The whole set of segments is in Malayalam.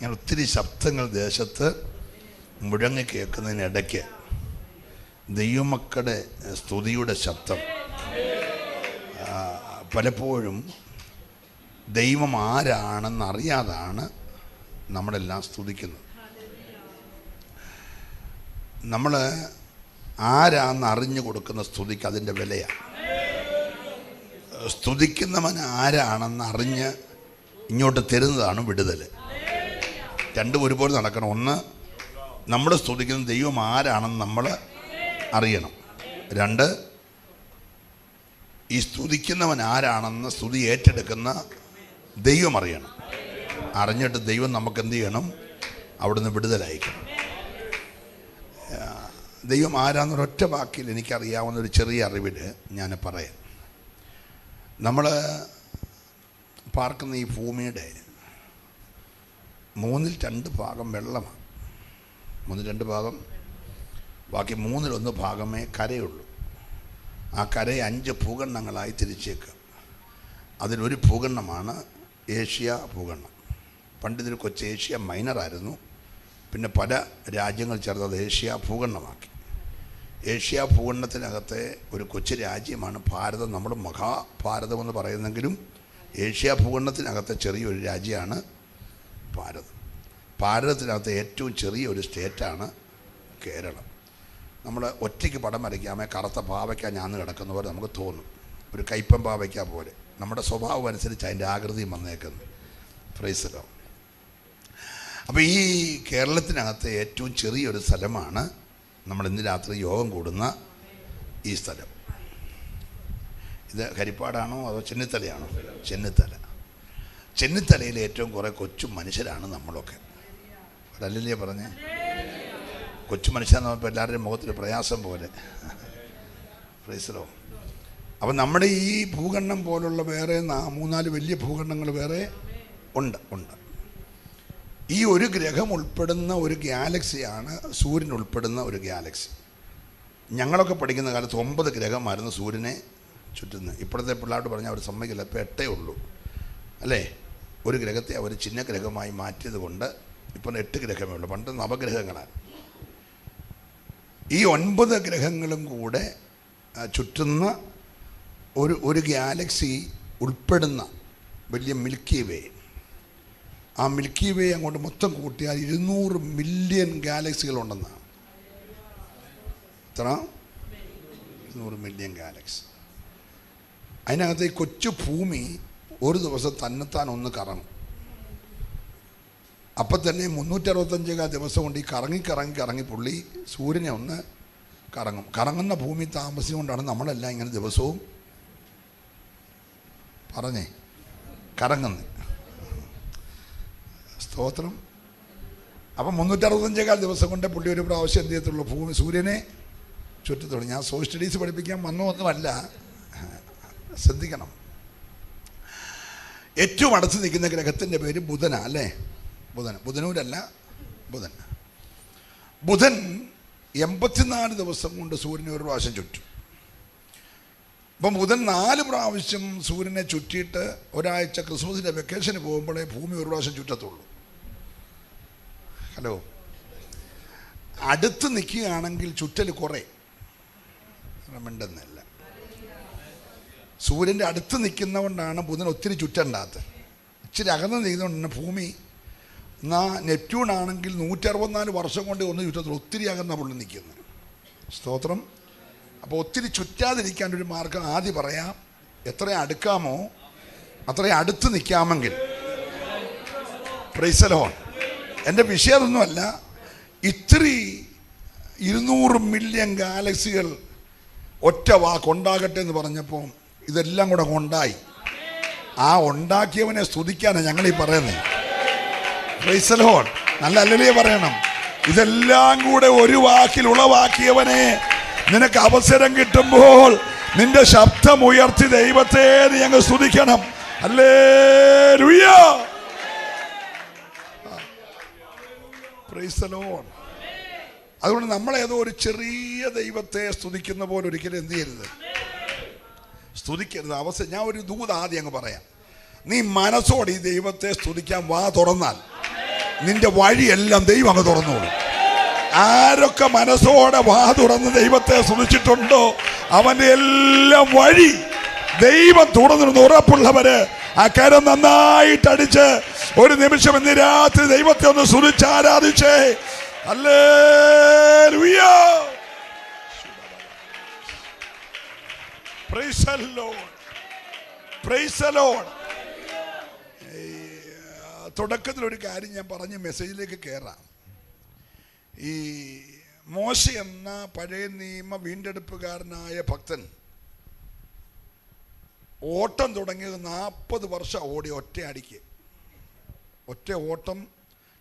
ഇങ്ങനെ ഒത്തിരി ശബ്ദങ്ങൾ ദേശത്ത് മുഴങ്ങി കേൾക്കുന്നതിനിടയ്ക്ക് ദൈവമക്കളുടെ സ്തുതിയുടെ ശബ്ദം പലപ്പോഴും ദൈവം ആരാണെന്ന് അറിയാതാണ് നമ്മളെല്ലാം സ്തുതിക്കുന്നത്. നമ്മൾ ആരാന്ന് അറിഞ്ഞു കൊടുക്കുന്ന സ്തുതിക്ക് അതിൻ്റെ വിലയാണ്. സ്തുതിക്കുന്നവൻ ആരാണെന്ന് അറിഞ്ഞ് ഇങ്ങോട്ട് തരുന്നതാണ് വിടുതൽ. രണ്ടും ഒരുപോലെ നടക്കണം. ഒന്ന്, നമ്മൾ സ്തുതിക്കുന്ന ദൈവം ആരാണെന്ന് നമ്മൾ അറിയണം. രണ്ട്, ഈ സ്തുതിക്കുന്നവൻ ആരാണെന്ന് സ്തുതി ഏറ്റെടുക്കുന്ന ദൈവം അറിയണം. അറിഞ്ഞിട്ട് ദൈവം നമുക്ക് എന്ത് ചെയ്യണം? അവിടുന്ന് വിടുതലയക്കണം. ദൈവം ആരാന്നൊരൊറ്റ വാക്കിൽ എനിക്കറിയാവുന്നൊരു ചെറിയ അറിവിൽ ഞാൻ പറയാം. നമ്മൾ പാർക്കുന്ന ഈ ഭൂമിയുടെ 2/3 ഭാഗം വെള്ളമാണ്. 2/3 ഭാഗം, ബാക്കി 1/3 ഭാഗമേ കരയുള്ളൂ. ആ കരയെ 5 ഭൂഖണ്ഡങ്ങളായി തിരിച്ചേക്കുക. അതിലൊരു ഭൂഖണ്ഡമാണ് ഏഷ്യ ഭൂഖണ്ഡം. പണ്ട് ഇതിൽ കൊച്ചു ഏഷ്യ മൈനറായിരുന്നു. പിന്നെ പല രാജ്യങ്ങൾ ചേർത്ത് അത് ഏഷ്യ ഭൂഖണ്ഡമാക്കി. ഏഷ്യ ഭൂഖണ്ഡത്തിനകത്തെ ഒരു കൊച്ചു രാജ്യമാണ് ഭാരതം. നമ്മൾ മഹാഭാരതം എന്ന് പറയുന്നെങ്കിലും ഏഷ്യ ഭൂഖണ്ഡത്തിനകത്തെ ചെറിയൊരു രാജ്യമാണ് ഭാരതം. ഭാരതത്തിനകത്തെ ഏറ്റവും ചെറിയൊരു സ്റ്റേറ്റാണ് കേരളം. നമ്മൾ ഒറ്റയ്ക്ക് പടം വരയ്ക്കാമേ കറുത്ത പാവയ്ക്ക ഞാന്ന് കിടക്കുന്ന പോലെ നമുക്ക് തോന്നും. ഒരു കയ്പൻ പാവയ്ക്ക പോലെ നമ്മുടെ സ്വഭാവം അനുസരിച്ച് അതിൻ്റെ ആകൃതിയും വന്നേക്കുന്നത്. Price the Lord. അപ്പോൾ ഈ കേരളത്തിനകത്തെ ഏറ്റവും ചെറിയൊരു സ്ഥലമാണ് നമ്മൾ ഇന്ന് രാത്രി യോഗം കൂടുന്ന ഈ സ്ഥലം. ഇത് ഹരിപ്പാടാണോ അതോ ചെന്നിത്തലയാണോ? ചെന്നിത്തല. ചെന്നിത്തലയിൽ ഏറ്റവും കുറേ കൊച്ചു മനുഷ്യരാണ് നമ്മളൊക്കെ. ഒരല്ലേ പറഞ്ഞേ? കൊച്ചു മനുഷ്യരെന്ന് പറഞ്ഞപ്പോൾ എല്ലാവരുടെയും മുഖത്തിൽ പ്രയാസം പോലെ. Price the Lord. അപ്പം നമ്മുടെ ഈ ഭൂഖണ്ഡം പോലുള്ള വേറെ 3-4 വലിയ ഭൂഖണ്ഡങ്ങൾ വേറെ ഉണ്ട്. ഈ ഒരു ഗ്രഹം ഉൾപ്പെടുന്ന ഒരു ഗാലക്സിയാണ് സൂര്യൻ ഉൾപ്പെടുന്ന ഒരു ഗാലക്സി. ഞങ്ങളൊക്കെ പഠിക്കുന്ന കാലത്ത് 9 ഗ്രഹമായിരുന്നു സൂര്യനെ ചുറ്റുന്നത്. ഇപ്പോഴത്തെ പിള്ളേരോട് പറഞ്ഞാൽ അവർ സമ്മതിക്കില്ല. ഇപ്പോൾ 8 ഉള്ളൂ അല്ലേ? ഒരു ഗ്രഹത്തെ അവർ ചിഹ്ന ഗ്രഹമായി മാറ്റിയത് കൊണ്ട് ഇപ്പോൾ 8 ഗ്രഹമേ ഉള്ളൂ. പണ്ട് നവഗ്രഹങ്ങളാണ്. ഈ 9 ഗ്രഹങ്ങളും കൂടെ ചുറ്റുന്ന ഒരു ഗാലക്സി ഉൾപ്പെടുന്ന വലിയ മിൽക്കി വേ. ആ മിൽക്കി വേ അങ്ങോട്ട് മൊത്തം കൂട്ടിയാൽ 200 മില്യൺ ഗാലക്സികളുണ്ടെന്നാണ്. എത്ര? 200 മില്യൺ ഗാലക്സി. അതിനകത്ത് ഈ കൊച്ചു ഭൂമി ഒരു ദിവസം തന്നെത്താൻ ഒന്ന് കറങ്ങും. അപ്പം തന്നെ 365 ദിവസം കൊണ്ട് ഈ കറങ്ങി പുള്ളി സൂര്യനെ ഒന്ന് കറങ്ങും. കറങ്ങുന്ന ഭൂമി താമസിച്ചുകൊണ്ടാണ് നമ്മളെല്ലാം ഇങ്ങനെ ദിവസവും കറങ്ങുന്നത്. സ്തോത്രം. അപ്പം 365 ദിവസം കൊണ്ട് പുള്ളി ഒരു പ്രാവശ്യം എന്ത് ചെയ്യത്തുള്ളൂ? സൂര്യനെ ചുറ്റത്തുള്ളൂ. ഞാൻ സോഷ്യൽ സ്റ്റഡീസ് പഠിപ്പിക്കാൻ ഒന്നുമല്ല, ശ്രദ്ധിക്കണം. ഏറ്റവും അടുത്ത് നിൽക്കുന്ന ഗ്രഹത്തിൻ്റെ പേര് ബുധനാ അല്ലേ? ബുധനൂരല്ല, ബുധൻ 84 ദിവസം കൊണ്ട് സൂര്യനെ ഒരു പ്രാവശ്യം ചുറ്റും. അപ്പം ബുധൻ 4 പ്രാവശ്യം സൂര്യനെ ചുറ്റിയിട്ട് ഒരാഴ്ച ക്രിസ്മസിൻ്റെ വെക്കേഷന് പോകുമ്പോഴേ ഭൂമി ഒരു പ്രാവശ്യം ചുറ്റത്തുള്ളൂ. ഹലോ. അടുത്ത് നിൽക്കുകയാണെങ്കിൽ ചുറ്റൽ കുറേ മിണ്ടെന്നല്ല. സൂര്യൻ്റെ അടുത്ത് നിൽക്കുന്നതുകൊണ്ടാണ് ബുധൻ ഒത്തിരി ചുറ്റണ്ടാത്തത്. ഇച്ചിരി അകന്ന് നിൽക്കുന്നതുകൊണ്ട് ഭൂമി നെപ്റ്റ്യൂൺ ആണെങ്കിൽ 164 വർഷം കൊണ്ട് ഒന്ന് ചുറ്റത്തുള്ളൂ. ഒത്തിരി അകന്ന പുള്ളി നിൽക്കുന്നത്. സ്തോത്രം. അപ്പോൾ ഒത്തിരി ചുറ്റാതിരിക്കാൻ ഒരു മാർഗം ആദ്യം പറയാം. എത്ര അടുക്കാമോ അത്രയും അടുത്ത് നിൽക്കാമെങ്കിൽ. Price the Lord. എൻ്റെ വിഷയമൊന്നുമല്ല. ഇത്തിരി 200 മില്യൺ ഗാലക്സികൾ ഒറ്റ വാക്കുണ്ടാകട്ടെ എന്ന് പറഞ്ഞപ്പോൾ ഇതെല്ലാം കൂടെ ഉണ്ടായി. ആ ഉണ്ടാക്കിയവനെ സ്തുതിക്കാനാണ് ഞങ്ങളീ പറയുന്നത്. Price the Lord. നല്ല അല്ലല്ലേ പറയണം. ഇതെല്ലാം കൂടെ ഒരു വാക്കിൽ ഉളവാക്കിയവനെ നിനക്ക് അവസരം കിട്ടുമ്പോൾ നിന്റെ ശബ്ദം ഉയർത്തി ദൈവത്തെ നീ അങ്ങ് സ്തുതിക്കണം. ഹല്ലേലൂയ. Praise the Lord. അതുകൊണ്ട് നമ്മളേതോ ഒരു ചെറിയ ദൈവത്തെ സ്തുതിക്കുന്ന പോലെ ഒരിക്കലും എന്ത് ചെയ്യരുത്? സ്തുതിക്കരുത്. അവസരം ഞാൻ ഒരു ദൂത് ആദ്യം അങ്ങ് പറയാം. നീ മനസ്സോടെ ഈ ദൈവത്തെ സ്തുതിക്കാൻ വാ തുറന്നാൽ നിന്റെ വഴിയെല്ലാം ദൈവം അങ്ങ് തുറന്നോളൂ. ആരൊക്കെ മനസ്സോടെ വാ തുറന്ന് ദൈവത്തെ സ്തുതിച്ചിട്ടുണ്ടോ അവന്റെ എല്ലാം വഴി ദൈവം തുറന്നിരുന്ന് ഉറപ്പുള്ളവര് ആ കരം നന്നായിട്ട് അടിച്ച് ഒരു നിമിഷം ഇന്ന് രാത്രി ദൈവത്തെ ഒന്ന് സ്തുതിച്ച് ആരാധിച്ചേ. Hallelujah. Praise the Lord. Praise the Lord. തുടക്കത്തിലൊരു കാര്യം ഞാൻ പറഞ്ഞ് മെസ്സേജിലേക്ക് കയറാം. ഈ മോശ എന്ന പഴയ നിയമ വീണ്ടെടുപ്പുകാരനായ ഭക്തൻ ഓട്ടം തുടങ്ങിയത് 40 വർഷം ഓടി ഒറ്റയടിക്ക്. ഒറ്റ ഓട്ടം.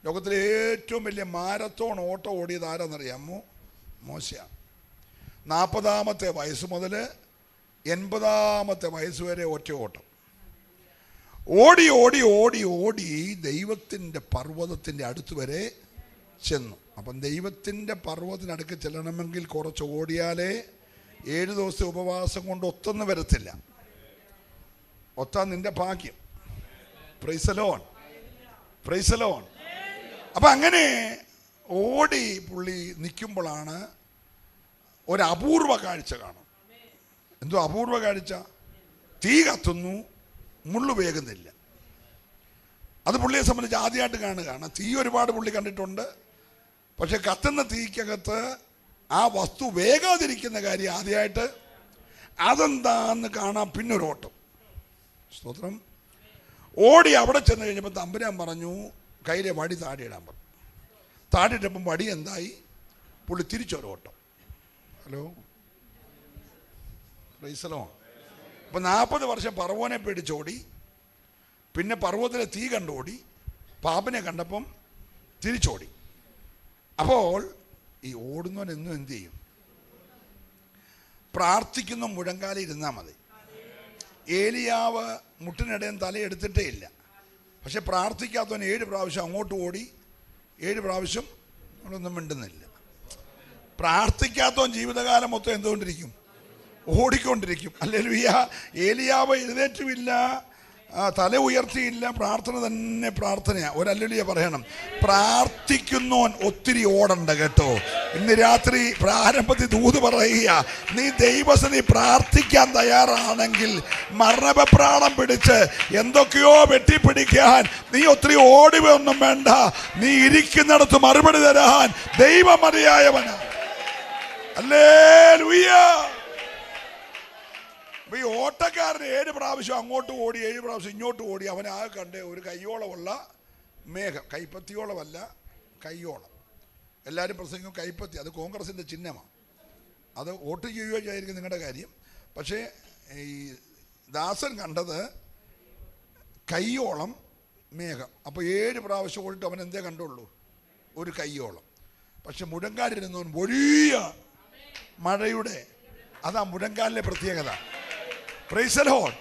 ലോകത്തിലെ ഏറ്റവും വലിയ മാരത്തോൺ ഓട്ടം ഓടിയത് ആരാന്നറിയാമോ? മോശയാണ്. 40-ാമത്തെ വയസ്സ് മുതൽ 80-ാമത്തെ വയസ്സ് വരെ ഒറ്റ ഓട്ടം. ഓടി ഓടി ഓടി ഓടി ദൈവത്തിൻ്റെ പർവ്വതത്തിൻ്റെ അടുത്ത് വരെ ചെന്നു. അപ്പം ദൈവത്തിൻ്റെ പർവ്വതത്തിനടുക്ക് ചെല്ലണമെങ്കിൽ കുറച്ച് ഓടിയാലേ 7 ദിവസത്തെ ഉപവാസം കൊണ്ട് ഒത്തൊന്നും വരത്തില്ല. ഒത്താൻ നിന്റെ ഭാഗ്യം. Price the Lord. Praise the Lord. അപ്പം അങ്ങനെ ഓടി പുള്ളി നിൽക്കുമ്പോഴാണ് ഒരു അപൂർവ കാഴ്ച കാണും. എന്തോ അപൂർവ കാഴ്ച? തീ കത്തുന്നു, മുള്ളു വേകുന്നില്ല. അത് പുള്ളിയെ സംബന്ധിച്ച് ആദ്യമായിട്ട് കാണുകയാണ്. തീ ഒരുപാട് പുള്ളി കണ്ടിട്ടുണ്ട്. പക്ഷെ കത്തുന്ന തീക്കകത്ത് ആ വസ്തു വേഗാതിരിക്കുന്ന കാര്യം ആദ്യമായിട്ട്. അതെന്താന്ന് കാണാൻ പിന്നൊരു ഓട്ടം. സ്തോത്രം. ഓടി അവിടെ ചെന്ന് കഴിഞ്ഞപ്പോൾ തമ്പുരാൻ പറഞ്ഞു കയ്യിലെ വടി താടിയിടാൻ പറഞ്ഞു. താടിയിട്ടപ്പം വടി എന്തായി? പുള്ളി തിരിച്ചൊരോട്ടം. Hello, praise the Lord. അപ്പം 40 വർഷം പർവ്വനെ പേടിച്ചോടി, പിന്നെ പർവ്വതത്തിലെ തീ കണ്ടോടി, പാമ്പിനെ കണ്ടപ്പം തിരിച്ചോടി. അപ്പോൾ ഈ ഓടുന്നവൻ എന്നും എന്ത് ചെയ്യും? പ്രാർത്ഥിക്കുന്ന മുഴങ്കാലി ഇരുന്നാൽ മതി. ഏലിയാവ് മുട്ടിനിടയും തലയെടുത്തിട്ടേ ഇല്ല. പക്ഷെ പ്രാർത്ഥിക്കാത്തവൻ 7 പ്രാവശ്യം അങ്ങോട്ട് ഓടി, 7 പ്രാവശ്യം നമ്മളൊന്നും മിണ്ടുന്നില്ല. പ്രാർത്ഥിക്കാത്തവൻ ജീവിതകാലം മൊത്തം എന്തുകൊണ്ടിരിക്കും? ഓടിക്കൊണ്ടിരിക്കും. ഹല്ലേലൂയ. ഏലിയാവ് എഴുന്നേറ്റുമില്ല, തല ഉയർത്തിയില്ല, പ്രാർത്ഥന തന്നെ പ്രാർത്ഥനയാണ്. ഒരു ഹല്ലേലൂയ പറയണം. പ്രാർത്ഥിക്കുന്നവൻ ഒത്തിരി ഓടണ്ട കേട്ടോ. ഇന്ന് രാത്രി പ്രാരംഭത്തിൽ ദൂത് പറയുക, നീ ദൈവസന്നിധി പ്രാർത്ഥിക്കാൻ തയ്യാറാണെങ്കിൽ മരണപ്രാണം പിടിച്ച് എന്തൊക്കെയോ വെട്ടിപ്പിടിക്കാൻ നീ ഒത്തിരി ഓടിവൊന്നും വേണ്ട. നീ ഇരിക്കുന്നിടത്ത് മറുപടി തരാൻ ദൈവം മതിയായവനാ. ഹല്ലേലൂയ. ഈ ഓട്ടക്കാരന് 7 പ്രാവശ്യം അങ്ങോട്ട് ഓടി, 7 പ്രാവശ്യം ഇങ്ങോട്ട് ഓടി. അവനാകെ കണ്ട് ഒരു കയ്യോളമുള്ള മേഘം. കൈപ്പത്തിയോളമല്ല, കയ്യോളം. എല്ലാവരും പ്രസംഗിക്കും കൈപ്പത്തി. അത് കോൺഗ്രസിൻ്റെ ചിഹ്നമാണ്. അത് വോട്ട് ചെയ്യുകയോ ചെയ്യായിരിക്കും നിങ്ങളുടെ കാര്യം. പക്ഷേ ഈ ദാസൻ കണ്ടത് കയ്യോളം മേഘം. അപ്പോൾ 7 പ്രാവശ്യം ഓടിയിട്ട് അവൻ എന്തേ കണ്ടുള്ളൂ? ഒരു കയ്യോളം. പക്ഷെ മുഴങ്കാലിരുന്നവൻ വലിയ മഴയുടെ, അതാ മുഴങ്കാലിലെ പ്രത്യേകത. Price the Lord.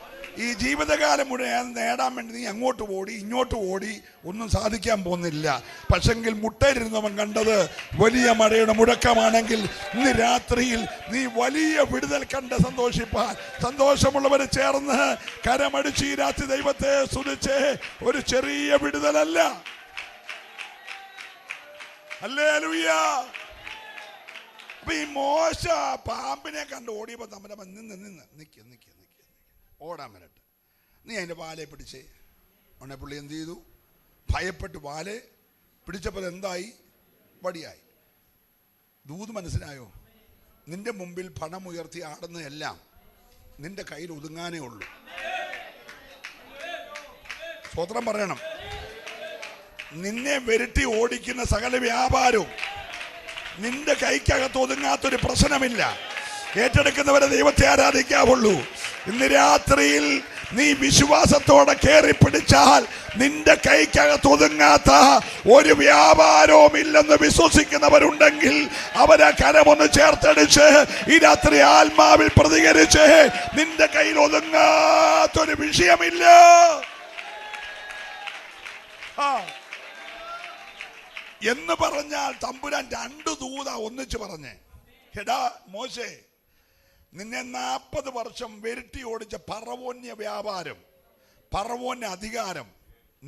ഈ ജീവിതകാലം മുഴുവൻ നേടാൻ വേണ്ടി നീ അങ്ങോട്ട് ഓടി ഇങ്ങോട്ട് ഓടി ഒന്നും സാധിക്കാൻ പോകുന്നില്ല. പക്ഷെങ്കിൽ മുട്ടയിരുന്നവൻ കണ്ടത് വലിയ മഴയുടെ മുഴക്കമാണെങ്കിൽ ഇന്ന് രാത്രിയിൽ നീ വലിയ വിടുതൽ കണ്ട് സന്തോഷിപ്പാൻ സന്തോഷമുള്ളവരെ ചേർന്ന് കരമടിച്ച് ഈ രാത്രി ദൈവത്തെ സ്തുതിച്ച്. ഒരു ചെറിയ വിടുതലല്ല. ഹല്ലേലൂയ. അപ്പൊ ഈ മോശ പാമ്പിനെ കണ്ട് ഓടിയപ്പോ നമ്മുടെ നിക്ക് ഓടാൻ വരട്ടെ, നീ അതിൻ്റെ വാലെ പിടിച്ചേ. ഉടനെ പുള്ളി എന്ത് ചെയ്തു? ഭയപ്പെട്ട് വാലെ പിടിച്ചപ്പോൾ എന്തായി? വടിയായി. ദൂത് മനസ്സിലായോ? നിന്റെ മുമ്പിൽ പണം ഉയർത്തി ആടുന്നതെല്ലാം നിന്റെ കയ്യിൽ ഒതുങ്ങാനേ ഉള്ളൂ. സ്തോത്രം പറയണം. നിന്നെ വെരുട്ടി ഓടിക്കുന്ന സകല വ്യാപാരവും നിന്റെ കൈക്കകത്ത് ഒതുങ്ങാത്തൊരു പ്രശ്നമില്ല. ഏറ്റെടുക്കുന്നവരെ ദൈവത്തെ ആരാധിക്കാവുള്ളൂ. ഇന്ന് രാത്രിയിൽ നീ വിശ്വാസത്തോടെ കയറി പിടിച്ചാൽ നിന്റെ കൈക്കകത്ത് ഒതുങ്ങാത്ത ഒരു വ്യാപാരവും ഇല്ലെന്ന് വിശ്വസിക്കുന്നവരുണ്ടെങ്കിൽ അവരെ കരമൊന്ന് ചേർത്തടിച്ച് ഈ രാത്രി ആത്മാവിൽ പ്രതികരിച്ച് നിന്റെ കയ്യിൽ ഒതുങ്ങാത്തൊരു വിഷയമില്ല. എന്ന് പറഞ്ഞാൽ തമ്പുരാൻ 2 ദൂത ഒന്നിച്ച് പറഞ്ഞേ, എടാ മോശേ, നിന്നെ 40 വർഷം വെരുട്ടി ഓടിച്ച പറവോന്യ വ്യാപാരം, പറവോന്യ അധികാരം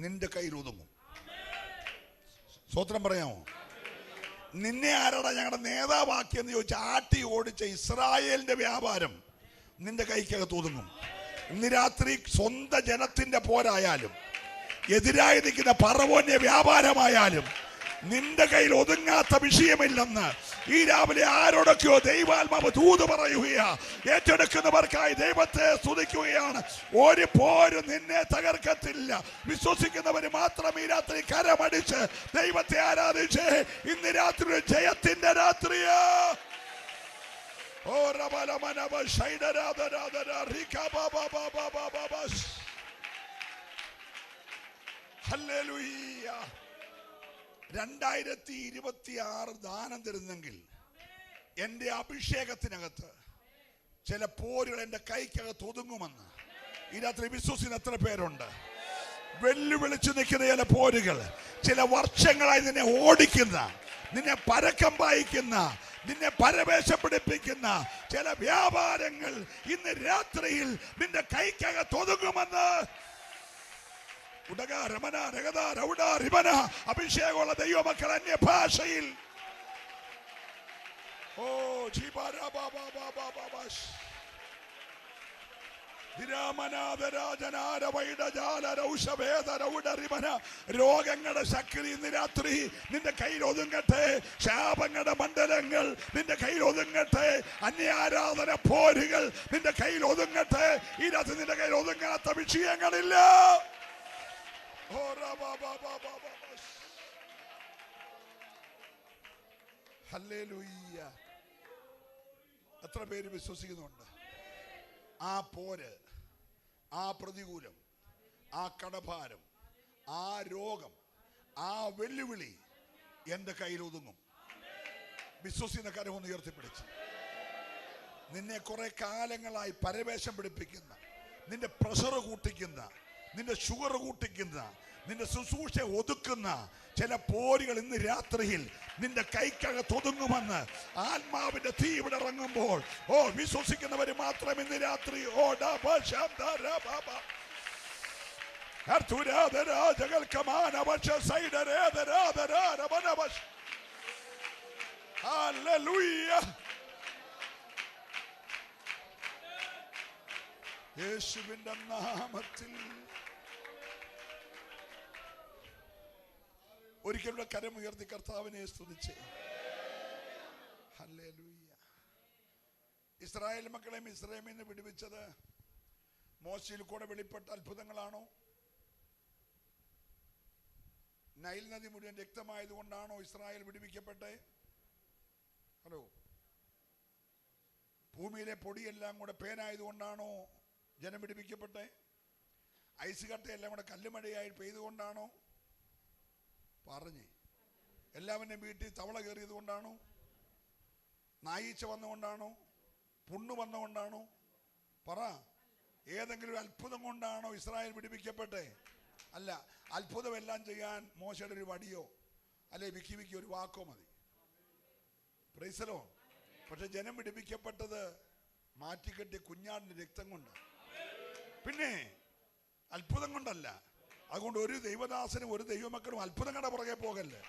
നിന്റെ കയ്യിൽ ഒതുങ്ങും. സ്വത്രം പറയാമോ? നിന്നെ ആരാടാ ഞങ്ങളുടെ നേതാവാക്കിയെന്ന് ചോദിച്ചാൽ ആട്ടി ഓടിച്ച ഇസ്രായേലിന്റെ വ്യാപാരം നിന്റെ കൈക്കകത്ത് ഒതുങ്ങും. ഇന്ന് രാത്രി സ്വന്തം ജനത്തിന്റെ പോരായാലും എതിരായി നിൽക്കുന്ന പറവോന്യ വ്യാപാരമായാലും നിന്റെ കയ്യിൽ ഒതുങ്ങാത്ത വിഷയമില്ലെന്ന് ഈ രാവിലെ ആരോടൊക്കെയോ ദൈവാത്മാവ് ദൂത് പറയുകയാ. ഏറ്റെടുക്കുന്നവർക്കായി ദൈവത്തെ സ്തുതിക്കുകയാണ്. ഒരു പോരും നിന്നെ തകർക്കത്തില്ല. വിശ്വസിക്കുന്നവര് മാത്രം ഈ രാത്രി കരമടിച്ച് ദൈവത്തെ ആരാധിച്ച് ഇന്ന് രാത്രി ജയത്തിന്റെ രാത്രിയാ. ഓ റബലമനബ ഷൈഡരാദരാദര റികബബബബബബബ. ഹല്ലേലൂയ. 2026 ദാനം തരുന്നെങ്കിൽ എൻ്റെ അഭിഷേകത്തിനകത്ത് ചില പോരുകൾ എൻ്റെ കൈക്കകത്ത് ഒതുങ്ങുമെന്ന് ഈ രാത്രി വിശ്വസിക്കുന്ന എത്ര പേരുണ്ട്? വെല്ലുവിളിച്ചു നിൽക്കുന്ന ചില പോരുകൾ, ചില വർഷങ്ങളായി നിന്നെ ഓടിക്കുന്ന, നിന്നെ പരക്കം പായിക്കുന്ന, നിന്നെ പരവേശപ്പിടിപ്പിക്കുന്ന ചില വ്യാപാരങ്ങൾ ഇന്ന് രാത്രിയിൽ നിന്റെ കൈക്കകത്ത് ഒതുങ്ങുമെന്ന് അഭിഷേകമുള്ള ദൈവമക്കൾ അന്യഭാഷയിൽ രോഗങ്ങളുടെ ശക്തി ഇന്ന് രാത്രി നിന്റെ കയ്യിൽ ഒതുങ്ങട്ടെ. ശാപങ്ങളുടെ മണ്ഡലങ്ങൾ നിന്റെ കയ്യിൽ ഒതുങ്ങട്ടെ. അന്യാരാധന പോരുകൾ നിന്റെ കയ്യിൽ ഒതുങ്ങട്ടെ. ഈ രാത്രി നിന്റെ കയ്യിൽ ഒതുങ്ങാത്ത വിഷയങ്ങളില്ല. ഹല്ലേലൂയ. എത്ര പേര് വിശ്വസിക്കുന്നുണ്ട്? ആ പോര്, ആ പ്രതികൂലം, ആ കടഭാരം, ആ രോഗം, ആ വെല്ലുവിളി എൻ്റെ കയ്യിൽ ഒതുങ്ങും. വിശ്വസിക്കുന്ന കരമൊന്ന് ഉയർത്തിപ്പിടിച്ച് നിന്നെ കുറെ കാലങ്ങളായി പരവേശം പിടിപ്പിക്കുന്ന, നിന്റെ പ്രഷർ കൂട്ടിക്കുന്ന, നിന്റെ ഷുഗർ കൂട്ടിക്കുന്ന, നിന്റെ ശുശ്രൂഷ ഒതുക്കുന്ന ചില പോരുകൾ ഇന്ന് രാത്രിയിൽ നിന്റെ കൈക്കകത്ത് ഒതുങ്ങുമെന്ന് ആത്മാവിന്റെ തീ ഇവിടെ ഇറങ്ങുമ്പോൾ വിശ്വസിക്കുന്നവര് മാത്രം ഇന്ന് രാത്രി യേശുവിന്റെ നാമത്തിൽ ഒരിക്കലുള്ള കരമുയർത്തി കർത്താവിനെ സ്തുതിച്ച് ഹല്ലേലൂയ. ഇസ്രായേൽ മക്കളെ മിസ്രയീമിൽ നിന്ന് വിടുവിച്ചത് മോശയിൽ കൂടെ വെളിപ്പെട്ട അത്ഭുതങ്ങളാണോ? നൈൽ നദി മുഴുവൻ രക്തമായതുകൊണ്ടാണോ ഇസ്രായേൽ വിടുവിക്കപ്പെട്ടെ? ഹലോ. ഭൂമിയിലെ പൊടിയെല്ലാം കൂടെ പേനായതുകൊണ്ടാണോ ജനം വിടുവിക്കപ്പെട്ടെ? ഐസ് കട്ടയെല്ലാം കൂടെ കല്ലുമഴയായി പെയ്തുകൊണ്ടാണോ? പറഞ്ഞേ. എല്ലാവരുടെയും വീട്ടിൽ തവള കയറിയത് കൊണ്ടാണോ? നായീച്ച വന്നുകൊണ്ടാണോ? പുണ്ണു വന്നുകൊണ്ടാണോ? പറ. ഏതെങ്കിലും അത്ഭുതം കൊണ്ടാണോ ഇസ്രായേൽ വിടുവിക്കപ്പെട്ടെ? അല്ല. അത്ഭുതമെല്ലാം ചെയ്യാൻ മോശയുടെ ഒരു വടിയോ അല്ലെ വിക്കി ഒരു വാക്കോ മതി. പ്രൈസലോ. പക്ഷെ ജനം വിടുവിക്കപ്പെട്ടത് മാറ്റിക്കെട്ടിയ കുഞ്ഞാടിന്റെ രക്തം കൊണ്ട്, പിന്നെ അത്ഭുതം കൊണ്ടല്ല. അതുകൊണ്ട് ഒരു ദൈവദാസനും ഒരു ദൈവമക്കളും അത്ഭുതങ്ങളുടെ പുറകെ പോകല്ലേ.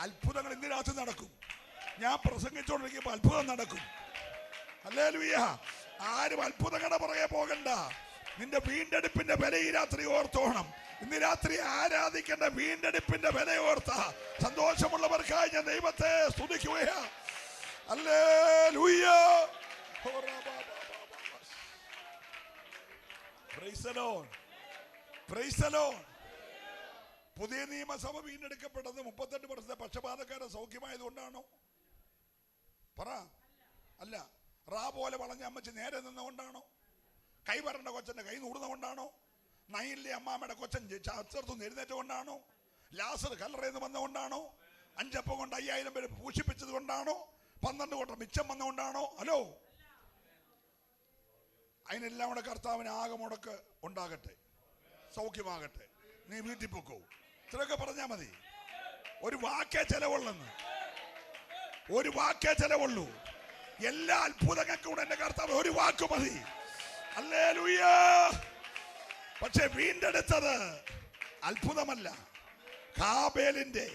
അത്ഭുതങ്ങൾ ഇന്ന് രാത്രി നടക്കും. ഞാൻ പ്രസംഗിച്ചുകൊണ്ടിരിക്കുമ്പോൾ അത്ഭുതം നടക്കും. ഹല്ലേലൂയ. ആരും അത്ഭുതങ്ങളുടെ പുറകെ പോകണ്ട. നിന്റെ വീണ്ടെടുപ്പിന്റെ വില ഈ രാത്രി ഓർത്തോണം. ഇന്ന് രാത്രി ആരാധിക്കേണ്ട വീണ്ടെടുപ്പിന്റെ വില ഓർത്ത സന്തോഷമുള്ളവർക്കായി ഞാൻ ദൈവത്തെ സ്തുതിക്കുകയാ. Hallelujah. Praise the Lord. Praise the Lord. പുതിയ നിയമസഭ വീണ്ടെടുക്കപ്പെട്ടത് 38 വർഷത്തെ പക്ഷപാതക്കാരെ സൗഖ്യമായതുകൊണ്ടാണോ? പറ. അല്ല. റാ പോലെ വളഞ്ഞ അമ്മച്ചി നേരെ നിന്നുകൊണ്ടാണോ? കൈവരണ്ട കൊച്ചന്റെ കൈ നൂറുന്നതുകൊണ്ടാണോ? നൈലിലെ അമ്മാമ്മയുടെ കൊച്ചൻ ചേർത്തുനിന്ന് എഴുന്നേറ്റ് കൊണ്ടാണോ? ലാസർ കല്ലറയെന്ന് വന്നുകൊണ്ടാണോ? 5 അപ്പം കൊണ്ട് 5000 പേര് പൂഷിപ്പിച്ചത് കൊണ്ടാണോ? 12 കൊട്ട മിച്ചം വന്നുകൊണ്ടാണോ? ഹലോ. അതിനെല്ലാം കൂടെ കർത്താവിന് ആകെ മുടക്ക് ഉണ്ടാകട്ടെ, സൗഖ്യമാകട്ടെ. നീ വീട്ടിൽ പൊക്കോ. ഇത്രയൊക്കെ പറഞ്ഞാൽ മതി. ഒരു വാക്കേ ചെലവുള്ളെന്ന്, ഒരു വാക്കേ ചെലവുള്ളൂ. എല്ലാ അത്ഭുതങ്ങൾക്കും കൂടെ എന്റെ കർത്താവ് ഒരു വാക്ക് മതി. ഹല്ലേലൂയ. പക്ഷെ വീണ്ടെടുത്തത് അത്ഭുതമല്ല. ഹാബേലിന്റെ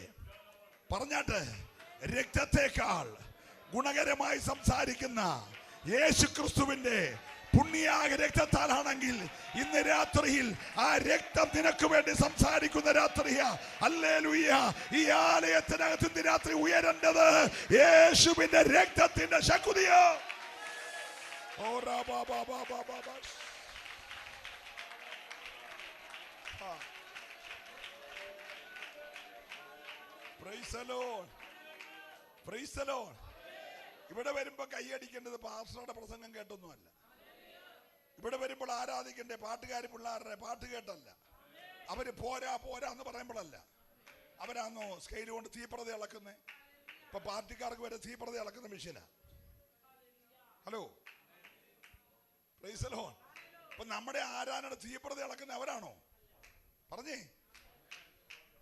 പറഞ്ഞാട്ട് രക്തത്തെക്കാൾ ഗുണകരമായി സംസാരിക്കുന്ന യേശുക്രിസ്തുവിന്റെ പുണ്യാക രക്തത്താലാണെങ്കിൽ ഇന്ന് രാത്രിയിൽ ആ രക്തം നിനക്ക് വേണ്ടി സംസാരിക്കുന്ന രാത്രിയാ. ഹല്ലേലൂയ. ഈ ആലയത്തിനകത്ത് ഇന്ന് രാത്രി ഉയരേണ്ടത് യേശുവിന്റെ രക്തത്തിന്റെ ശക്തിയാ. ഇവിടെ വരുമ്പോ കൈയടിക്കേണ്ടത് പാസ്റ്ററുടെ പ്രസംഗം കേട്ടൊന്നുമല്ല. ഇവിടെ വരുമ്പോൾ ആരാധിക്കണ്ടേ പാട്ടുകാരി പിള്ളേരുടെ പാട്ട് കേട്ടല്ല. അവര് പോരാ പോരാ എന്ന് പറയുമ്പോഴല്ല. അവരാന്നോ സ്കെയിൽ കൊണ്ട് തീപ്രതി അളക്കുന്നേ? ഇപ്പൊ പാർട്ടിക്കാർക്ക് വരെ തീപ്രതി അളക്കുന്ന മെഷീനാ. Hello, praise the Lord. ഇപ്പൊ നമ്മുടെ ആരാധനയുടെ തീപ്രതി അളക്കുന്ന അവരാണോ? പറഞ്ഞേ.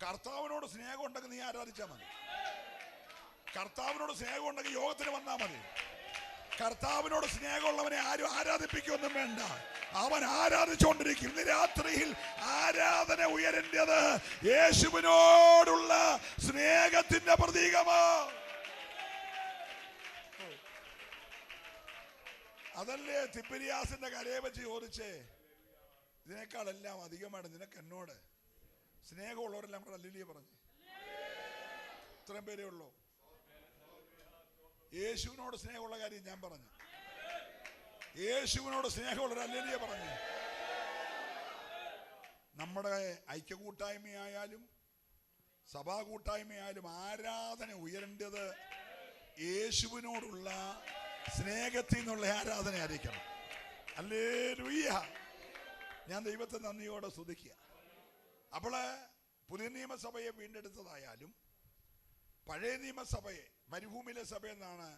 കർത്താവിനോട് സ്നേഹം ഉണ്ടെങ്കിൽ നീ ആരാധിച്ചാൽ മതി. കർത്താവിനോട് സ്നേഹം ഉണ്ടെങ്കിൽ യോഗത്തിന് വന്നാൽ മതി. കർത്താവിനോട് സ്നേഹമുള്ളവനെ ആരും ആരാധിപ്പിക്കൊന്നും വേണ്ട. അവൻ ആരാധിച്ചുകൊണ്ടിരിക്കും. ഇന്ന് രാത്രിയിൽ ആരാധന ഉയരേണ്ടത് യേശുവിനോടുള്ള സ്നേഹത്തിന്റെ പ്രതീകമാ. അതല്ലേ തിബിരിയാസിന്റെ കരയെ വെച്ച് ചോദിച്ചേ, ഇതിനേക്കാളെല്ലാം അധികമാണ് നിനക്ക് എന്നോട് സ്നേഹമുള്ളവരെല്ലാം കൂടെ ഹല്ലേലൂയ പറഞ്ഞു. ഇത്രയും പേരേ ഉള്ളൂ. യേശുവിനോട് സ്നേഹമുള്ള കാര്യം ഞാൻ പറഞ്ഞു. യേശുവിനോട് സ്നേഹമുള്ളവർ ഹല്ലേലൂയ പറഞ്ഞു. നമ്മുടെ ഐക്യകൂട്ടായ്മയായാലും സഭാ കൂട്ടായ്മയായാലും ആരാധന ഉയരേണ്ടത് യേശുവിനോടുള്ള സ്നേഹത്തിൽ നിന്നുള്ള ആരാധന ആയിരിക്കണം. ഹല്ലേലൂയ. ഞാൻ ദൈവത്തെ നന്ദിയോടെ സ്തുതിക്കുക. അപ്പോൾ പുതിയ നിയമസഭയെ വീണ്ടെടുത്തതായാലും പഴയ നിയമസഭയെ മരുഭൂമിയിലെ സഭയെന്നാണ്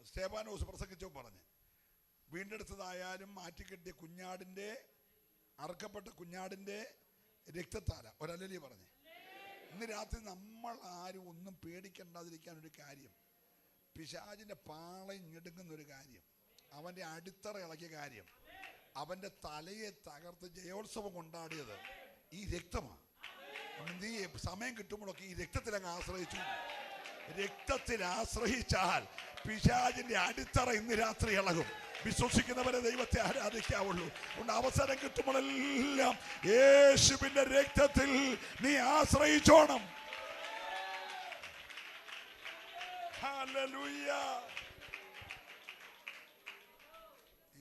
സ്തേഫാനോസ് പ്രസംഗിച്ചോ പറഞ്ഞ്, വീണ്ടെടുത്തതായാലും മാറ്റിക്കെട്ടിയ കുഞ്ഞാടിൻ്റെ അറുക്കപ്പെട്ട കുഞ്ഞാടിൻ്റെ രക്തത്താല ഒരല്ലേലൂയ പറഞ്ഞ്. ഇന്ന് രാത്രി നമ്മൾ ആരും ഒന്നും പേടിക്കേണ്ടാതിരിക്കാനൊരു കാര്യം, പിശാചിൻ്റെ പാളയം ഞെടുങ്ങുന്നൊരു കാര്യം, അവൻ്റെ അടിത്തറ ഇളക്കിയ കാര്യം, അവൻ്റെ തലയെ തകർത്ത് ജയോത്സവം കൊണ്ടാടിയത് ഈ രക്തമാണ്. നീ സമയം കിട്ടുമ്പോഴൊക്കെ ഈ രക്തത്തിലങ്ങ് ആശ്രയിച്ചു. രക്തത്തിൽ ആശ്രയിച്ചാൽ പിശാചിന്റെ അടിത്തറ ഇന്ന് രാത്രി ഇളകും. വിശ്വസിക്കുന്നവരെ ദൈവത്തെ ആരാധിക്കാവുള്ളൂ. അതുകൊണ്ട് അവസരം കിട്ടുമ്പോഴെല്ലാം യേശുവിന്റെ രക്തത്തിൽ നീ ആശ്രയിച്ചോണം. ഹല്ലേലൂയ.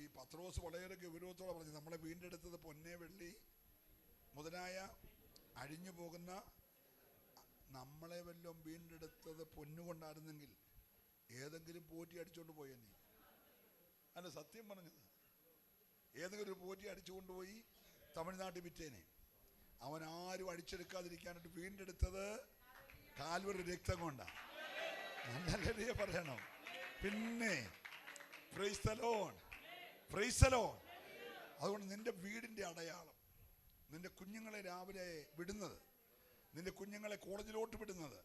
ഈ പത്രോസ് വളരെ ഗൗരവത്തോടെ പറഞ്ഞു, നമ്മളെ വീണ്ടെടുത്തത് പൊന്നെ വെള്ളി മുതലായ അഴിഞ്ഞു പോകുന്ന, നമ്മളെ വല്ലതും വീണ്ടെടുത്തത് പൊന്നുകൊണ്ടായിരുന്നെങ്കിൽ ഏതെങ്കിലും പോറ്റി അടിച്ചുകൊണ്ട് പോയേ നീ. അല്ല, സത്യം പറഞ്ഞത്. ഏതെങ്കിലും ഒരു പോറ്റി അടിച്ചുകൊണ്ടുപോയി തമിഴ്നാട്ടിൽ വിറ്റേനെ. അവൻ ആരും അടിച്ചെടുക്കാതിരിക്കാനായിട്ട് വീണ്ടെടുത്തത് കാൽവരി രക്തം കൊണ്ടാണ്. നല്ല പറയണം. പിന്നെ price the Lord, praise the Lord. അതുകൊണ്ട് നിന്റെ വീടിന്റെ അടയാളം, നിന്റെ കുഞ്ഞുങ്ങളെ രാവിലെ വിടുന്നത്, നിന്റെ കുഞ്ഞുങ്ങളെ കോളേജിലോട്ട് വിടുന്നത്,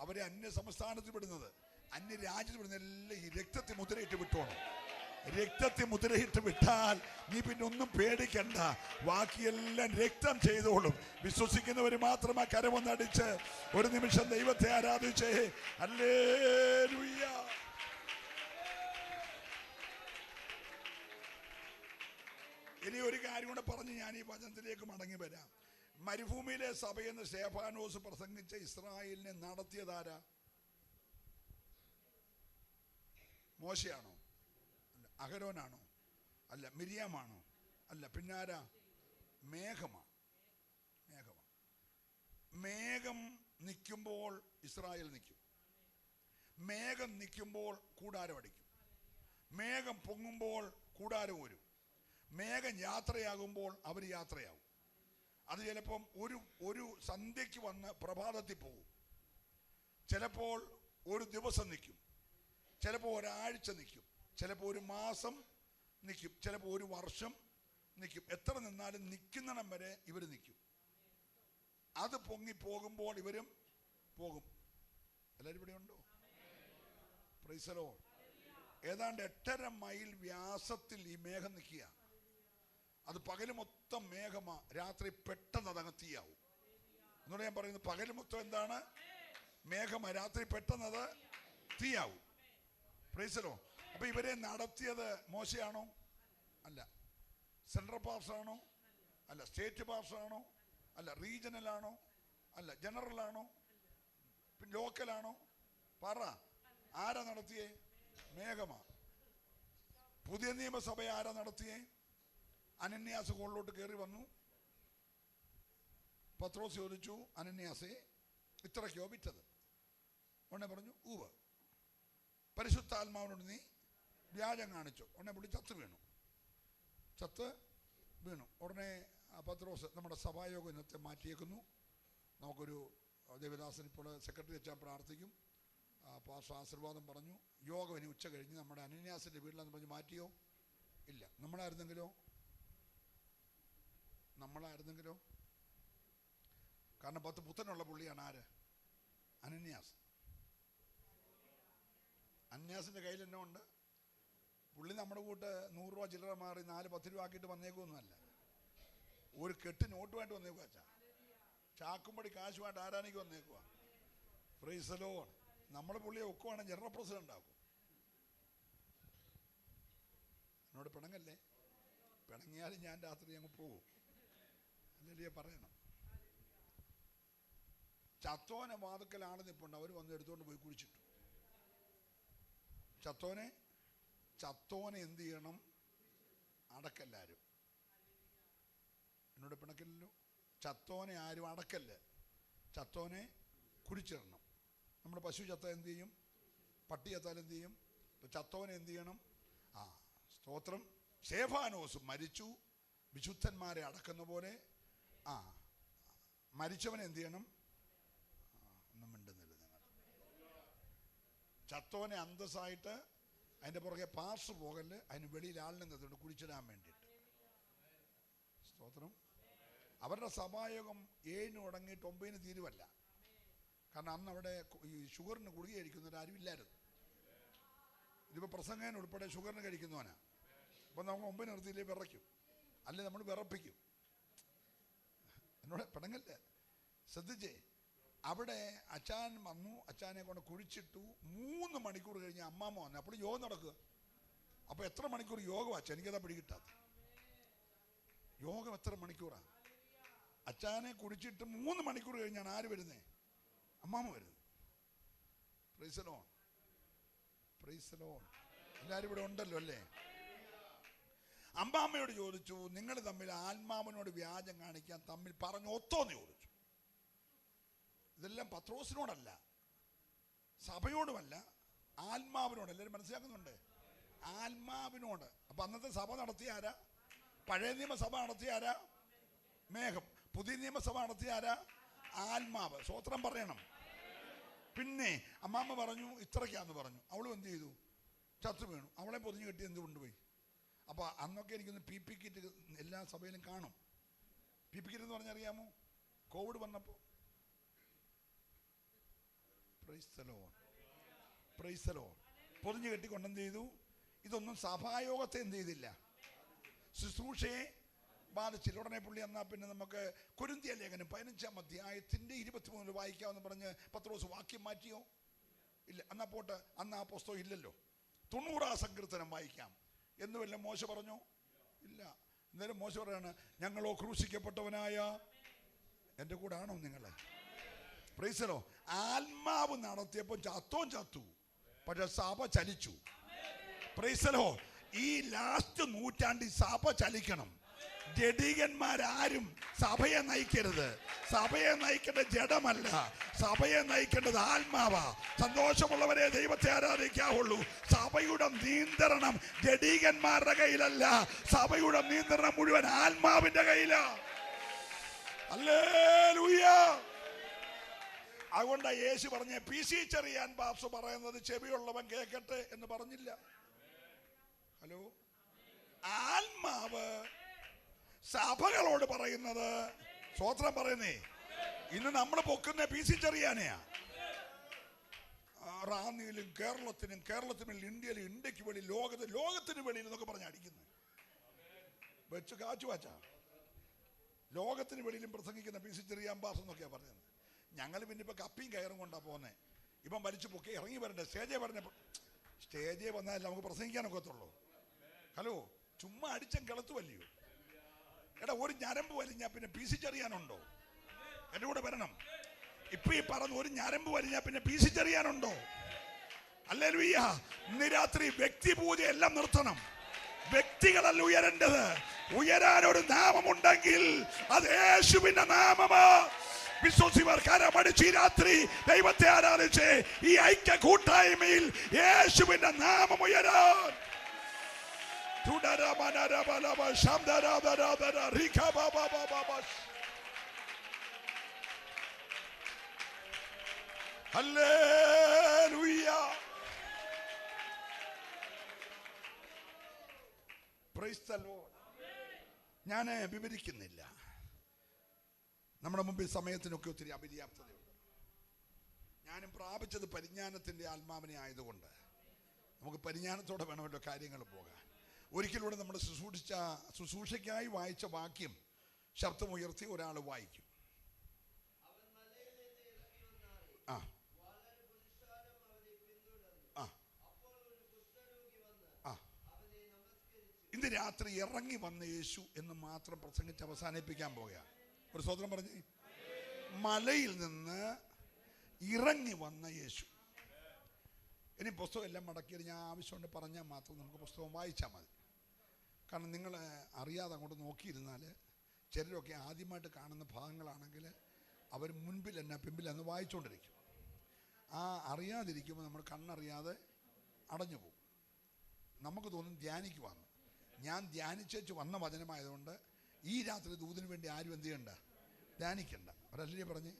അവരെ അന്യ സംസ്ഥാനത്ത് വിടുന്നത്, അന്യ രാജ്യത്ത് വിടുന്നത് എല്ലാം ഈ രക്തത്തിൽ മുദ്രയിട്ട് വിട്ടോണം. രക്തത്തിൽ മുദ്രയിട്ട് വിട്ടാൽ നീ പിന്നെ ഒന്നും പേടിക്കണ്ട. ബാക്കിയെല്ലാം രക്തം ചെയ്തോളും. വിശ്വസിക്കുന്നവർ മാത്രം ആ കരമൊന്നടിച്ച് ഒരു നിമിഷം ദൈവത്തെ ആരാധിച്ചേ. ഹല്ലേലൂയ. ഇനി ഒരു കാര്യം കൂടെ പറഞ്ഞ് ഞാൻ ഈ വചനത്തിലേക്ക് മടങ്ങി വരാം. മരുഭൂമിയിലെ സഭയെന്ന് സ്തേഫാനോസ് പ്രസംഗിച്ച ഇസ്രായേലിനെ നടത്തിയതാരാ? മോശയാണോ? അല്ല. അഹരോനാണോ? അല്ല. മിരിയാമാണോ? അല്ല. പിന്നാരാ? മേഘമാണ്. മേഘം നിൽക്കുമ്പോൾ ഇസ്രായേൽ നിൽക്കും. മേഘം നിൽക്കുമ്പോൾ കൂടാരം അടിക്കും. മേഘം പൊങ്ങുമ്പോൾ കൂടാരം ഊരും. മേഘം യാത്രയാകുമ്പോൾ അവർ യാത്രയാവും. അത് ചിലപ്പം ഒരു സന്ധ്യയ്ക്ക് വന്ന് പ്രഭാതത്തിൽ പോകും. ചിലപ്പോൾ ഒരു ദിവസം നിൽക്കും, ചിലപ്പോൾ ഒരാഴ്ച നിൽക്കും, ചിലപ്പോൾ ഒരു മാസം നിൽക്കും, ചിലപ്പോൾ ഒരു വർഷം നിൽക്കും. എത്ര നിന്നാലും നിൽക്കുന്നിടം വരെ ഇവർ നിൽക്കും. അത് പൊങ്ങി പോകുമ്പോൾ ഇവരും പോകും. എല്ലാവരും ഇവിടെ ഉണ്ടോ? Price the Lord. ഏതാണ്ട് 8.5 മൈൽ വ്യാസത്തിൽ ഈ മേഘം നിൽക്കുക. അത് പകല് മൊത്തം മേഘമാ, രാത്രി പെട്ടെന്ന് അതങ്ങ് തീയാവും. എന്നോട് ഞാൻ പറയുന്നത്, പകല് മൊത്തം എന്താണ്? മേഘം രാത്രി പെട്ടെന്നത് തീയാവും. പ്രൈസലോ. അപ്പൊ ഇവരെ നടത്തിയത് മോശയാണോ? അല്ല. സെൻട്രൽ പാസ്റ്ററാണോ? അല്ല. സ്റ്റേറ്റ് പാസ്റ്ററാണോ? അല്ല. റീജിയണലാണോ? അല്ല. ജനറലാണോ? പിന്നെ ലോക്കലാണോ? പറ. ആരാ നടത്തിയേ? മേഘമാ. പുതിയ നിയമസഭ ആരാ നടത്തിയേ? അനന്യാസ് ഹോളിലോട്ട് കയറി വന്നു. പത്രോസ് ചോദിച്ചു, അനന്യാസേ ഇത്രയ്ക്കോ വിറ്റത്? ഉടനെ പറഞ്ഞു, ഊവ്. പരിശുദ്ധാത്മാവിനോട് നീ വ്യാജം കാണിച്ചു. ഉടനെ പുള്ളി ചത്ത് വീണു. ഉടനെ പത്രോസ് നമ്മുടെ സഭായോഗം ഇന്നത്തെ മാറ്റിയേക്കുന്നു. നമുക്കൊരു ദേവദാസൻ ഇപ്പോൾ സെക്രട്ടറി വെച്ചാൽ പ്രാർത്ഥിക്കും. പാസ്റ്റർ ആശീർവാദം പറഞ്ഞു. യോഗം ഇനി ഉച്ച കഴിഞ്ഞ് നമ്മുടെ അനന്യാസിൻ്റെ വീട്ടിലാന്ന് പറഞ്ഞ് മാറ്റിയോ? ഇല്ല. നമ്മളായിരുന്നെങ്കിലോ? കാരണം 10 പുത്തനുള്ള പുള്ളിയാണ് ആര്? അനന്യാസ്. അനന്യാസിൻ്റെ കയ്യിൽ എന്നെ ഉണ്ട്. പുള്ളി നമ്മുടെ കൂട്ട് 100 രൂപ ചില്ലറ മാറി 4-10 രൂപ ആക്കിയിട്ട് വന്നേക്കുമൊന്നുമല്ല. ഒരു കെട്ട് നോട്ടുമായിട്ട് വന്നേക്കുക. ചാക്കുംപടി കാശുമായിട്ട് ആരാനിക്ക് വന്നേക്കുക. Praise the Lord. നമ്മൾ പുള്ളിയെ ഒക്കുവാണെങ്കിൽ ജനറൽ പ്രസിഡന്റ് ആക്കും. എന്നോട് പിണങ്ങല്ലേ. പിണങ്ങിയാലും ഞാൻ രാത്രി അങ്ങ് പോകും. അല്ലേ പറയണം. ചത്തോനെ വാതുക്കലാണ് നിൽപ്പുണ്ട്. അവർ വന്ന് എടുത്തുകൊണ്ട് പോയി കുഴിച്ചിട്ടു. ചത്തോനെ എന്ത് ചെയ്യണം? അടക്കല്ലാരും. എന്നോട് പിണക്കില്ലല്ലോ. ചത്തോനെ ആരും അടക്കല്ല. ചത്തോനെ കുഴിച്ചിടണം. നമ്മുടെ പശു ചത്ത എന്ത് ചെയ്യും? പട്ടി ചത്താൽ എന്ത് ചെയ്യും? ഇപ്പം ചത്തോനെ എന്ത് ചെയ്യണം? സ്തോത്രം. സ്തേഫാനോസ് മരിച്ചു. വിശുദ്ധന്മാരെ അടക്കുന്ന പോലെ മരിച്ചവനെ എന്ത് ചെയ്യണം? ഒന്നും മിണ്ടുന്നില്ല നിങ്ങൾ. ചത്തോനെ അന്തസ്സായിട്ട് അതിൻ്റെ പുറകെ പാർസ് പോകല്. അതിന് വെളിയിൽ ആളിനെ നിർത്തിയിട്ട് കുഴിച്ചിടാൻ വേണ്ടിയിട്ട്. സ്തോത്രം. അവരുടെ സഭായോഗം 7-ന് തുടങ്ങിയിട്ട് 9-ന് തീരുവല്ല. കാരണം അന്ന് അവിടെ ഈ ഷുഗറിന് ഗുളിക കഴിക്കുന്നവരാരും ഇല്ലായിരുന്നു. ഇതിപ്പോൾ പ്രസംഗൻ ഉൾപ്പെടെ ഷുഗറിന് കഴിക്കുന്നവനാ. അപ്പം നമുക്ക് 9 നിർത്തിയില്ലേ വിറയ്ക്കും. അല്ലെ നമ്മൾ വിറപ്പിക്കും. എന്നോട് പിണങ്ങല്ലേ. ശ്രദ്ധിച്ചേ. അവിടെ അച്ചാൻ വന്നു. അച്ചാനെ കൊണ്ട് കുഴിച്ചിട്ടു. 3 മണിക്കൂർ കഴിഞ്ഞ് അമ്മാമ്മ വന്നു. അപ്പോൾ യോഗം നടക്കുക. അപ്പോൾ എത്ര മണിക്കൂർ യോഗം അച്ഛൻ? എനിക്കതാ പിടികിട്ടാത്ത. യോഗം എത്ര മണിക്കൂറാണ്? അച്ചാനെ കുടിച്ചിട്ട് 3 മണിക്കൂർ കഴിഞ്ഞാണ് ആര് വരുന്നേ? അമ്മാമ്മ വരുന്നത്. Price the Lord. Praise the Lord. എല്ലാവരും ഇവിടെ ഉണ്ടല്ലോ അല്ലേ? അമ്മാമ്മയോട് ചോദിച്ചു, നിങ്ങൾ തമ്മിൽ ആത്മാവിനോട് വ്യാജം കാണിക്കാൻ തമ്മിൽ പറഞ്ഞു ഒത്തോന്ന് ചോദിച്ചു. ഇതെല്ലാം പത്രോസിനോടല്ല, സഭയോടുമല്ല, ആത്മാവിനോട്. എല്ലാവരും മനസ്സിലാക്കുന്നുണ്ട്? ആത്മാവിനോട്. അപ്പൊ അന്നത്തെ സഭ നടത്തിയ ആരാ? പഴയ നിയമസഭ നടത്തിയ ആരാ? മേഘം. പുതിയ നിയമസഭ നടത്തിയ ആരാ? ആത്മാവ്. സ്വോത്രം പറയണം. പിന്നെ അമ്മാമ്മ പറഞ്ഞു ഇത്രയ്ക്കാന്ന് പറഞ്ഞു. അവളും എന്ത് ചെയ്തു? ചത്തു വീണു. അവളെ പൊതിഞ്ഞു കെട്ടി എന്ത് കൊണ്ടുപോയി? അപ്പോൾ അന്നൊക്കെ എനിക്കൊന്ന് PP കിറ്റ് എല്ലാ സഭയിലും കാണും. PP കിറ്റ് എന്ന് പറഞ്ഞറിയാമോ? കോവിഡ് വന്നപ്പോൾ price the Lord, praise the Lord, പൊതിഞ്ഞു കെട്ടിക്കൊണ്ട് എന്ത് ചെയ്തു? ഇതൊന്നും സഭായോഗത്തെ എന്ത് ചെയ്തില്ല, ശുശ്രൂഷയെ ബാധിച്ചില്ല. ഉടനെ പുള്ളി എന്നാൽ പിന്നെ നമുക്ക് കൊരിന്ത്യർ ലേഖനം 15-ാം അധ്യായത്തിൻ്റെ 23 വായിക്കാമെന്ന് പറഞ്ഞ് പത്രോസ് വാക്യം മാറ്റിയോ? ഇല്ല. എന്നാ പോട്ടെ, അന്ന് ആ പുസ്തകം ഇല്ലല്ലോ. 90 സങ്കീർത്തനം വായിക്കാം എന്ന് വല്ല മോശ പറഞ്ഞോ? ഇല്ല. എന്നാലും മോശ പറയാണ്, ഞങ്ങളോ ക്രൂശിക്കപ്പെട്ടവനായ. എൻ്റെ കൂടെ ആണോ നിങ്ങൾ? Praise the Lord. ആത്മാവ് നടത്തിയപ്പോൾ ചത്തു, പക്ഷെ സഭ ചലിച്ചു. Praise the Lord. ഈ ലാസ്റ്റ് നൂറ്റാണ്ടിൽ സഭ ചലിക്കണം. ജഡികന്മാരാരും സഭയെ നയിക്കരുത്. സഭയെ നയിക്കേണ്ട ജഡമല്ല, സഭയെ നയിക്കേണ്ടത് ആത്മാവാ. സന്തോഷമുള്ളവരെ ദൈവത്തെ ആരാധിക്കാവുള്ളൂ. സഭയുടെ നിയന്ത്രണം ജഡികന്മാരുടെ കയ്യിലല്ല. സഭയുടെ നിയന്ത്രണം മുഴുവൻ ആത്മാവിന്റെ കയ്യിലാ. ഹല്ലേലൂയ. അതുകൊണ്ടാ യേശു പറഞ്ഞ PC ചെറിയാൻ പാസ്റ്റർ പറയുന്നത് ചെവിയുള്ളവൻ കേൾക്കട്ടെ എന്ന് പറഞ്ഞില്ല. ഹലോ. ആത്മാവ് സഭകളോട് പറയുന്നത്, സ്വോത്രം പറയുന്നേ. ഇന്ന് നമ്മൾ പൊക്കുന്ന PC ചെറിയാനെയാ. റാന്നിയിലും കേരളത്തിനും ഇന്ത്യയിലും, ഇന്ത്യക്ക് വെളി, ലോകത്തിന് വെളിയിൽ എന്നൊക്കെ പറഞ്ഞ് അടിക്കുന്നത് വെച്ച് കാച്ചു വാച്ചാ. ലോകത്തിന് വെളിയിലും പ്രസംഗിക്കുന്ന PC ചെറിയാൻ പാസ്റ്റർ എന്നൊക്കെയാ പറഞ്ഞത്. ഞങ്ങൾ പിന്നെ ഇപ്പൊ കപ്പിയും കയറും കൊണ്ടാ പോന്നെ. ഇപ്പം വലിച്ചു പൊക്കി ഇറങ്ങി വരണ്ടേ? സ്റ്റേജേ വന്നാൽ നമുക്ക് പ്രസംഗിക്കാനൊക്കത്തുള്ളൂ. ഹലോ, ചുമ്മാ അടിച്ചും കിളത്തുമല്ലയോ? എടാ, ഒരു ഞരമ്പ് വലിഞ്ഞാൽ പിന്നെ പീസിച്ചെറിയാനുണ്ടോ? എൻ്റെ കൂടെ വരണം. ഇപ്പൊ ഈ പറഞ്ഞ ഒരു ഞരമ്പ് വലിഞ്ഞാൽ പിന്നെ പീസിച്ചെറിയാനുണ്ടോ? ഹല്ലേലൂയ. ഇന്ന് രാത്രി വ്യക്തിപൂജ എല്ലാം നിർത്തണം. വ്യക്തികളല്ല ഉയരേണ്ടത്. ഉയരാൻ ഒരു നാമമുണ്ടെങ്കിൽ അത് യേശുവിന്റെ നാമമാ. വിശ്വസിച്ചവർ കരമടിച്ച് ഈ രാത്രി ദൈവത്തെ ആരാധിച്ച് ഈ ഐക്യ കൂട്ടായ്മയിൽ യേശുവിന്റെ നാമം ഉയരാൻ. ഹല്ലേലൂയ. Praise the Lord. ഞാൻ വിവരിക്കുന്നില്ല. നമ്മുടെ മുമ്പിൽ സമയത്തിനൊക്കെ ഒത്തിരി അപര്യാപ്തതയുണ്ട്. ഞാനും പ്രാപിച്ചത് പരിജ്ഞാനത്തിൻ്റെ ആത്മാവിനെ ആയതുകൊണ്ട് നമുക്ക് പരിജ്ഞാനത്തോടെ വേണമല്ലോ കാര്യങ്ങൾ പോകാൻ. ഒരിക്കലൂടെ നമ്മൾ ശുശ്രൂഷയ്ക്കായി വായിച്ച വാക്യം ശബ്ദമുയർത്തി ഒരാൾ വായിക്കും. ആ ഇന്ന് രാത്രി ഇറങ്ങി വന്ന യേശു എന്ന് മാത്രം പ്രസംഗിച്ച് അവസാനിപ്പിക്കാൻ പോകുകയാണ്. ഒരു സ്വതന്ത്രം പറഞ്ഞ്, മലയിൽ നിന്ന് ഇറങ്ങി വന്ന യേശു. ഇനി പുസ്തകം എല്ലാം മടക്കിയത് ഞാൻ ആവശ്യമുണ്ട് പറഞ്ഞാൽ മാത്രം നമുക്ക് പുസ്തകം വായിച്ചാൽ മതി. കാരണം നിങ്ങൾ അറിയാതെ അങ്ങോട്ട് നോക്കിയിരുന്നാൽ ചിലരൊക്കെ ആദ്യമായിട്ട് കാണുന്ന ഭാഗങ്ങളാണെങ്കിൽ അവർ മുൻപിൽ തന്നെ പിമ്പിൽ എന്ന് വായിച്ചുകൊണ്ടിരിക്കും. ആ അറിയാതിരിക്കുമ്പോൾ നമ്മൾ കണ്ണറിയാതെ അടഞ്ഞു പോകും. നമുക്ക് തോന്നും ധ്യാനിക്കുവാന്ന്. ഞാൻ ധ്യാനിച്ചു വന്ന വചനമായതുകൊണ്ട് ഈ രാത്രി ദൂതിന് വേണ്ടി ആരും എന്ത് ചെയ്യണ്ട, ധ്യാനിക്കണ്ട. ഒരല്ലേ പറഞ്ഞ്,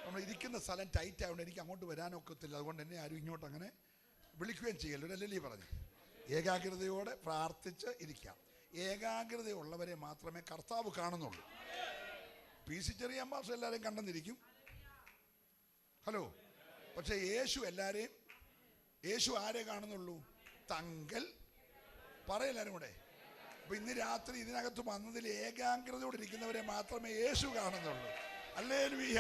നമ്മൾ ഇരിക്കുന്ന സ്ഥലം ടൈറ്റ് ആയതുകൊണ്ട് എനിക്ക് അങ്ങോട്ട് വരാനൊക്കത്തില്ല. അതുകൊണ്ട് എന്നെ ആരും ഇങ്ങോട്ട് അങ്ങനെ വിളിക്കുകയും ചെയ്യല്ലോ. ഒരല്ലേ പറഞ്ഞ്, ഏകാഗ്രതയോടെ പ്രാർത്ഥിച്ച് ഇരിക്കാം. ഏകാഗ്രതയുള്ളവരെ മാത്രമേ കർത്താവ് കാണുന്നുള്ളൂ. പീസിച്ചെറിയാൻ ഭാഷ എല്ലാവരെയും കണ്ടെന്നിരിക്കും. ഹലോ, പക്ഷെ യേശു ആരെ കാണുന്നുള്ളൂ? തങ്കൽ പറയെല്ലാരും കൂടെ. അപ്പൊ ഇന്ന് രാത്രി ഇതിനകത്ത് വന്നതിൽ ഏകാഗ്രതയോടെ ഇരിക്കുന്നവരെ മാത്രമേ യേശു കാണുന്നുള്ളൂ. ഹല്ലേലൂയ.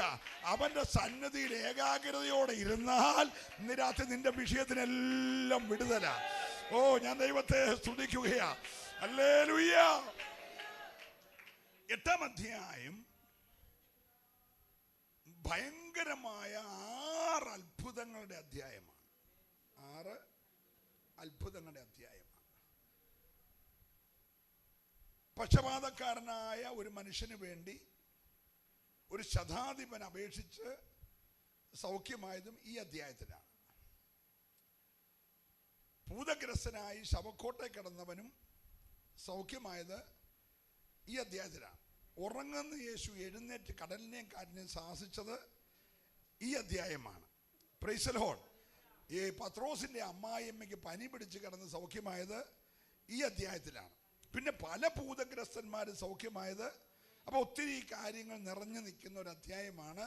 അവന്റെ സന്നിധിയിൽ ഏകാഗ്രതയോടെ ഇരുന്നാൽ ഇന്ന് രാത്രി നിന്റെ വിഷയത്തിനെല്ലാം വിടുതല. ഓ, ഞാൻ ദൈവത്തെ സ്തുതിക്കുകയാ. ഹല്ലേലൂയ. 8-ാം അധ്യായം ഭയങ്കരമായ 6 അത്ഭുതങ്ങളുടെ അധ്യായമാണ്. 6 അത്ഭുതങ്ങളുടെ അധ്യായമാണ്. പക്ഷപാതക്കാരനായ ഒരു മനുഷ്യന് വേണ്ടി ഒരു ശതാധിപൻ അപേക്ഷിച്ച് സൗഖ്യമായതും ഈ അധ്യായത്തിലാണ്. ഭൂതഗ്രസ്തനായി ശവക്കോട്ടെ കിടന്നവനും സൗഖ്യമായത് ഈ അധ്യായത്തിലാണ്. ഉറങ്ങുന്ന യേശു എഴുന്നേറ്റ് കടലിനെയും കാറ്റിനെയും ശാസിച്ചത് ഈ അധ്യായമാണ്. Price the Lord. ഈ പത്രോസിന്റെ അമ്മായിയമ്മയ്ക്ക് പനി പിടിച്ച് കിടന്ന് സൗഖ്യമായത് ഈ അധ്യായത്തിലാണ്. പിന്നെ പല ഭൂതഗ്രസ്തന്മാരും സൗഖ്യമായത്. അപ്പോൾ ഒത്തിരി കാര്യങ്ങൾ നിറഞ്ഞു നിൽക്കുന്ന ഒരു അധ്യായമാണ്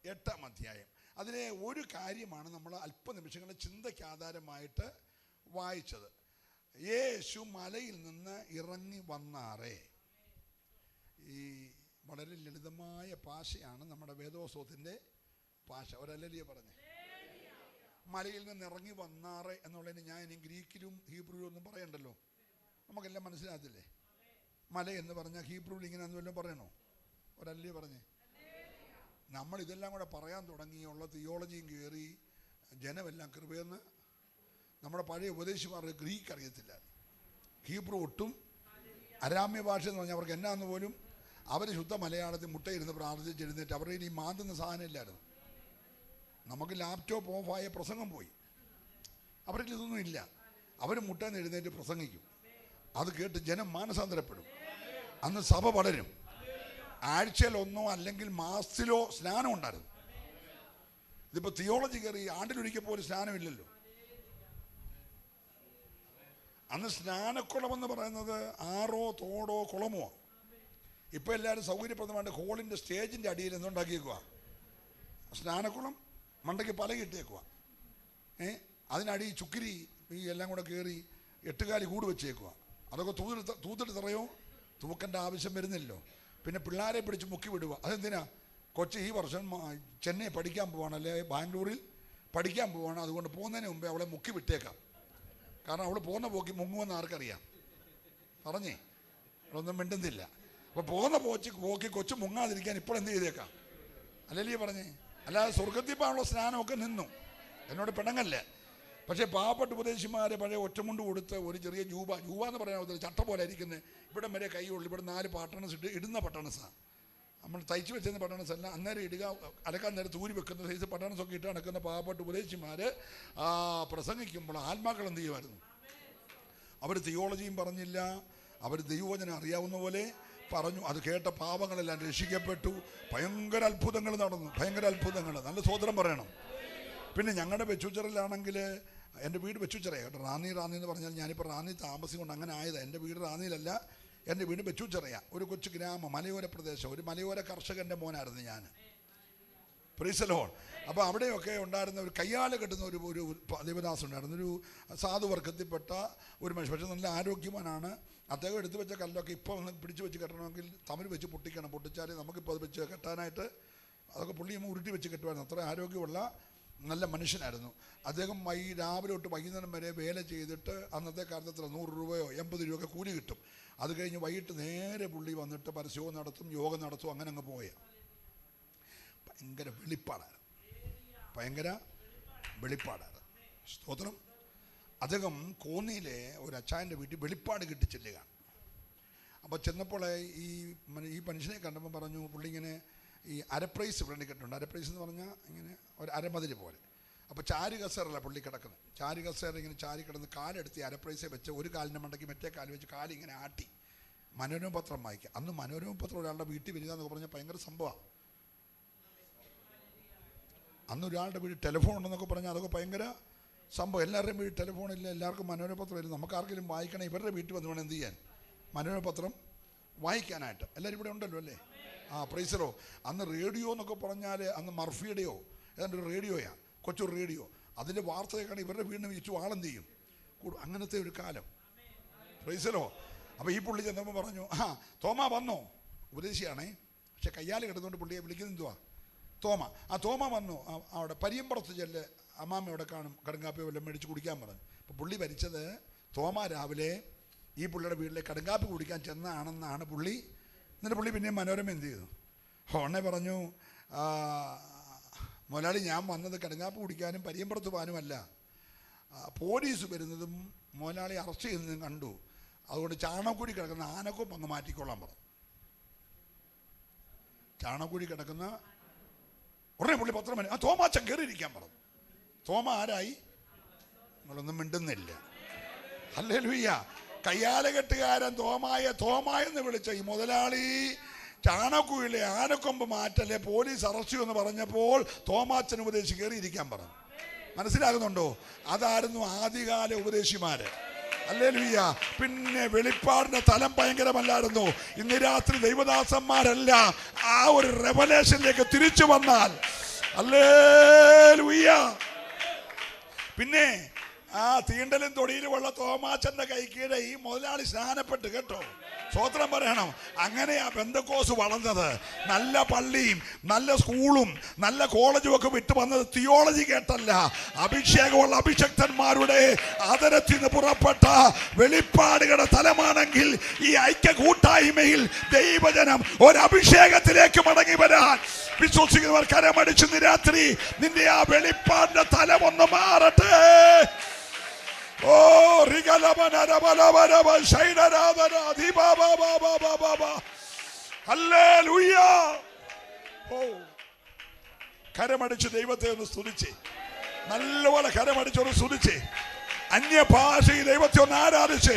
8-ാം അധ്യായം. അതിലെ ഒരു കാര്യമാണ് നമ്മൾ അല്പനിമിഷങ്ങളുടെ ചിന്തയ്ക്ക് ആധാരമായിട്ട് വായിച്ചത്. യേശു മലയിൽ നിന്ന് ഇറങ്ങി വന്നാറേ. ഈ വളരെ ലളിതമായ ഭാഷയാണ് നമ്മുടെ വേദോത്സവത്തിൻ്റെ ഭാഷ. ഒരല്ലേ പറഞ്ഞേ, മലയിൽ നിന്ന് ഇറങ്ങി വന്നാറേ എന്നുള്ളതിന് ഞാൻ ഇനി ഗ്രീക്കിലും ഹീബ്രുവിലും ഒന്നും പറയണ്ടല്ലോ, നമുക്കെല്ലാം മനസ്സിലാകത്തില്ലേ. മല എന്ന് പറഞ്ഞാൽ ഹീബ്രുവിൽ ഇങ്ങനെ എന്തെല്ലാം പറയണോ? ഒരല്ലേ പറഞ്ഞേ. നമ്മൾ ഇതെല്ലാം കൂടെ പറയാൻ തുടങ്ങിയുള്ള തിയോളജിയും കയറി ജനമെല്ലാം കൃപയെന്ന്. നമ്മുടെ പഴയ ഉപദേശിമാർക്ക് ഗ്രീക്ക് അറിയത്തില്ല, ഹീബ്രു ഒട്ടും. അരാമ്യ ഭാഷ എന്ന് പറഞ്ഞാൽ അവർക്ക് എന്നാന്ന് പോലും അവർ ശുദ്ധ മലയാളത്തിൽ മുട്ടയിരുന്ന് പ്രാർത്ഥിച്ചെഴുന്നേറ്റ് അവരുടെ ഈ മാന്തുന്ന സാധനം ഇല്ലായിരുന്നു. നമുക്ക് ലാപ്ടോപ്പ് ഓഫായ പ്രസംഗം പോയി. അവരിൽ ഇതൊന്നും ഇല്ല. അവർ മുട്ടേന്ന് എഴുന്നേറ്റ് പ്രസംഗിക്കും. അത് കേട്ട് ജനം മാനസാന്തരപ്പെടും. അന്ന് സഭ വളരും. ആഴ്ചയിൽ 1 അല്ലെങ്കിൽ മാസത്തിലോ സ്നാനം ഉണ്ടായിരുന്നു. ഇതിപ്പോൾ തിയോളജി കയറി ആണ്ടിലൊരിക്കൽ പോലും സ്നാനമില്ലല്ലോ. അന്ന് സ്നാനക്കുളമെന്ന് പറയുന്നത് ആറോ തോടോ കുളമോ. ഇപ്പോൾ എല്ലാവരും സൗകര്യപ്രദമായിട്ട് ഹോളിൻ്റെ സ്റ്റേജിൻ്റെ അടിയിൽ എന്തുണ്ടാക്കിയേക്കുക? സ്നാനക്കുളം മണ്ടയ്ക്ക് പലകിട്ടേക്കുക. അതിനടി ചുക്കിരി ഈ എല്ലാം കൂടെ കയറി 8 കാലി കൂട് വെച്ചേക്കുക. അതൊക്കെ തൂത്തിട്ട് തറയോ തൂക്കേണ്ട ആവശ്യം വരുന്നില്ലല്ലോ. പിന്നെ പിള്ളേരെ പിടിച്ച് മുക്കി വിടുക. അതെന്തിനാ? കൊച്ച് ഈ വർഷം ചെന്നൈ പഠിക്കാൻ പോവാണ്, അല്ലെ ബാംഗ്ലൂരിൽ പഠിക്കാൻ പോവാണ്. അതുകൊണ്ട് പോകുന്നതിന് മുമ്പേ അവളെ മുക്കി വിട്ടേക്കാം. കാരണം അവൾ പോകുന്ന പോക്കി മുങ്ങുമെന്ന് ആർക്കറിയാം. പറഞ്ഞേ, അവളൊന്നും മിണ്ടുന്നില്ല. അപ്പോൾ പോകുന്ന പോക്കി കൊച്ചു മുങ്ങാതിരിക്കാൻ ഇപ്പോൾ എന്ത് ചെയ്തേക്കാം, അല്ലല്ലേ പറഞ്ഞേ? അല്ലാതെ സ്വർഗത്തിൽ പോകാനുള്ള സ്നാനമൊക്കെ നിന്നു, എന്നോട് പിണങ്ങല്ലേ. പക്ഷേ പാവപ്പെട്ട ഉപദേശിമാരെ പഴയ ഒറ്റമുണ്ട് കൊടുത്ത് ഒരു ചെറിയ ജൂബ എന്ന് പറയാൻ ചട്ട പോലെ ഇരിക്കുന്നത്, ഇവിടെ വരെ കൈയുള്ളൂ. ഇവിടെ 4 പാട്ടണസ് ഇടുന്ന പട്ടണസാണ്. നമ്മൾ തയ്ച്ചു വെച്ചിരുന്ന പട്ടണസ് അല്ല, അന്നേരം ഇടുക, അലക്കാൻ നേരത്ത് ഊരി വെക്കുന്ന സൈസ് പട്ടണസൊക്കെ ഇട്ട് നടക്കുന്ന പാവപ്പെട്ട ഉപദേശിമാർ പ്രസംഗിക്കുമ്പോൾ ആത്മാക്കൾ എന്ത് ചെയ്യുമായിരുന്നു? അവർ തിയോളജിയും പറഞ്ഞില്ല, അവർ ദൈവവചനം അറിയാവുന്ന പോലെ പറഞ്ഞു. അത് കേട്ട പാപങ്ങളെല്ലാം രക്ഷിക്കപ്പെട്ടു. ഭയങ്കര അത്ഭുതങ്ങൾ നടന്നു, ഭയങ്കര അത്ഭുതങ്ങൾ. നല്ല സ്തോത്രം പറയണം. പിന്നെ ഞങ്ങളുടെ വെച്ചുച്ചറിലാണെങ്കിൽ, എൻ്റെ വീട് വെച്ചുച്ചറയാണ് കേട്ടോ. റാന്നി എന്ന് പറഞ്ഞാൽ ഞാനിപ്പോൾ റാന്നി താമസിക്കൊണ്ട് അങ്ങനെ ആയത്. എൻ്റെ വീട് റാന്നിയിലല്ല, എൻ്റെ വീട് വെച്ചുച്ചറയാണ്. ഒരു കൊച്ചു ഗ്രാമം, മലയോര പ്രദേശം. ഒരു മലയോര കർഷകൻ്റെ മോനായിരുന്നു ഞാൻ. Price the Lord. അപ്പോൾ അവിടെയൊക്കെ ഉണ്ടായിരുന്ന ഒരു കയ്യാല കെട്ടുന്ന ഒരു ദേവദാസ് ഉണ്ടായിരുന്നു, ഒരു സാധുവർഗത്തിൽപ്പെട്ട ഒരു മനുഷ്യൻ. പക്ഷേ നല്ല ആരോഗ്യവാനാണ്. അദ്ദേഹം എടുത്തു വെച്ച കല്ലൊക്കെ ഇപ്പോൾ ഒന്ന് പിടിച്ചു വെച്ച് കെട്ടണമെങ്കിൽ തമിഴ് വെച്ച് പൊട്ടിക്കണം. പൊട്ടിച്ചാൽ നമുക്കിപ്പോൾ അത് വെച്ച് കെട്ടാനായിട്ട് അതൊക്കെ പുള്ളി ഉരുട്ടി വെച്ച് കെട്ടുമായിരുന്നു. അത്ര ആരോഗ്യമുള്ള നല്ല മനുഷ്യനായിരുന്നു അദ്ദേഹം. രാവിലെ തൊട്ട് വൈകുന്നേരം വരെ വേല ചെയ്തിട്ട് അന്നത്തെ കാലത്ത് 100 രൂപയോ 80 രൂപയൊക്കെ കൂലി കിട്ടും. അത് കഴിഞ്ഞ് വൈകിട്ട് നേരെ പുള്ളി വന്നിട്ട് പരസ്യവും നടത്തും, യോഗം നടത്തും, അങ്ങനെ അങ്ങ് പോയ. ഭയങ്കര വെളിപ്പാടായിരുന്നു, ഭയങ്കര വെളിപ്പാടായിരുന്നു. സ്തോത്രം. അദ്ദേഹം കോന്നിയിലെ ഒരു അച്ചായൻ്റെ വീട്ടിൽ വെളിപ്പാട് കിട്ടി ചെല്ലുകയാണ്. അപ്പോൾ ചെന്നപ്പോൾ ഈ മനുഷ്യനെ കണ്ടപ്പോൾ പറഞ്ഞു, പുള്ളി ഇങ്ങനെ ഈ അരപ്രൈസ് ഫ്രണ്ട് കെട്ടുണ്ട്. അരപ്രൈസ് എന്ന് പറഞ്ഞാൽ ഇങ്ങനെ ഒരു അരമതിൽ പോലെ. അപ്പോൾ ചാരി കസേരല്ല പുള്ളി കിടക്കുന്നത്. ചാരി കസേര ഇങ്ങനെ ചാരി കിടന്ന് കാലെടുത്ത് അരപ്രൈസെ വെച്ച് ഒരു കാലിൻ്റെ മണ്ടയ്ക്ക് മറ്റേ കാല് വെച്ച് കാലിങ്ങനെ ആട്ടി മനോരമ പത്രം വായിക്കുക. അന്ന് മനോരമ പത്രം ഒരാളുടെ വീട്ടിൽ വരിക എന്നൊക്കെ പറഞ്ഞാൽ ഭയങ്കര സംഭവമാണ്. അന്ന് ഒരാളുടെ വീട്ടിൽ ടെലിഫോൺ ഉണ്ടെന്നൊക്കെ പറഞ്ഞാൽ അതൊക്കെ ഭയങ്കര സംഭവം. എല്ലാവരുടെയും വീട്ടിൽ ടെലിഫോണില്ല, എല്ലാവർക്കും മനോരമ പത്രം ഇല്ല. നമുക്ക് ആർക്കെങ്കിലും വായിക്കണം, ഇവരുടെ വീട്ടിൽ വന്ന് വേണം എന്ത് ചെയ്യാൻ, മനോരമ പത്രം വായിക്കാനായിട്ട്. എല്ലാവരും ഇവിടെ ഉണ്ടല്ലോ അല്ലേ? പ്രൈസറോ. അന്ന് റേഡിയോ എന്നൊക്കെ പറഞ്ഞാൽ അന്ന് മർഫിയുടെയോ ഏതാണ്ട് ഒരു റേഡിയോയാണ്, കൊച്ചൊരു റേഡിയോ. അതിൻ്റെ വാർത്തയൊക്കെയാണ് ഇവരുടെ വീടിന് വെച്ചു ആളെന്ത് ചെയ്യും, അങ്ങനത്തെ ഒരു കാലം. പ്രൈസറോ. അപ്പോൾ ഈ പുള്ളി ചെന്നപ്പോൾ പറഞ്ഞു, തോമ വന്നോ? ഉപദേശിയാണേ, പക്ഷെ കയ്യാൽ കിടന്നുകൊണ്ട് പുള്ളിയെ വിളിക്കുന്നത് എന്തുവാ, തോമ. തോമ വന്നു. അവിടെ പരിയമ്പുറത്ത് ചെല്ല്, അമ്മാമ്മ അവിടെ കാണും, കടുങ്കാപ്പി വല്ലതും മേടിച്ച് കുടിക്കാൻ പറഞ്ഞു. അപ്പോൾ പുള്ളി ഭരിച്ചത് തോമ രാവിലെ ഈ പുള്ളിയുടെ വീട്ടിലെ കടുങ്കാപ്പി കുടിക്കാൻ ചെന്നാണെന്നാണ് പുള്ളി. എന്നിട്ട് പുള്ളി പിന്നെ മനോരമ എന്ത് ചെയ്തു, ഉടനെ പറഞ്ഞു, മുതലാളി ഞാൻ വന്നത് കടുങ്കാപ്പി കുടിക്കാനും പരിയമ്പുറത്ത് പോകാനുമല്ല, പോലീസ് വരുന്നതും മുതലാളി അറസ്റ്റ് ചെയ്യുന്നതും കണ്ടു, അതുകൊണ്ട് ചാണകക്കുഴി കിടക്കുന്ന ആനക്കൊപ്പം അങ്ങ് മാറ്റിക്കൊള്ളാൻ പറഞ്ഞു. ചാണകക്കുഴി കിടക്കുന്ന ഉടനെ പുള്ളി പത്രം വരും, തോമാച്ചൻ കയറിയിരിക്കാൻ പറഞ്ഞു. തോമ ആരായി? നിങ്ങളൊന്നും മിണ്ടുന്നില്ല. ഹല്ലേലൂയ. കയ്യാലകെട്ടുകാരൻ തോമായെന്ന് വിളിച്ച ഈ മുതലാളി ചാണകക്കുഴിയിലെ ആനക്കൊമ്പ് മാറ്റല്ലേ പോലീസ് അറസ്റ്റ് ചെയ്യുമെന്ന് പറഞ്ഞപ്പോൾ തോമാച്ചൻ ഉപദേശി കയറിയിരിക്കാൻ പറഞ്ഞു. മനസ്സിലാകുന്നുണ്ടോ? അതായിരുന്നു ആദ്യകാല ഉപദേശിമാര്. ഹല്ലേലൂയ. പിന്നെ വെളിപ്പാടിന്റെ തലം ഭയങ്കരമല്ലായിരുന്നു. ഇന്ന് രാത്രി ദൈവദാസന്മാരെല്ലാം ആ ഒരു റെവലേഷനിലേക്ക് തിരിച്ചു വന്നാൽ, ഹല്ലേലൂയ. പിന്നെ തീണ്ടലും തൊടിയിലുമുള്ള തോമാച്ചന്റെ കൈക്കീടെ ഈ മുതലാളി സ്നാനപ്പെട്ട് കേട്ടോ. സ്തോത്രം പറയണം. അങ്ങനെയാ പെന്തക്കോസ് വളർന്നത്. നല്ല പള്ളിയും നല്ല സ്കൂളും നല്ല കോളേജും ഒക്കെ വിട്ടു വന്നത് തിയോളജി കേട്ടല്ല, അഭിഷേകമുള്ള അഭിഷക്തന്മാരുടെ ആദരത്തിൽ നിന്ന് പുറപ്പെട്ട വെളിപ്പാടുകളുടെ തലമാണെങ്കിൽ ഈ ഐക്യ കൂട്ടായ്മയിൽ ദൈവജനം ഒരു അഭിഷേകത്തിലേക്ക് മടങ്ങി വരാൻ വിശ്വസിക്കുന്നവർ കരമടിച്ചു. രാത്രി നിന്റെ ആ വെളിപ്പാടിന്റെ തലം ഒന്ന് മാറട്ടെ. ഓ ഹല്ലേലൂയ. ഓ കരമടിച്ച് ദൈവത്തെ ഒന്ന് സ്തുതിച്ച്, നല്ലപോലെ കരമടിച്ചൊന്ന് സ്തുതിച്ച്, അന്യഭാഷയിൽ ദൈവത്തെ ഒന്ന് ആരാധിച്ച്,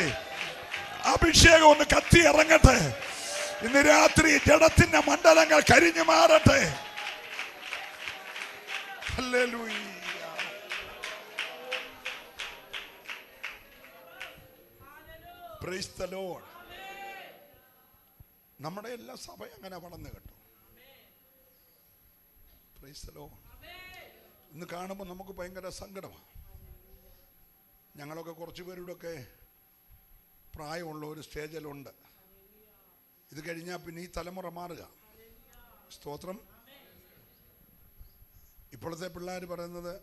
അഭിഷേകം ഒന്ന് കത്തി ഇറങ്ങട്ടെ. ഇന്ന് രാത്രി ജഡത്തിന്റെ മണ്ഡലങ്ങൾ കരിഞ്ഞു മാറട്ടെ. ഹല്ലേലൂയ. Praise the Lord. നമ്മുടെ എല്ലാ സഭ അങ്ങനെ വളർന്നു കേട്ടോ. Price the Lord. ഇന്ന് കാണുമ്പോൾ നമുക്ക് ഭയങ്കര സങ്കടമാണ്. ഞങ്ങളൊക്കെ കുറച്ച് പേരുടെയൊക്കെ പ്രായമുള്ള ഒരു സ്റ്റേജിലുണ്ട്. ഇത് കഴിഞ്ഞാൽ പിന്നെ ഈ തലമുറ മാറുക. സ്തോത്രം. ഇപ്പോഴത്തെ പിള്ളേർ പറയുന്നത്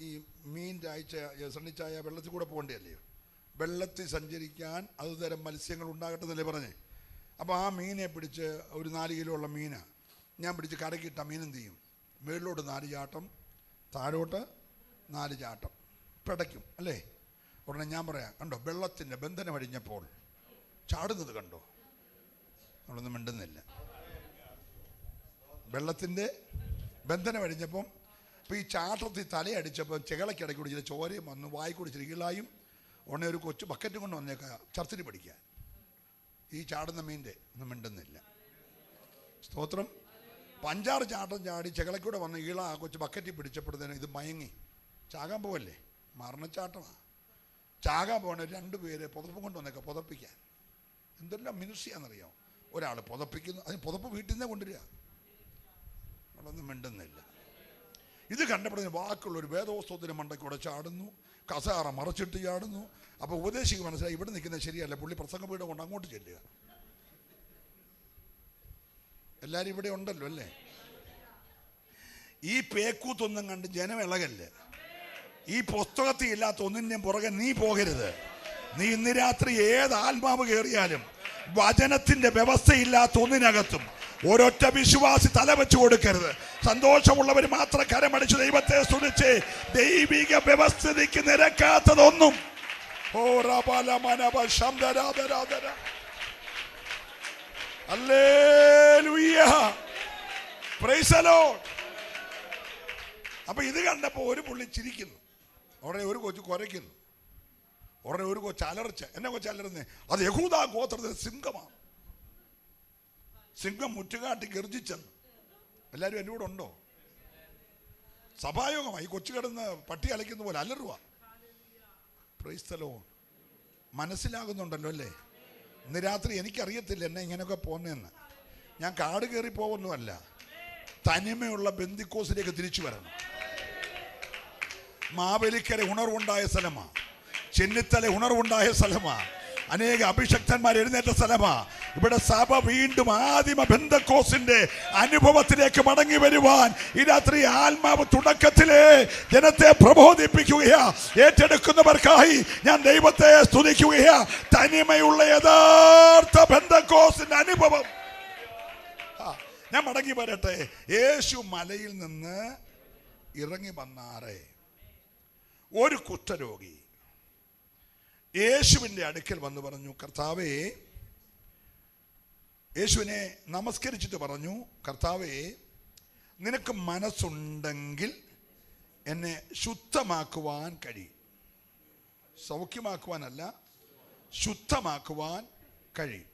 ഈ മീൻ ചായച്ച സണ്ണിച്ചായ വെള്ളത്തിൽ കൂടെ പോകേണ്ടതല്ലയോ, വെള്ളത്തിൽ സഞ്ചരിക്കാൻ അതുതരം മത്സ്യങ്ങൾ ഉണ്ടാകട്ടെ എന്നല്ലേ പറഞ്ഞേ. അപ്പോൾ ആ മീനെ പിടിച്ച് ഒരു 4 കിലോ ഉള്ള മീനാണ് ഞാൻ പിടിച്ച് കരക്കിട്ട മീൻ എന്ത് ചെയ്യും? മേളിലോട്ട് 4 ചാട്ടം, താഴോട്ട് 4 ചാട്ടം, പിടയ്ക്കും അല്ലേ? ഉടനെ ഞാൻ പറയാം, കണ്ടോ വെള്ളത്തിൻ്റെ ബന്ധനം അടിഞ്ഞപ്പോൾ ചാടുന്നത് കണ്ടോ? നമ്മളൊന്നും മിണ്ടുന്നില്ല. വെള്ളത്തിൻ്റെ ബന്ധനം അടിഞ്ഞപ്പം ഇപ്പോൾ ഈ ചാട്ടത്തിൽ തലയടിച്ചപ്പോൾ ചെകളയ്ക്കിടയ്ക്ക് കൂടി ചില ചോരയും വന്നു, വായിക്കൂടി ചിരികളായും. ഉടനെ ഒരു കൊച്ചു ബക്കറ്റും കൊണ്ട് വന്നേക്കാം ചർച്ചിൽ പഠിക്കാൻ. ഈ ചാടുന്ന മീൻ്റെ ഒന്നും മിണ്ടുന്നില്ല. സ്തോത്രം. 5-6 ചാട്ടം ചാടി ചെകളയ്ക്കൂടെ വന്ന് ഈള ആ കൊച്ചു ബക്കറ്റിൽ പിടിച്ചപ്പോഴത്തേനും ഇത് മയങ്ങി ചാകാൻ പോവല്ലേ, മരണച്ചാട്ടമാണ്. ചാകാൻ പോകണ 2 പേര് പുതപ്പും കൊണ്ട് വന്നേക്കാം പുതപ്പിക്കാൻ. എന്തെല്ലാം മിനിസ്ട്രിയാണെന്നറിയാം. ഒരാൾ പുതപ്പിക്കുന്നു, അതിന് പുതപ്പ് വീട്ടിൽ നിന്നേ കൊണ്ടുവരിക. നമ്മളൊന്നും മിണ്ടുന്നില്ല. ഇത് കണ്ടപ്പോഴേ വാക്കുള്ളൊരു വേദോസ്തവത്തിന് മണ്ടയ്ക്കൂടെ ചാടുന്നു, കസാറ മറച്ചിട്ട് ചാടുന്നു. അപ്പോൾ ഉപദേശിക്ക് മനസ്സിലായി ഇവിടെ നിൽക്കുന്നത് ശരിയല്ല, പുള്ളി പ്രസംഗപീഠം കൊണ്ട് അങ്ങോട്ട് ചെല്ലുക. എല്ലാവരും ഇവിടെ ഉണ്ടല്ലോ അല്ലേ? ഈ പേക്കൂത്തൊന്നും കണ്ട് ജനം ഇളകല്ലേ. ഈ പുസ്തകത്തിൽ ഇല്ലാത്ത ഒന്നിൻ്റെയും പുറകെ നീ പോകരുത്. നീ ഇന്ന് രാത്രി ഏത് ആത്മാവ് കയറിയാലും വചനത്തിന്റെ വ്യവസ്ഥയില്ലാത്ത ഒന്നിനകത്തും ഒരൊറ്റ വിശ്വാസി തല വെച്ച് കൊടുക്കരുത്. സന്തോഷമുള്ളവർ മാത്രം കരമടിച്ച് ദൈവത്തെ സ്തുതിച്ച് ദൈവിക വ്യവസ്ഥിതിക്ക് നിരക്കാത്തതൊന്നും. അപ്പൊ ഇത് കണ്ടപ്പോ ഒരു പുള്ളി ചിരിക്കുന്നു, ഉടനെ ഒരു കൊച്ചു കുരയ്ക്കുന്നു, ഉടനെ ഒരു കൊച്ചു അലർച്ച. എന്നെ കൊച്ചു അലർന്നേ, അത് യഹൂദാ ഗോത്രത്തിലെ സിംഹമാണ്. സിംഹം മുറ്റുകാട്ടി ഗർജിച്ചെന്ന്. എല്ലാവരും എൻ്റെ കൂടെ ഉണ്ടോ? സഭായോഗമായി കൊച്ചു കിടന്ന് പട്ടി അലയ്ക്കുന്ന പോലെ അലറുക. Praise the Lord. മനസ്സിലാകുന്നുണ്ടല്ലോ അല്ലേ? ഇന്ന് രാത്രി എനിക്കറിയത്തില്ല എന്നെ ഇങ്ങനെയൊക്കെ പോന്നേന്ന്. ഞാൻ കാട് കയറി പോകുന്നതല്ല, തനിമയുള്ള ബന്ദിക്കോസിലേക്ക് തിരിച്ചു വരണം. മാവേലിക്കര ഉണർവുണ്ടായ സ്ഥലമാണ്, ചെന്നിത്തല ഉണർവുണ്ടായ സ്ഥലമാണ്, അനേക അഭിഷക്തന്മാർ എഴുന്നേറ്റ സ്ഥലമാണ്. ഇവിടെ സഭ വീണ്ടും ആദിമ ബന്ധക്കോസിന്റെ അനുഭവത്തിലേക്ക് മടങ്ങി വരുവാൻ ഈ രാത്രി ആത്മാവ് തുടക്കത്തിലെ ജനത്തെ പ്രബോധിപ്പിക്കുകയാ. ഏറ്റെടുക്കുന്നവർക്കായി ഞാൻ ദൈവത്തെ സ്തുതിക്കുകയാ. തനിമയുള്ള യഥാർത്ഥ ബന്ധക്കോസിന്റെ അനുഭവം. ഞാൻ മടങ്ങി വരട്ടെ. യേശു മലയിൽ നിന്ന് ഇറങ്ങി വന്നാറേ ഒരു കുഷ്ഠരോഗി യേശുവിൻ്റെ അടുക്കൽ വന്ന് പറഞ്ഞു, കർത്താവേ, യേശുവിനെ നമസ്കരിച്ചിട്ട് പറഞ്ഞു, കർത്താവേ, നിനക്ക് മനസ്സുണ്ടെങ്കിൽ എന്നെ ശുദ്ധമാക്കുവാൻ കഴിയും. സൗഖ്യമാക്കുവാനല്ല, ശുദ്ധമാക്കുവാൻ കഴിയും.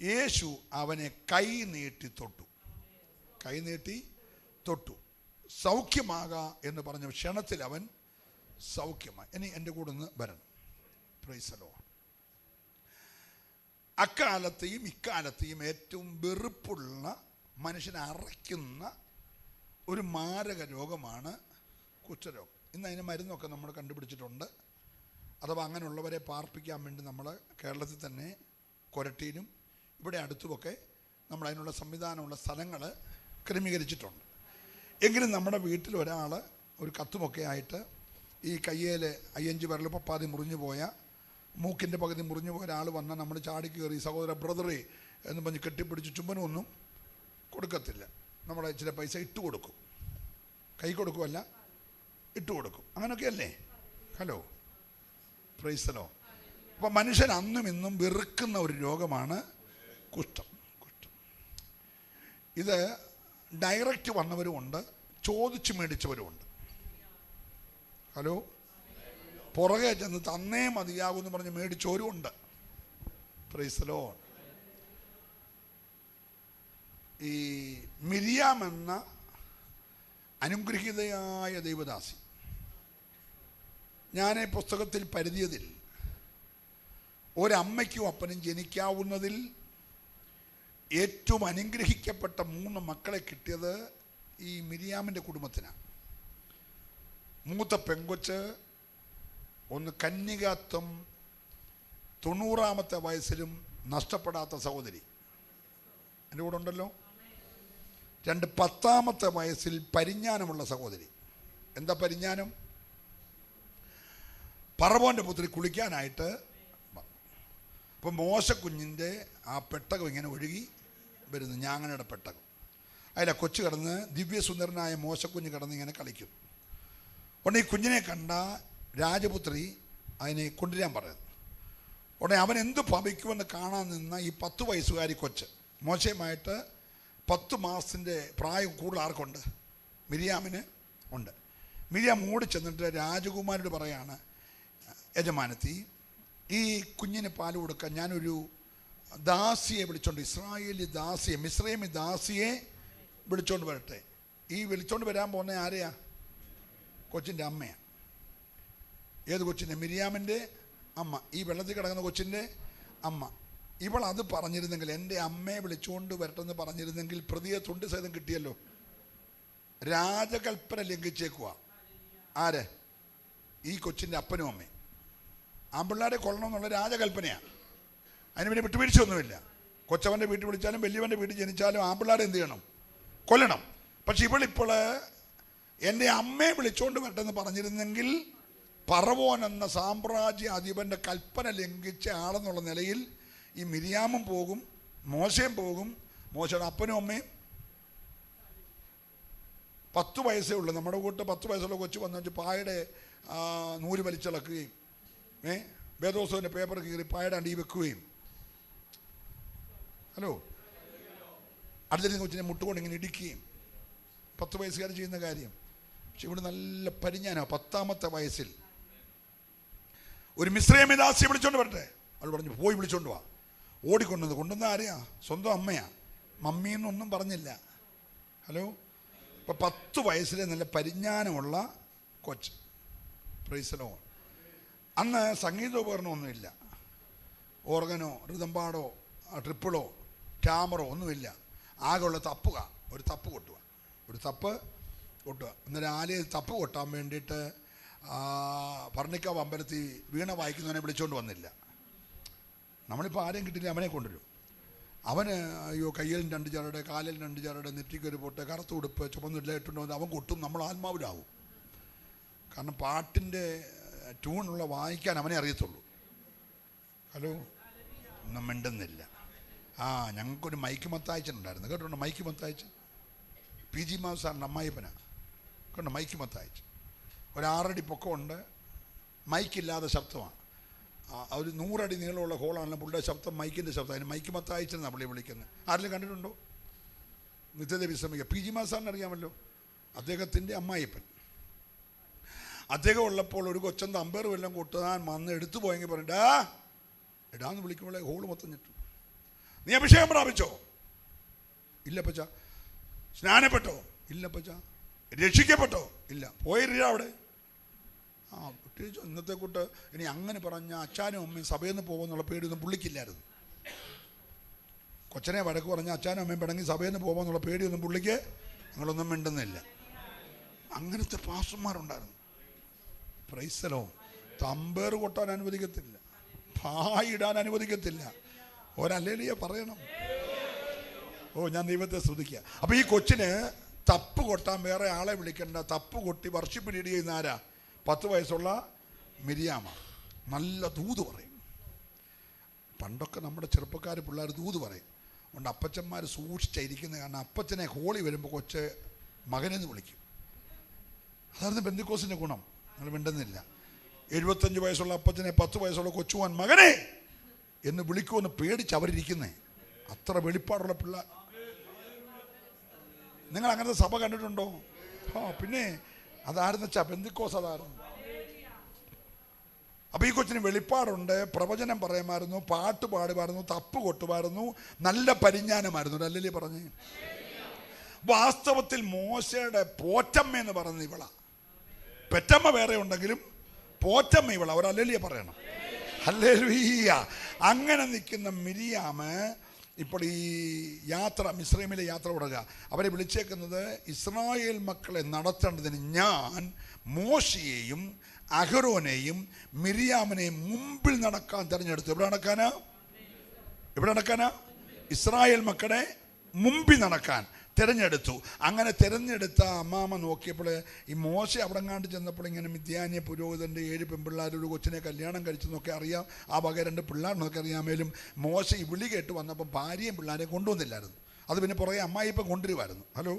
യേശു അവനെ കൈ നീട്ടി തൊട്ടു. കൈ നീട്ടി തൊട്ടു. സൗഖ്യമാക എന്ന് പറഞ്ഞ ക്ഷണത്തിൽ അവൻ സൗഖ്യമായി. ഇനി എൻ്റെ കൂടെ ഒന്ന് വരണം. Praise the Lord. അക്കാലത്തെയും ഇക്കാലത്തെയും ഏറ്റവും വെറുപ്പുള്ള, മനുഷ്യനെ അറയ്ക്കുന്ന ഒരു മാരക രോഗമാണ് കുഷ്ഠരോഗം. ഇന്ന് അതിന് മരുന്നൊക്കെ നമ്മൾ കണ്ടുപിടിച്ചിട്ടുണ്ട്. അഥവാ അങ്ങനെയുള്ളവരെ പാർപ്പിക്കാൻ വേണ്ടി നമ്മൾ കേരളത്തിൽ തന്നെ കൊരട്ടിയിലും ഇവിടെ അടുത്തുമൊക്കെ നമ്മൾ അതിനുള്ള സംവിധാനമുള്ള സ്ഥലങ്ങൾ ക്രമീകരിച്ചിട്ടുണ്ട്. എങ്കിലും നമ്മുടെ വീട്ടിൽ ഒരാൾ ഒരു കത്തുമൊക്കെ ആയിട്ട് ഈ കയ്യേൽ 5 വിരൽ പപ്പാതി മുറിഞ്ഞു പോയ, മൂക്കിൻ്റെ പകുതി മുറിഞ്ഞു പോയ ഒരാൾ വന്നാൽ നമ്മൾ ചാടി കയറി സഹോദര ബ്രദറെ എന്ന് പറഞ്ഞ് കെട്ടിപ്പിടിച്ച് ചുമ്മനൊന്നും കൊടുക്കത്തില്ല. നമ്മൾ ചില പൈസ ഇട്ട് കൊടുക്കും. കൈ കൊടുക്കുമല്ല, ഇട്ട് കൊടുക്കും. അങ്ങനെയൊക്കെ അല്ലേ? Hello, praise the Lord. അപ്പം മനുഷ്യൻ അന്നും ഇന്നും വെറുക്കുന്ന ഒരു രോഗമാണ് കുഷ്ഠം. ഇത് ഡയറക്റ്റ് വന്നവരുമുണ്ട്, ചോദിച്ചു മേടിച്ചവരുമുണ്ട്. ഹലോ, പുറകെ ചെന്ന് തന്നേ മതിയാകുമെന്ന് പറഞ്ഞ് മേടിച്ചവരും ഉണ്ട്. Price the Lord. ഈ മിരിയാം എന്ന അനുഗ്രഹീതയായ ദൈവദാസി, ഞാൻ ഈ പുസ്തകത്തിൽ പരതിയതിൽ ഒരമ്മയ്ക്കും അപ്പനും ജനിക്കാവുന്നതിൽ ഏറ്റവും അനുഗ്രഹിക്കപ്പെട്ട 3 മക്കളെ കിട്ടിയത് ഈ മിരിയാമിൻ്റെ കുടുംബത്തിനാണ്. മൂത്ത പെങ്കൊച്ച്, ഒന്ന് കന്യകാത്വം 90-ാമത്തെ വയസ്സിലും നഷ്ടപ്പെടാത്ത സഹോദരി. എൻ്റെ കൂടെ ഉണ്ടല്ലോ. 2 10-ാമത്തെ വയസ്സിൽ പരിജ്ഞാനമുള്ള സഹോദരി. എന്താ പരിജ്ഞാനം? ഫറവോൻ്റെ പുത്രി കുളിക്കാനായിട്ട്. അപ്പം മോശക്കുഞ്ഞിൻ്റെ ആ പെട്ടകം ഇങ്ങനെ ഒഴുകി വരുന്നു, ഞാങ്ങനയുടെ പെട്ടകം. അതിലെ കൊച്ചു കിടന്ന്, ദിവ്യസുന്ദരനായ മോശക്കുഞ്ഞ് കിടന്ന് ഇങ്ങനെ കളിക്കും. ഉടനെ ഈ കുഞ്ഞിനെ കണ്ട രാജപുത്രി അതിനെ കൊണ്ടുവരാൻ പറയുന്നു. ഉടനെ അവൻ എന്ത് ഭവിക്കുമെന്ന് കാണാൻ നിന്ന ഈ 10 വയസ്സുകാരി കൊച്ച്, മോശയുമായിട്ട് 10 മാസത്തിൻ്റെ പ്രായം കൂടുതൽ ആർക്കുണ്ട്? മിരിയാമിന് ഉണ്ട്. മിരിയാം ഓടി ചെന്നിട്ട് രാജകുമാരോട് പറയാണ്, യജമാനത്തി, ഈ കുഞ്ഞിന് പാൽ കൊടുക്കാൻ ഞാനൊരു ദാസിയെ വിളിച്ചോണ്ട്, ഇസ്രായേലി ദാസിയെ, മിസ്രൈമി ദാസിയെ വിളിച്ചോണ്ട് വരട്ടെ. ഈ വിളിച്ചോണ്ട് വരാൻ പോകുന്ന ആരെയാ? കൊച്ചിൻ്റെ അമ്മയാണ്. ഏത് കൊച്ചിൻ്റെ? മിരിയാമിൻ്റെ അമ്മ, ഈ വെള്ളത്തിൽ കിടക്കുന്ന കൊച്ചിൻ്റെ അമ്മ. ഇവൾ അത് പറഞ്ഞിരുന്നെങ്കിൽ, എൻ്റെ അമ്മയെ വിളിച്ചുകൊണ്ട് വരട്ടെന്ന് പറഞ്ഞിരുന്നെങ്കിൽ പ്രതിയെ തൊണ്ട് സഹിതം കിട്ടിയല്ലോ. രാജകൽപ്പന ലംഘിച്ചേക്കുക. ആര്? ഈ കൊച്ചിൻ്റെ അപ്പനും അമ്മയും. ആമ്പിള്ളാരെ കൊല്ലണമെന്നുള്ള രാജകൽപ്പനയാണ്. അതിന് പിന്നെ വിട്ടുവീഴ്ചയൊന്നുമില്ല. കൊച്ചവൻ്റെ വീട്ടിൽ വിളിച്ചാലും വലിയവൻ്റെ വീട്ടിൽ ജനിച്ചാലും ആമ്പിള്ളാരെ എന്ത് ചെയ്യണം? കൊല്ലണം. പക്ഷെ ഇവളിപ്പോൾ എൻ്റെ അമ്മയെ വിളിച്ചുകൊണ്ട് വരട്ടെന്ന് പറഞ്ഞിരുന്നെങ്കിൽ ഫറവോൻ എന്ന സാമ്രാജ്യ അധിപൻ്റെ കൽപ്പന ലംഘിച്ച ആളെന്നുള്ള നിലയിൽ ഈ മിരിയാമും പോകും, മോശയും പോകും. മോശയുടെ അപ്പനും അമ്മയും 10 വയസ്സേ ഉള്ളൂ. നമ്മുടെ കൂട്ട് 10 വയസ്സുള്ള കൊച്ചു വന്നു വെച്ചാൽ പായയുടെ നൂല് വലിച്ചിളക്കുകയും വേദോത്സവൻ്റെ പേപ്പർ കീറി പായയുടെ അടി വെക്കുകയും, ഹലോ, അടുത്ത കൊച്ചിനെ മുട്ടുകൊണ്ട് ഇങ്ങനെ ഇടിക്കുകയും 10 വയസ്സുകാർ ചെയ്യുന്ന കാര്യം. പക്ഷെ ഇവിടെ നല്ല പരിജ്ഞാനമാണ്. 10-ാമത്തെ വയസ്സിൽ ഒരു മിസ്രൈമി ദാസിയെ വിളിച്ചോണ്ട് വരട്ടെ. അവൾ പറഞ്ഞു, പോയി വിളിച്ചോണ്ട് വാ. കൊണ്ടുവന്ന ആരെയാ? സ്വന്തം അമ്മയാ. മമ്മീന്നൊന്നും പറഞ്ഞില്ല. ഹലോ, ഇപ്പം 10 വയസ്സിലെ നല്ല പരിജ്ഞാനമുള്ള കൊച്ച്. Price the Lord. അന്ന് സംഗീതോപകരണമൊന്നുമില്ല. ഓർഗനോ റിതംപാടോ ട്രിപ്പിളോ ക്യാമറോ ഒന്നുമില്ല. ആകെയുള്ള തപ്പുക, ഒരു തപ്പ് കൊട്ടുക. അന്നേരം ആലയിൽ തപ്പ് കൊട്ടാൻ വേണ്ടിയിട്ട് ഭരണിക്കാവ് അമ്പലത്തിൽ വീണ വായിക്കുന്നവനെ വിളിച്ചുകൊണ്ട് വന്നില്ല. നമ്മളിപ്പോൾ ആരെയും കിട്ടില്ല, അവനെ കൊണ്ടുവരും. അവന് അയ്യോ കയ്യിൽ 2 ചരട്, കാലിൽ 2 ചരട്, നെറ്റിക്കൊരു പൊട്ട്, കറുത്ത ഉടുപ്പ്, ചുമന്നില്ല ഇട്ടുണ്ടോ, അവൻ കൊട്ടും. നമ്മൾ ആത്മാവിലാവും. കാരണം പാട്ടിൻ്റെ ട്യൂണുള്ള വായിക്കാൻ അവനെ അറിയത്തുള്ളൂ. ഹലോ, ഒന്നും മിണ്ടുന്നില്ല. ഞങ്ങൾക്കൊരു മൈക്ക് മത്തായച്ചനുണ്ടായിരുന്നു, കേട്ടോ? മൈക്ക് മത്തായച്ചൻ PG മാവ് സാറിൻ്റെ അമ്മായിപ്പനാണ്, കേട്ടോ? മൈക്ക് മത്തായച്ചൻ ഒരു 6 അടി പൊക്കമുണ്ട്, മൈക്കില്ലാതെ ശബ്ദമാണ്. ഒരു 100 അടി നീളമുള്ള ഹോളാണല്ലോ പുള്ളിയുടെ ശബ്ദം, മൈക്കിൻ്റെ ശബ്ദം. അതിന് മൈക്ക് മത്തായച്ചെന്നാണ് പുള്ളി വിളിക്കുന്നത്. ആരെങ്കിലും കണ്ടിട്ടുണ്ടോ? നിത്യത വിശ്രമിക്കുക. PG മാവ് സാറിന് അറിയാമല്ലോ, അദ്ദേഹത്തിൻ്റെ അമ്മായിപ്പൻ. അദ്ദേഹം ഉള്ളപ്പോൾ ഒരു കൊച്ചന്ത അമ്പയർ വല്ലതും കൊട്ടാൻ വന്ന് എടുത്തു പോയെങ്കിൽ പറയണ്ട, ഇടാന്ന് വിളിക്കുമ്പോഴേ ഹോള് മൊത്തം ഞെട്ടു. നീ അഭിഷേകം പ്രാപിച്ചോ? ഇല്ല പച്ച. സ്നാനപ്പെട്ടോ? ഇല്ല പച്ച. രക്ഷിക്കപ്പെട്ടോ? ഇല്ല. പോയില്ല അവിടെ. പ്രത്യേകിച്ച് ഇന്നത്തെ കൂട്ട് ഇനി അങ്ങനെ പറഞ്ഞ അച്ഛനും അമ്മയും സഭയിൽ നിന്ന് പോകുമെന്നുള്ള പേടിയൊന്നും പുള്ളിക്കില്ലായിരുന്നു. കൊച്ചനെ വഴക്ക് പറഞ്ഞ അച്ഛനും അമ്മയും പിണങ്ങി സഭയിൽ നിന്ന് പോകുമെന്നുള്ള പേടിയൊന്നും പുള്ളിക്ക് നിങ്ങളൊന്നും മിണ്ടുന്നില്ല. അങ്ങനത്തെ പാസ്റ്റർമാരുണ്ടായിരുന്നു. Praise the Lord. തമ്പേറ് കൊട്ടാൻ അനുവദിക്കത്തില്ല, പായിടാൻ അനുവദിക്കത്തില്ല. ഒരല്ലേലിയ പറയണം. ഞാൻ ദൈവത്തെ സ്തുതിക്കുക. അപ്പം ഈ കൊച്ചിന് തപ്പ് കൊട്ടാൻ വേറെ ആളെ വിളിക്കേണ്ട. തപ്പ് കൊട്ടി വർഷിപ്പ് ലീഡ് ചെയ്യുന്ന ആരാ? 10 വയസ്സുള്ള മിരിയാമ. നല്ല ദൂത് പറയും. പണ്ടൊക്കെ നമ്മുടെ ചെറുപ്പക്കാർ പിള്ളേർ ദൂത് പറയും. അതുകൊണ്ട് അപ്പച്ചന്മാർ സൂക്ഷിച്ചായിരിക്കുന്നത്. കാരണം അപ്പച്ചനെ ഹോളി വരുമ്പോൾ കൊച്ച് മകനെന്ന് വിളിക്കും. അതായിരുന്നു പെന്തിക്കോസിൻ്റെ ഗുണം. നിങ്ങൾ മിണ്ടുന്നില്ല. 75 വയസ്സുള്ള അപ്പച്ചനെ 10 വയസ്സുള്ള കൊച്ചുവാൻ മകനെ എന്ന് വിളിക്കുമെന്ന് പേടിച്ച് അവരിയ്ക്കുന്നേ. അത്ര വെളിപ്പാടുള്ള പിള്ളേർ. നിങ്ങൾ അങ്ങനത്തെ സഭ കണ്ടിട്ടുണ്ടോ? പിന്നെ അതായിരുന്നു വെച്ചാൽ പെന്തിക്കോസ് അതായിരുന്നു. അപ്പം ഈ കൊച്ചിന് വെളിപ്പാടുണ്ട്, പ്രവചനം പറയുമായിരുന്നു, പാട്ട് പാടുമായിരുന്നു, തപ്പ് കൊട്ടുമായിരുന്നു, നല്ല പരിജ്ഞാനമായിരുന്നു. അല്ലല്ലേ പറഞ്ഞേ? വാസ്തവത്തിൽ മോശയുടെ പോറ്റമ്മ എന്ന് പറയുന്നത് ഇവളാ. പെറ്റമ്മ വേറെ ഉണ്ടെങ്കിലും പോറ്റമ്മ ഇവളാ. ഒരല്ലേലിയ പറയണം. ഹല്ലേലൂയ. അങ്ങനെ നിൽക്കുന്ന മിരിയാമ് ഇപ്പോൾ ഈ യാത്ര, മിസ്രൈമിലെ യാത്ര തുടങ്ങുക. അവരെ വിളിച്ചേക്കുന്നത് ഇസ്രായേൽ മക്കളെ നടത്തേണ്ടതിന് ഞാൻ മോശയെയും അഹരോനെയും മിരിയാമിനെയും മുമ്പിൽ നടക്കാൻ തിരഞ്ഞെടുത്തു. എവിടെ നടക്കാനാ? ഇസ്രായേൽ മക്കളെ മുമ്പിൽ നടക്കാൻ തിരഞ്ഞെടുത്തു. അങ്ങനെ തിരഞ്ഞെടുത്ത അമ്മാമ്മ നോക്കിയപ്പോൾ ഈ മോശ അവിടെ കണ്ട് ചെന്നപ്പോൾ ഇങ്ങനെ മിദ്യാന്യ പുരോഹിതൻ്റെ 7 പെൺപിള്ളേർ ഒരു കൊച്ചിനെ കല്യാണം കഴിച്ചെന്നൊക്കെ അറിയാം, ആ വക 2 പിള്ളേരെന്നൊക്കെ അറിയാമേലും മോശ ഈ വിളി കേട്ട് വന്നപ്പം ഭാര്യയും പിള്ളേരെയും കൊണ്ടുവന്നില്ലായിരുന്നു. അത് പിന്നെ പുറകെ അമ്മായി ഇപ്പം കൊണ്ടുവരുമായിരുന്നു. Hello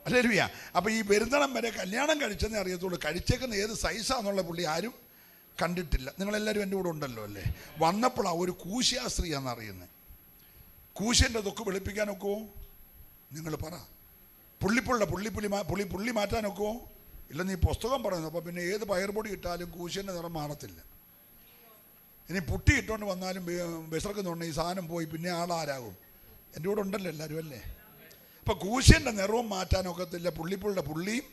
hallelujah. അപ്പോൾ ഈ വരുന്നിടം വരെ കല്യാണം കഴിച്ചെന്നേ അറിയത്തുള്ളൂ. കഴിച്ചേക്കുന്ന ഏത് സൈസാന്നുള്ള പുള്ളി ആരും കണ്ടിട്ടില്ല. നിങ്ങളെല്ലാവരും എൻ്റെ കൂടെ ഉണ്ടല്ലോ അല്ലേ? വന്നപ്പോഴാണ് ഒരു കൂശ്യാസ്ത്രീയാണെന്ന് അറിയുന്നത്. കൂശ്യൻ്റെ തൊക്ക് വെളുപ്പിക്കാനൊക്കുമോ? നിങ്ങൾ പറ. പുള്ളി മാറ്റാനൊക്കുമോ? ഇല്ല, നീ പുസ്തകം പറയുന്നു. അപ്പോൾ പിന്നെ ഏത് പയർപൊടി ഇട്ടാലും കൂശ്യൻ്റെ നിറം മാറത്തില്ല. ഇനി പുട്ടി ഇട്ടുകൊണ്ട് വന്നാലും വിസർക്കുന്നുണ്ട് ഈ സാധനം പോയി പിന്നെ ആളാരാകും? എൻ്റെ കൂടെ ഉണ്ടല്ലോ എല്ലാവരും അല്ലേ? അപ്പോൾ കൂശ്യൻ്റെ നിറവും മാറ്റാനൊക്കത്തില്ല, പുള്ളിയും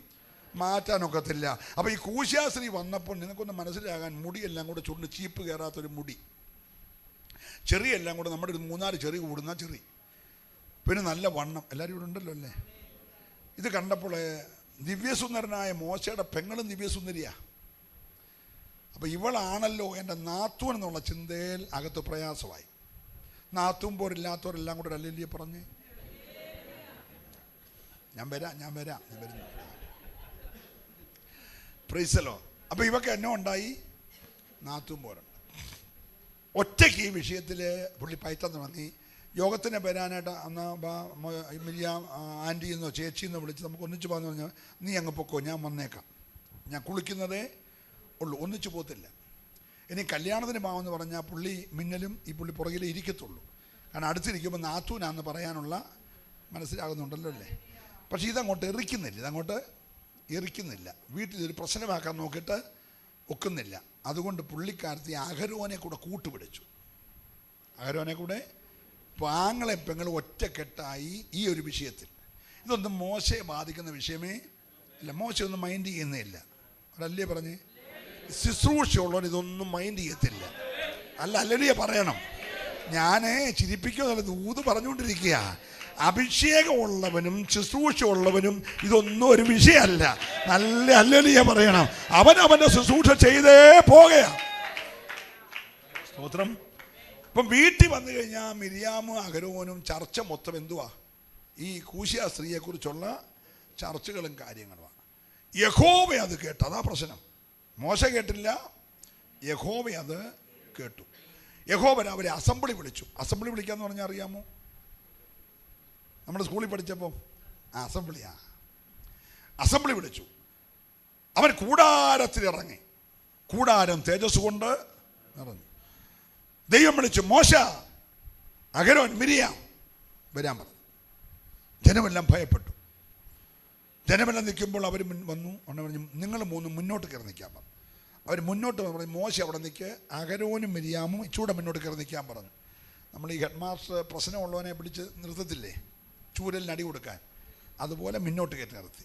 മാറ്റാനൊക്കത്തില്ല. അപ്പോൾ ഈ കൂശ്യാശ്രീ വന്നപ്പോൾ നിങ്ങൾക്കൊന്ന് മനസ്സിലാകാൻ, മുടിയെല്ലാം കൂടെ ചുണ്ട് ചീപ്പ് കയറാത്തൊരു മുടി, ചെറിയെല്ലാം കൂടെ നമ്മുടെ ഒരു 3-4 ചെറി കൂടുന്ന ചെറി, പിന്നെ നല്ല വണ്ണം, എല്ലാവരും ഇവിടെ ഉണ്ടല്ലോ അല്ലേ? ഇത് കണ്ടപ്പോൾ ദിവ്യസുന്ദരനായ മോശയുടെ പെങ്ങളും ദിവ്യസുന്ദരിയാ. അപ്പോൾ ഇവളാണല്ലോ എൻ്റെ നാത്തൂൻ എന്നുള്ള ചിന്തയിൽ അകത്ത് പ്രയാസമായി. നാത്തൂൻ പോരില്ലാത്തവരെല്ലാം കൂടെ ഹല്ലേലൂയ പറഞ്ഞ് ഞാൻ വരാം. Price the Lord. അപ്പോൾ ഇവക്ക് എന്നെ ഉണ്ടായി, നാത്തൂൻ പോരുണ്ട്. ഒറ്റയ്ക്ക് ഈ വിഷയത്തിൽ പുള്ളി പയറ്റാൻ തുടങ്ങി. യോഗത്തിന് വരാനായിട്ട് അന്ന് മിരിയാം ആൻറ്റി എന്നോ ചേച്ചിയെന്നോ വിളിച്ച് നമുക്ക് ഒന്നിച്ച് പോകാമെന്ന് പറഞ്ഞാൽ, നീ അങ്ങ് പൊക്കോ, ഞാൻ വന്നേക്കാം, ഞാൻ കുളിക്കുന്നതേ ഉള്ളൂ, ഒന്നിച്ച് പോകത്തില്ല. ഇനി കല്യാണത്തിന് പോകാമെന്ന് പറഞ്ഞാൽ പുള്ളി മിന്നലും ഈ പുള്ളി പുറകിലേ ഇരിക്കത്തുള്ളൂ. കാരണം അടുത്തിരിക്കുമ്പോൾ നാത്തൂനാന്ന് പറയാനുള്ള മനസ്സിലാകുന്നുണ്ടല്ലോ അല്ലേ? പക്ഷേ ഇതങ്ങോട്ട് എറിക്കുന്നില്ല. വീട്ടിലൊരു പ്രശ്നമാക്കാൻ നോക്കിയിട്ട് ഒക്കുന്നില്ല. അതുകൊണ്ട് പുള്ളിക്കാരത്തി അഹരോനെ കൂടെ കൂട്ടുപിടിച്ചു. അഹരോനെ കൂടെ പാങ്ങളെ പെങ്ങളും ഒറ്റക്കെട്ടായി ഈ ഒരു വിഷയത്തിൽ. ഇതൊന്നും മോശയെ ബാധിക്കുന്ന വിഷയമേ ഇല്ല. മോശമൊന്നും മൈൻഡ് ചെയ്യുന്നേ ഇല്ല. അതല്ലേ പറഞ്ഞ് ശുശ്രൂഷയുള്ളവർ ഇതൊന്നും മൈൻഡ് ചെയ്യത്തില്ല. ഹല്ലേലൂയ പറയണം. ഞാൻ ചിരിപ്പിക്കുമെന്നുള്ളത് ഊത് പറഞ്ഞുകൊണ്ടിരിക്കുക. അഭിഷേകമുള്ളവനും ശുശ്രൂഷ ഉള്ളവനും ഇതൊന്നും ഒരു വിഷയമല്ല. നല്ല ഹല്ലേലൂയ പറയണം. അവൻ്റെ ശുശ്രൂഷ ചെയ്തേ പോകുകയാണ്. സ്തോത്രം. ഇപ്പം വീട്ടിൽ വന്നു കഴിഞ്ഞാൽ മിരിയാമും അഹരോനും ചർച്ച മൊത്തം എന്തുവാ? ഈ കൂശ്യ സ്ത്രീയെക്കുറിച്ചുള്ള ചർച്ചകളും കാര്യങ്ങളുമാണ്. യഹോവ അത് കേട്ടു. അതാ പ്രശ്നം. മോശ കേട്ടില്ല, യഹോവ അത് കേട്ടു. യഹോവ അവരെ അസംബ്ലി വിളിച്ചു. അസംബ്ലി വിളിക്കാന്ന് പറഞ്ഞാൽ അറിയാമോ? നമ്മുടെ സ്കൂളിൽ പഠിച്ചപ്പോൾ അസംബ്ലി വിളിച്ചു. അവൻ കൂടാരത്തിൽ ഇറങ്ങി. കൂടാരം തേജസ് കൊണ്ട് നിറഞ്ഞു. ദൈവം വിളിച്ചു, മോശ, അഹരോൻ, മിരിയാം വരാൻ പറഞ്ഞു. ജനമെല്ലാം ഭയപ്പെട്ടു. ജനമെല്ലാം നിൽക്കുമ്പോൾ അവർ വന്നു. പറഞ്ഞു, നിങ്ങൾ 3 മുന്നോട്ട് കയറി നിൽക്കാൻ പറഞ്ഞു. അവർ മുന്നോട്ട് പറഞ്ഞു. മോശ അവിടെ നിൽക്കുക, അഹരോനും മിരിയാമും ഇച്ചൂടെ മുന്നോട്ട് കയറി നിൽക്കാൻ പറഞ്ഞു. നമ്മൾ ഈ ഹെഡ് മാസ്റ്റർ പ്രശ്നമുള്ളവനെ പിടിച്ച് നിർത്തത്തില്ലേ, ചൂരലിന് അടി കൊടുക്കാൻ, അതുപോലെ മുന്നോട്ട് കയറ്റി നിർത്തി.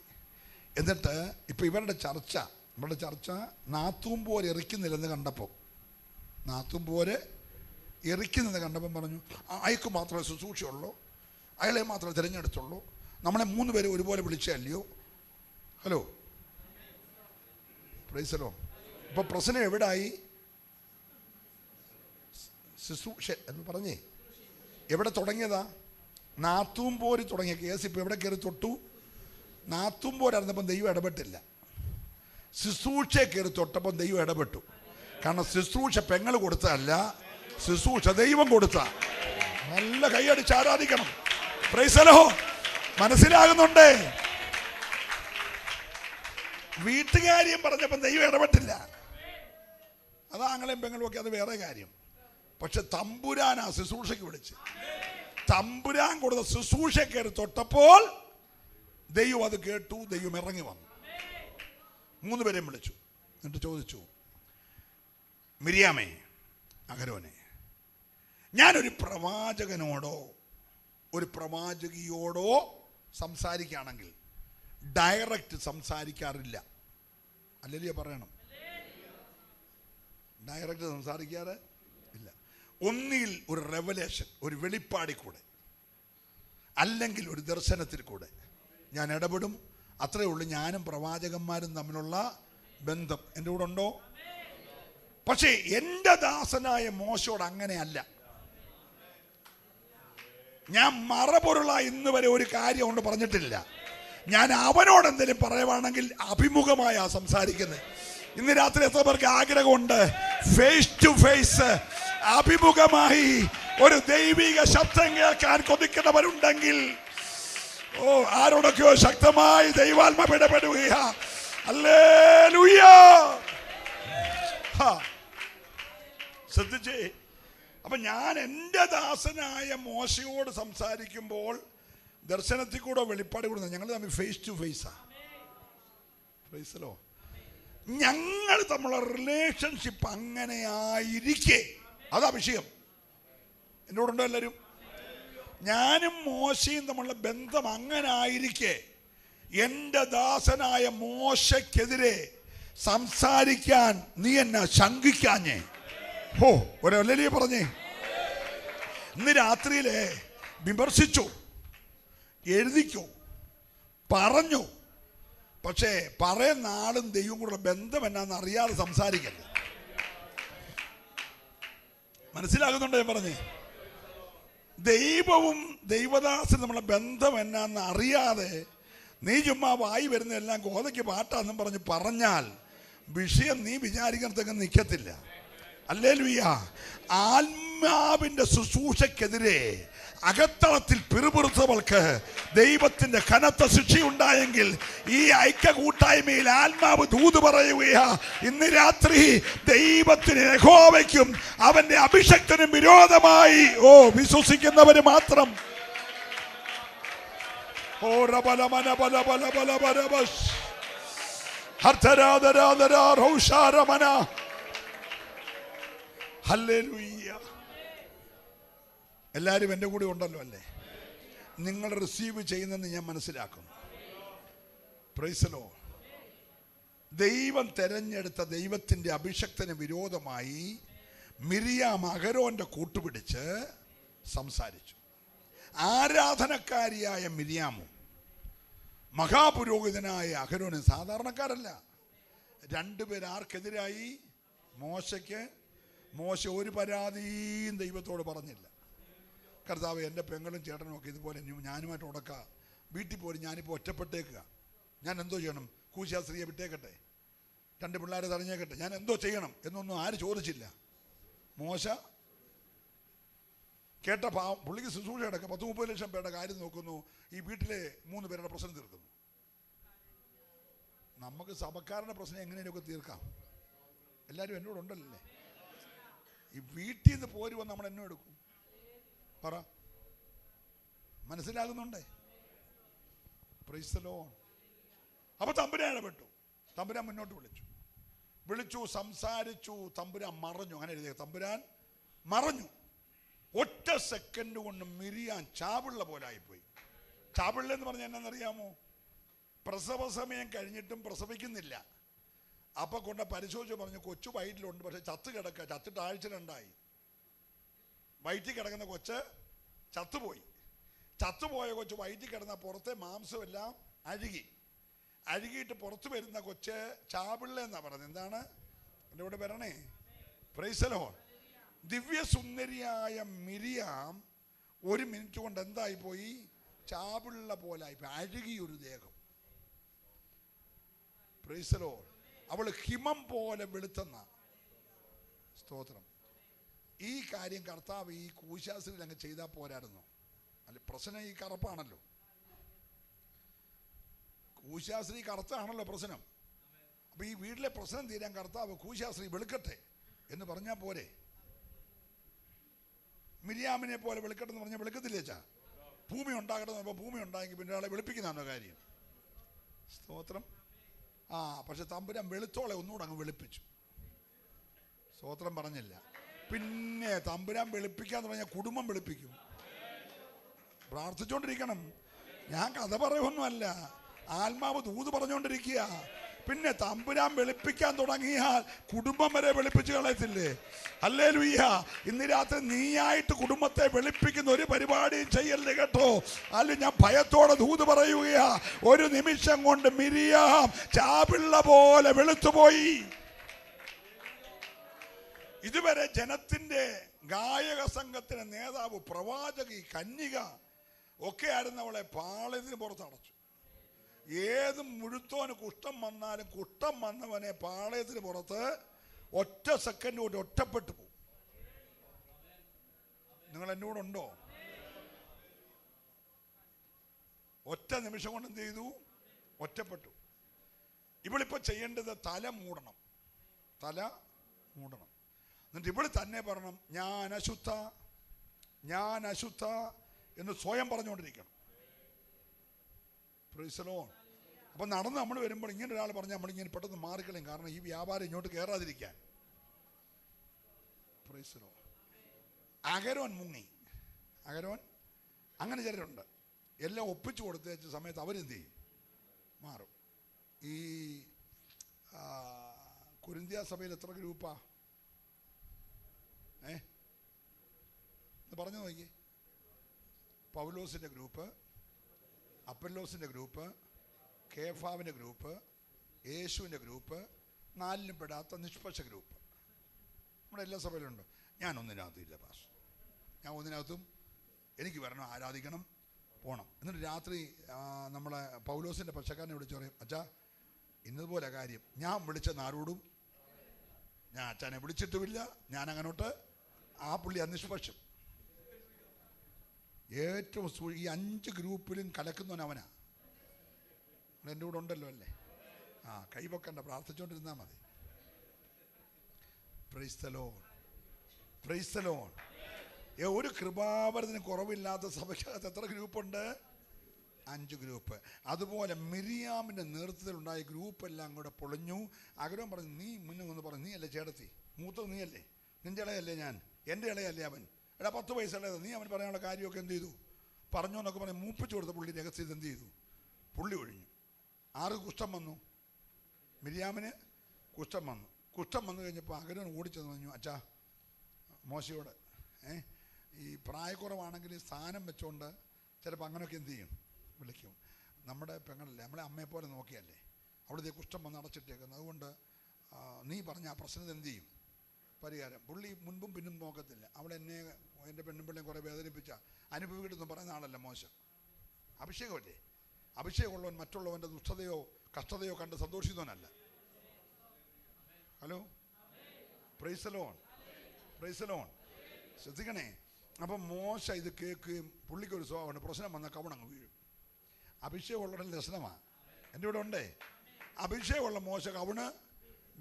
എന്നിട്ട് ഇപ്പോൾ ഇവരുടെ ചർച്ച നാത്തൂമ്പോര് എറിക്കുന്നില്ലെന്ന് കണ്ടപ്പം പറഞ്ഞു, അയക്ക് മാത്രമേ ശുശ്രൂഷയുള്ളൂ, അയാളെ മാത്രമേ തിരഞ്ഞെടുത്തുള്ളൂ, നമ്മളെ 3 പേരെ ഒരുപോലെ വിളിച്ചല്ലയോ? Hello, praise the Lord. ഇപ്പോൾ പ്രശ്നം എവിടായി? ശുശ്രൂഷ എന്ന് പറഞ്ഞേ എവിടെ തുടങ്ങിയതാ? നാത്തൂമ്പോര് തുടങ്ങിയ കേസ് ഇപ്പോൾ എവിടെ കയറി തൊട്ടു? നാത്തൂമ്പോരായിരുന്നപ്പം ദൈവം ഇടപെട്ടില്ല. ശുശ്രൂഷ കയറി തൊട്ടപ്പം ദൈവം ഇടപെട്ടു. കാരണം ശുശ്രൂഷ പെങ്ങൾ കൊടുത്തതല്ല, ശുശ്രൂഷ ദൈവം കൊടുത്ത. നല്ല കൈയടിച്ച് ആരാധിക്കണം. Praise the Lord. മനസ്സിലാകുന്നുണ്ടേ? വീട്ടുകാര്യം പറഞ്ഞപ്പം ദൈവം ഇടപെട്ടില്ല. അത് ആങ്ങളെയും പെങ്ങളും ഒക്കെ അത് വേറെ കാര്യം. പക്ഷെ തമ്പുരാൻ ആ ശുശ്രൂഷയ്ക്ക് വിളിച്ച്, തമ്പുരാൻ കൊടുത്ത ശുശ്രൂഷ കയറി തൊട്ടപ്പോൾ ദൈവം അത് കേട്ടു. ദൈവം ഇറങ്ങി വന്നു. 3 പേരെയും വിളിച്ചു. എന്നിട്ട് ചോദിച്ചു, മിരിയാമേ, അഹരോനെ, ഞാനൊരു പ്രവാചകനോടോ ഒരു പ്രവാചകിയോടോ സംസാരിക്കുകയാണെങ്കിൽ ഡയറക്റ്റ് സംസാരിക്കാറില്ല. ഹല്ലേലൂയ പറയണം. ഡയറക്റ്റ് സംസാരിക്കാറ് ഇല്ല. ഒന്നിൽ ഒരു റെവലേഷൻ, ഒരു വെളിപ്പാടിൽ കൂടെ, അല്ലെങ്കിൽ ഒരു ദർശനത്തിൽ കൂടെ ഞാൻ ഇടപെടും. അത്രയേ ഉള്ളൂ. ഞാനും പ്രവാചകന്മാരും തമ്മിലുള്ള ബന്ധം. എൻ്റെ കൂടെ ഉണ്ടോ? പക്ഷേ എൻ്റെ ദാസനായ മോശയോട് അങ്ങനെയല്ല. ഞാൻ മറപൊരുളായി ഇന്ന് വരെ ഒരു കാര്യം കൊണ്ട് പറഞ്ഞിട്ടില്ല. ഞാൻ അവനോട് എന്തെങ്കിലും പറയുവാണെങ്കിൽ അഭിമുഖമായ സംസാരിക്കുന്നത്. ഇന്ന് രാത്രി എത്ര പേർക്ക് ആഗ്രഹമുണ്ട് ഫേസ് ടു ഫേസ് അഭിമുഖമായി ഒരു ദൈവിക ശബ്ദം കേൾക്കാൻ കൊതിക്കുന്നവരുണ്ടെങ്കിൽ? ഓ, ആരോടൊക്കെയോ ശക്തമായി ദൈവാത്മ ഇടപെടുകയാ. ഹല്ലേലൂയ. ശ്രദ്ധിച്ചേ. അപ്പൊ ഞാൻ എൻ്റെ ദാസനായ മോശയോട് സംസാരിക്കുമ്പോൾ ദർശനത്തിൽ കൂടെ വെളിപ്പാട് കൂടെ ഞങ്ങൾ തമ്മിൽ ഫേസ് ടു ഫേസാ. പ്രൈസലോ. ഞങ്ങൾ തമ്മിലുള്ള റിലേഷൻഷിപ്പ് അങ്ങനെ ആയിരിക്കെ, അതാ വിഷയം. എന്നോടുണ്ടോ എല്ലാവരും? ഞാനും മോശയും തമ്മിലുള്ള ബന്ധം അങ്ങനെ ആയിരിക്കെ എൻ്റെ ദാസനായ മോശക്കെതിരെ സംസാരിക്കാൻ നീ എന്നെ ശങ്കിക്കാഞ്ഞേ? ഓ, ഒരല്ലേ പറഞ്ഞേ. ഇന്ന് രാത്രിയിലെ വിമർശിച്ചു, എഴുതിക്കോ, പറഞ്ഞു. പക്ഷേ പറയുന്ന ആളും ദൈവം കൂടെ ബന്ധം എന്നാന്ന് അറിയാതെ സംസാരിക്കരുത്. മനസ്സിലാകുന്നുണ്ടോ ഞാൻ പറഞ്ഞേ? ദൈവവും ദൈവദാസനും നമ്മളെ ബന്ധം എന്നാന്ന് അറിയാതെ നീ ചുമ്മാ വായി വരുന്നതെല്ലാം ഗോതയ്ക്ക് പാട്ടാന്നും പറഞ്ഞാൽ വിഷയം നീ വിചാരിക്കുന്നതൊക്കെ നിൽക്കത്തില്ല. ഹല്ലേലൂയ. ആത്മാവിന്റെ ശുശ്രൂഷക്കെതിരെ അകത്തളത്തിൽ പിറുപിറുത്തവൾക്ക് ദൈവത്തിന്റെ കനത്ത ശിക്ഷയുണ്ടായെങ്കിൽ ഈ ഐക്യ കൂട്ടായ്മയിൽ ആത്മാവ് ദൂത് പറയുകയാ. ഇന്ന് രാത്രി ദൈവത്തിന് യഹോവയ്ക്കും അവന്റെ അഭിഷക്തനും വിരോധമായി വിശ്വസിക്കുന്നവര് മാത്രം എല്ലാവരും എൻ്റെ കൂടെ ഉണ്ടല്ലോ അല്ലേ? നിങ്ങൾ റിസീവ് ചെയ്യുന്നെന്ന് ഞാൻ മനസ്സിലാക്കും. Price the Lord. ദൈവം തെരഞ്ഞെടുത്ത ദൈവത്തിൻ്റെ അഭിഷക്തന് വിരോധമായി മിരിയാം അഹരോന്റെ കൂട്ടുപിടിച്ച് സംസാരിച്ചു. ആരാധനക്കാരിയായ മിരിയാമും മഹാപുരോഹിതനായ അഹരോനും സാധാരണക്കാരല്ല. രണ്ടുപേർ ആർക്കെതിരായി? മോശയ്ക്ക്. മോശ ഒരു പരാതിയും ദൈവത്തോട് പറഞ്ഞില്ല. കർത്താവ്, എൻ്റെ പെങ്ങളും ചേട്ടനും ഒക്കെ ഇതുപോലെ ഞാനുമായിട്ട് ഉടക്കുക, വീട്ടിൽ പോലും ഞാനിപ്പോൾ ഒറ്റപ്പെട്ടേക്കുക, ഞാൻ എന്തോ ചെയ്യണം? കൂശാസ്ത്രീയെ വിട്ടേക്കട്ടെ, 2 പിള്ളേരെ തടഞ്ഞേക്കട്ടെ, ഞാൻ എന്തോ ചെയ്യണം എന്നൊന്നും ആരും ചോദിച്ചില്ല. മോശ കേട്ട പുള്ളിക്ക് ശുശ്രൂഷ അടക്കം 10-30 ലക്ഷം പേരുടെ കാര്യം നോക്കുന്നു, ഈ വീട്ടിലെ 3 പേരുടെ പ്രശ്നം തീർക്കുന്നു. നമുക്ക് സഭക്കാരുടെ പ്രശ്നം എങ്ങനെയൊക്കെ തീർക്കാം? എല്ലാവരും എന്നോടുണ്ടല്ലേ? ഈ വീട്ടിൽ നിന്ന് പോരുവന്ന് നമ്മൾ എന്നോ എടുക്കും? പറ, മനസ്സിലാകുന്നുണ്ടേ? Price the Lord. അപ്പൊ തമ്പുരാൻ ഇടപെട്ടു. തമ്പുരാൻ മുന്നോട്ട് വിളിച്ചു, സംസാരിച്ചു. തമ്പുരാൻ മറഞ്ഞു. അങ്ങനെ എഴുതിയ തമ്പുരാൻ മറഞ്ഞു. ഒറ്റ സെക്കൻഡ് കൊണ്ട് മിരിയാൻ ചാപിള്ള പോലായിപ്പോയി. ചാപിള്ള എന്ന് പറഞ്ഞാൽ എന്നാന്നറിയാമോ? പ്രസവ സമയം കഴിഞ്ഞിട്ടും പ്രസവിക്കുന്നില്ല. അപ്പൊ കൊണ്ട് പരിശോധിച്ച് പറഞ്ഞു, കൊച്ചു വയറ്റിലുണ്ട്, പക്ഷെ ചത്തിട്ട് ആഴ്ച 2ആയി. വയറ്റിൽ കിടക്കുന്ന കൊച്ച് ചത്തുപോയ കൊച്ച് വയറ്റിൽ കിടന്ന പുറത്തെ മാംസമെല്ലാം അഴുകിയിട്ട് പുറത്തു വരുന്ന കൊച്ച് ചാപിള്ള എന്നാ പറയുന്നത്. എന്താണ്? എൻ്റെ കൂടെ വരണേ. Praise the Lord. ദിവ്യസുന്ദരിയായ മിരിയാം 1 മിനിറ്റ് കൊണ്ട് എന്തായി പോയി? ചാപിള്ള പോലായിപ്പോയി, അഴുകിയൊരു ദേഹം. Praise the Lord. അവള് ഹിമം പോലെ വെളുത്തെന്ന. സ്തോത്രം. ഈ കാര്യം കർത്താവ് ഈ കൂശാസ്ത്രീയിൽ അങ്ങ് ചെയ്താൽ പോരായിരുന്നു. അല്ല, പ്രശ്നം ഈ കറുപ്പാണല്ലോ. കൂശാസ്ത്രീ കറുത്താണല്ലോ പ്രശ്നം. അപ്പൊ ഈ വീട്ടിലെ പ്രശ്നം തീരാൻ കർത്താവ് കൂശാസ്ത്രീ വെളുക്കട്ടെ എന്ന് പറഞ്ഞാൽ പോരെ? മിരിയാമിനെ പോലെ വെളുക്കട്ടെ എന്ന് പറഞ്ഞാൽ വെളുക്കത്തില്ലേച്ചാ? ഭൂമി ഉണ്ടാകട്ടെ എന്ന് ഭൂമി ഉണ്ടായെങ്കിൽ പിന്നെ ഒരാളെ വെളുപ്പിക്കുന്നതാണോ കാര്യം? സ്തോത്രം. പക്ഷെ തമ്പുരാൻ വെളുത്തോളെ ഒന്നുകൂടെ അങ്ങ് വെളുപ്പിച്ചു. സ്തോത്രം പറഞ്ഞില്ല. പിന്നെ തമ്പുരാൻ വെളുപ്പിക്കാന്ന് പറഞ്ഞാൽ കുടുംബം വെളുപ്പിക്കും. പ്രാർത്ഥിച്ചുകൊണ്ടിരിക്കണം. ഞാൻ കഥ പറയുമൊന്നുമല്ല, ആത്മാവ് ദൂത് പറഞ്ഞുകൊണ്ടിരിക്കുക. പിന്നെ തമ്പുരാൻ വെളുപ്പിക്കാൻ തുടങ്ങിയാൽ കുടുംബം വരെ വെളുപ്പിച്ച് കളയത്തില്ലേ? ഹല്ലേലൂയ. ഇന്ന് രാത്രി നീയായിട്ട് കുടുംബത്തെ വെളുപ്പിക്കുന്ന ഒരു പരിപാടിയും ചെയ്യല്ലേ കേട്ടോ. അല്ല, ഞാൻ ഭയത്തോടെ ദൂത് പറയുകയാ. 1 നിമിഷം കൊണ്ട് മിരിയാം ചാപിള്ള പോലെ വെളുത്തുപോയി. ഇതുവരെ ജനത്തിന്റെ ഗായക സംഘത്തിന് നേതാവ്, പ്രവാചകി, കന്യക ഒക്കെ ആയിരുന്നവളെ പാളയത്തിന് പുറത്ത് അടച്ചു. ഏത് മുഴുത്തോന് കുഷ്ഠം വന്നാലും കുഷ്ഠം വന്നവനെ പാളയത്തിന് പുറത്ത് ഒറ്റ സെക്കൻഡ് കൊണ്ട് ഒറ്റപ്പെട്ടു പോകും. നിങ്ങൾ എൻ്റെ കൂടെ ഉണ്ടോ? ഒറ്റ നിമിഷം കൊണ്ട് എന്ത് ചെയ്തു? ഒറ്റപ്പെട്ടു. ഇവളിപ്പോൾ ചെയ്യേണ്ടത് തല മൂടണം, തല മൂടണം. എന്നിട്ട് ഇവൾ തന്നെ പറയണം, ഞാൻ അശുദ്ധ, ഞാൻ അശുദ്ധ എന്ന് സ്വയം പറഞ്ഞുകൊണ്ടിരിക്കണം. Price the Lord. അപ്പം നടന്ന് നമ്മൾ വരുമ്പോൾ ഇങ്ങനെ ഒരാൾ പറഞ്ഞാൽ നമ്മളിങ്ങനെ പെട്ടെന്ന് മാറിക്കളയും. കാരണം ഈ വ്യാപാരം ഇങ്ങോട്ട് കയറാതിരിക്കാൻ. Praise the Lord. അഹരോൻ മുങ്ങി. അഹരോൻ അങ്ങനെ ചിലരുണ്ട്, എല്ലാം ഒപ്പിച്ചു കൊടുത്ത സമയത്ത് അവരെന്ത് ചെയ്യും? മാറും. ഈ കൊരിന്ത്യ സഭയിൽ എത്ര ഗ്രൂപ്പാ? പറഞ്ഞു നോക്കി. പൗലോസിൻ്റെ ഗ്രൂപ്പ്, അപ്പല്ലോസിൻ്റെ ഗ്രൂപ്പ്, കേഫാവിൻ്റെ ഗ്രൂപ്പ്, യേശുവിൻ്റെ ഗ്രൂപ്പ്, നാലിനും പെടാത്ത നിഷ്പക്ഷ ഗ്രൂപ്പ്. നമ്മുടെ എല്ലാ സഭയിലുണ്ട്. ഞാനൊന്നിനകത്തും ഇല്ല പാസ്. ഞാൻ ഒന്നിനകത്തും എനിക്ക് വരണം, ആരാധിക്കണം, പോകണം. എന്നിട്ട് രാത്രി നമ്മളെ പൗലോസിൻ്റെ പക്ഷക്കാരനെ വിളിച്ച് പറയും, അച്ഛാ ഇന്നതുപോലെ കാര്യം, ഞാൻ വിളിച്ച ആരോടും ഞാൻ അച്ഛനെ വിളിച്ചിട്ടുമില്ല, ഞാൻ അങ്ങനോട്ട്. ആ പുള്ളി അനിഷ്പക്ഷം. ഏറ്റവും ഈ 5 ഗ്രൂപ്പിലും കലക്കുന്നവൻ അവനാ. എൻ്റെ കൂടെ ഉണ്ടല്ലോ അല്ലേ? കൈവക്കണ്ട, പ്രാർത്ഥിച്ചുകൊണ്ടിരുന്നാൽ മതി. Price the Lord, praise the Lord. ഒരു കൃപാവരത്തിന് കുറവില്ലാത്ത സഭയ്ക്കകത്ത് എത്ര ഗ്രൂപ്പുണ്ട്? 5 ഗ്രൂപ്പ്. അതുപോലെ മിരിയാമിൻ്റെ നേതൃത്വത്തിലുണ്ടായ ഗ്രൂപ്പെല്ലാം കൂടെ പൊളിഞ്ഞു. അഹരോൻ പറഞ്ഞു, നീ മുന്നേ ഒന്ന് പറഞ്ഞു, നീ അല്ലേ ചേട്ടത്തി, മൂത്തത് നീയല്ലേ, നിൻ്റെ ഇളയല്ലേ ഞാൻ, എൻ്റെ ഇളയല്ലേ അവൻ, എടാ 10 വയസ്സുള്ളത്, നീ അവൻ പറയാനുള്ള കാര്യമൊക്കെ എന്ത് ചെയ്തു? പറഞ്ഞു എന്നൊക്കെ പറഞ്ഞ് മൂപ്പിച്ചു കൊടുത്ത പുള്ളി രഹസ്യം എന്ത് ചെയ്തു? പുള്ളി ഒഴിഞ്ഞു. ആർക്ക് കുഷ്ഠം വന്നു? മിരിയാമിന് കുഷ്ഠം വന്നു. കുഷ്ഠം വന്നു കഴിഞ്ഞപ്പോൾ അഹരോൻ ഓടിച്ചെന്ന് പറഞ്ഞു, അച്ഛാ മോശയോട് ഈ പ്രായക്കുറവാണെങ്കിൽ സ്ഥാനം വെച്ചുകൊണ്ട് ചിലപ്പോൾ അങ്ങനെയൊക്കെ എന്ത് ചെയ്യും? വിളിക്കും. നമ്മുടെ പെങ്ങളല്ലേ, നമ്മളെ അമ്മയെപ്പോലെ നോക്കിയല്ലേ അവിടുത്തെ കുഷ്ഠം വന്ന് അടച്ചിട്ടേക്കുന്നത്. അതുകൊണ്ട് നീ പറഞ്ഞ ആ പ്രശ്നത്തിൽ എന്ത് ചെയ്യും? പരിഹാരം. പുള്ളി മുൻപും പിന്നും നോക്കത്തില്ല. അവളെന്നെ എൻ്റെ പെണ്ണും പിള്ളേയും കുറേ വേദനിപ്പിച്ച അനുഭവിക്കട്ടെന്ന് പറയുന്ന ആളല്ല മോശം. അഭിഷേകമല്ലേ? അഭിഷേകമുള്ളവൻ മറ്റുള്ളവൻ്റെ ദുഷ്ടതയോ കഷ്ടതയോ കണ്ട് സന്തോഷിക്കുന്നവനല്ല. Hello, praise the Lord, praise the Lord. ശ്രദ്ധിക്കണേ. അപ്പം മോശ ഇത് കേൾക്കുകയും പുള്ളിക്കൊരു സ്വഭാവമുണ്ട്, പ്രശ്നം വന്നാൽ കവണങ്ങ് വീഴും. അഭിഷേകമുള്ളവരുടെ ലക്ഷണമാണ്. എൻ്റെ ഇവിടെ ഉണ്ടേ. അഭിഷേകമുള്ള മോശ കവണ്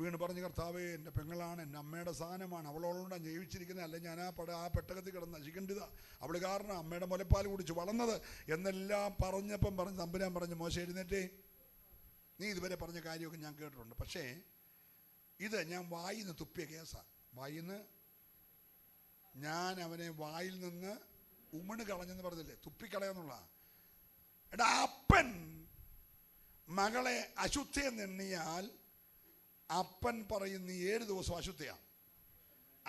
വീണ് പറഞ്ഞ്, കർത്താവേ എൻ്റെ പെങ്ങളാണ്, എൻ്റെ അമ്മയുടെ സാധനമാണ്, അവളോടുകൊണ്ടാണ് ജീവിച്ചിരിക്കുന്നത്, അല്ലെങ്കിൽ ഞാൻ ആ പെട്ടകത്തിൽ കിടന്ന് നശിക്കേണ്ടതാ, അവൾ കാരണം അമ്മയുടെ മുലപ്പാൽ കുടിച്ച് വളർന്നത് എന്നെല്ലാം പറഞ്ഞപ്പം തമ്പുരാൻ പറഞ്ഞ്, മോശ എഴുന്നേറ്റേ, നീ ഇതുവരെ പറഞ്ഞ കാര്യമൊക്കെ ഞാൻ കേട്ടിട്ടുണ്ട്, പക്ഷേ ഇത് ഞാൻ വായിൽ നിന്ന് തുപ്പിയ കേസാണ്. വായിൽ നിന്ന് ഞാൻ അവനെ വായിൽ നിന്ന് ഉമിണ് കളഞ്ഞെന്ന് പറഞ്ഞില്ലേ, തുപ്പിക്കളയെന്നുള്ള. എടാ, അപ്പൻ മകളെ അശുദ്ധയെന്ന് എണ്ണിയാൽ അപ്പൻ പറയും നീ 7 ദിവസം അശുദ്ധയാണ്.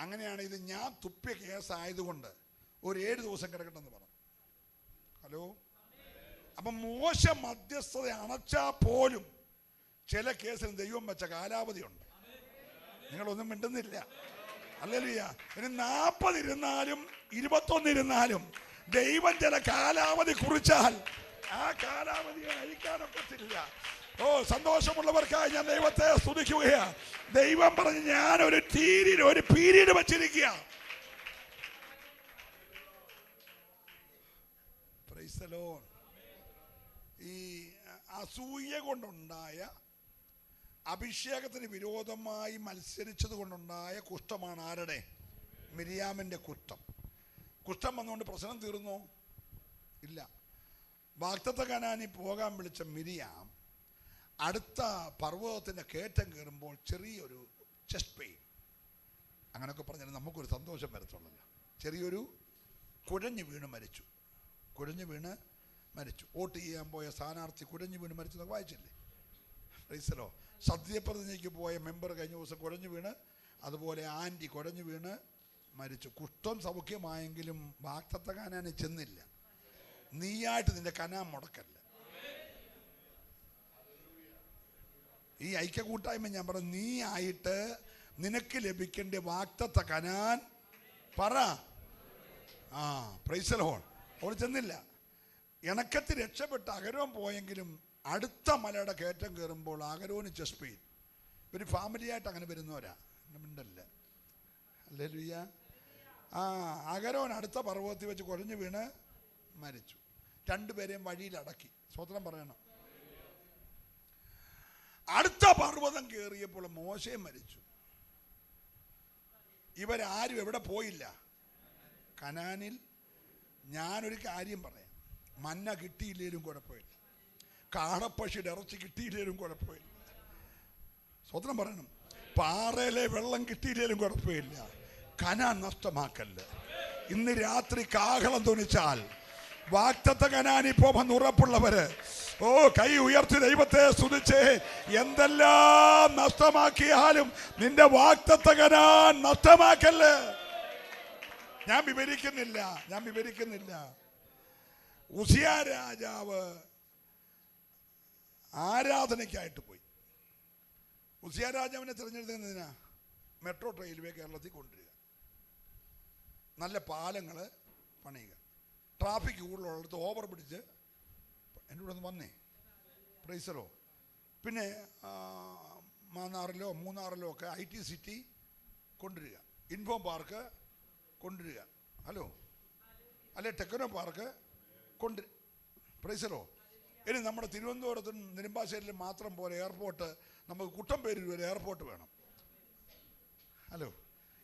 അങ്ങനെയാണ് ഇത് ഞാൻ തുപ്പിയ കേസായതുകൊണ്ട് ഒരു 7 ദിവസം കിടക്കട്ടെന്ന് പറഞ്ഞു. ഹലോ. അപ്പം മോശ മധ്യസ്ഥത അണച്ചാൽ പോലും ചില കേസിന് ദൈവം വെച്ച കാലാവധിയുണ്ട്. നിങ്ങളൊന്നും മിണ്ടുന്നില്ല. ഹല്ലേലൂയ. ഇനി 40 ഇരുന്നാലും 21 ഇരുന്നാലും ദൈവം ചില കാലാവധി കുറിച്ചാൽ ആ കാലാവധിയെ അഴിക്കാനൊക്കത്തില്ല. ഓ, സന്തോഷമുള്ളവർക്കായി ഞാൻ ദൈവത്തെ സ്തുതിക്കുകയാണ്. ദൈവം പറഞ്ഞ് ഞാൻ ഒരു പീരീഡ് വച്ചിരിക്കുക. Praise the Lord. ഈ അസൂയ കൊണ്ടുണ്ടായ, അഭിഷേകത്തിന് വിരോധമായി മത്സരിച്ചത് കൊണ്ടുണ്ടായ കുഷ്ഠമാണ് ആരുടെ? മിരിയാമിൻ്റെ കുഷ്ഠം. കുഷ്ഠം വന്നുകൊണ്ട് പ്രശ്നം തീർന്നോ? ഇല്ല. വാഗ്ദത്ത കനാനിൽ പോകാൻ വിളിച്ച മിരിയാം അടുത്ത പർവ്വതത്തിൻ്റെ കയറ്റം കയറുമ്പോൾ ചെറിയൊരു ചെസ്റ്റ് പെയിൻ, അങ്ങനെയൊക്കെ പറഞ്ഞാൽ നമുക്കൊരു സന്തോഷം വരത്തുള്ളല്ലോ. ചെറിയൊരു കുഴഞ്ഞു വീണ് മരിച്ചു. കുഴഞ്ഞു വീണ് മരിച്ചു. വോട്ട് ചെയ്യാൻ പോയ സ്ഥാനാർത്ഥി കുഴഞ്ഞു വീണ് മരിച്ചു എന്നൊക്കെ വായിച്ചില്ലേ? പ്രൈസലോ. സത്യപ്രതിജ്ഞയ്ക്ക് പോയ മെമ്പർ കഴിഞ്ഞ ദിവസം കുഴഞ്ഞു വീണ്, അതുപോലെ ആൻറ്റി കുഴഞ്ഞു വീണ് മരിച്ചു. കുഷ്ഠം സൗഖ്യമായെങ്കിലും വാഗ്ദത്ത കനാന് ചെന്നില്ല. നീയായിട്ട് നിന്റെ കനാൻ മുടക്കല്ല. ഈ ഐക്യകൂട്ടായ്മ ഞാൻ പറഞ്ഞു, നീ ആയിട്ട് നിനക്ക് ലഭിക്കേണ്ട വാഗ്ദത്ത കനാൻ പറ. Price the Lord. അവിടെ ചെന്നില്ല. ഇണക്കത്തിൽ രക്ഷപ്പെട്ട് അഗരോൻ പോയെങ്കിലും അടുത്ത മലയുടെ കയറ്റം കയറുമ്പോൾ അഗരോന് ചെസ്റ്റ് പെയിൻ. ഒരു ഫാമിലിയായിട്ട് അങ്ങനെ വരുന്നവരാ, മിണ്ടല്ല. ഹല്ലേലൂയ. അഗരോൻ അടുത്ത പർവ്വതത്തിൽ വെച്ച് കുഴഞ്ഞു വീണ് മരിച്ചു. രണ്ടുപേരെയും വഴിയിൽ അടക്കി. സ്വതന്ത്രം പറയണം. അടുത്ത പർവ്വതം കയറിയപ്പോൾ മോശയും മരിച്ചു. ഇവരാരും എവിടെ പോയില്ല? കനാനിൽ. ഞാനൊരു കാര്യം പറയാം, മന്ന കിട്ടിയില്ലേലും കുഴപ്പമില്ല, കാടപ്പക്ഷിയുടെ ഇറച്ചി കിട്ടിയില്ലേലും കുഴപ്പമില്ല. സ്വതന്ത്രം പറയണം. പാറയിലെ വെള്ളം കിട്ടിയില്ലേലും കുഴപ്പമില്ല, കനാൻ നഷ്ടമാക്കല്ല. ഇന്ന് രാത്രി കാഹളം ധ്വനിച്ചാൽ വാഗ്ദത്ത കനാനിൽ പോകാൻ ഉറപ്പുള്ളവര് കൈ ഉയർത്തി ദൈവത്തെ സ്തുതിച്ച്. എന്തെല്ലാം നഷ്ടമാക്കിയാലും നിന്റെ വാഗ്ദത്ത കനാൻ നഷ്ടമാക്കല്ലേ. ഞാൻ വിവരിക്കുന്നില്ല. ഉസിയ രാജാവ് ആരാധനയ്ക്കായിട്ട് പോയി. ഉസിയ രാജാവിനെ തിരഞ്ഞെടുത്തതിനാ മെട്രോ റെയിൽവേ കേരളത്തിൽ കൊണ്ടുവരിക, നല്ല പാലങ്ങൾ പണിയുക, ട്രാഫിക് കൂടുതലുള്ളിടത്ത് ഓവർ പിടിച്ച് എൻ്റെ കൂടെ ഒന്ന് വന്നേ. പ്രൈസറോ. പിന്നെ മൂന്നാറിലോ ഒക്കെ IT സിറ്റി കൊണ്ടുവരിക, ഇൻഫോം പാർക്ക് കൊണ്ടുവരിക, ഹലോ അല്ലെ ടെക്നോ പാർക്ക് പ്രൈസറോ. ഇനി നമ്മുടെ തിരുവനന്തപുരത്തും നെടുമ്പാശ്ശേരിയിലും മാത്രം പോലെ എയർപോർട്ട്, നമുക്ക് കുട്ടമ്പേരൂർ വരെ എയർപോർട്ട് വേണം. ഹലോ.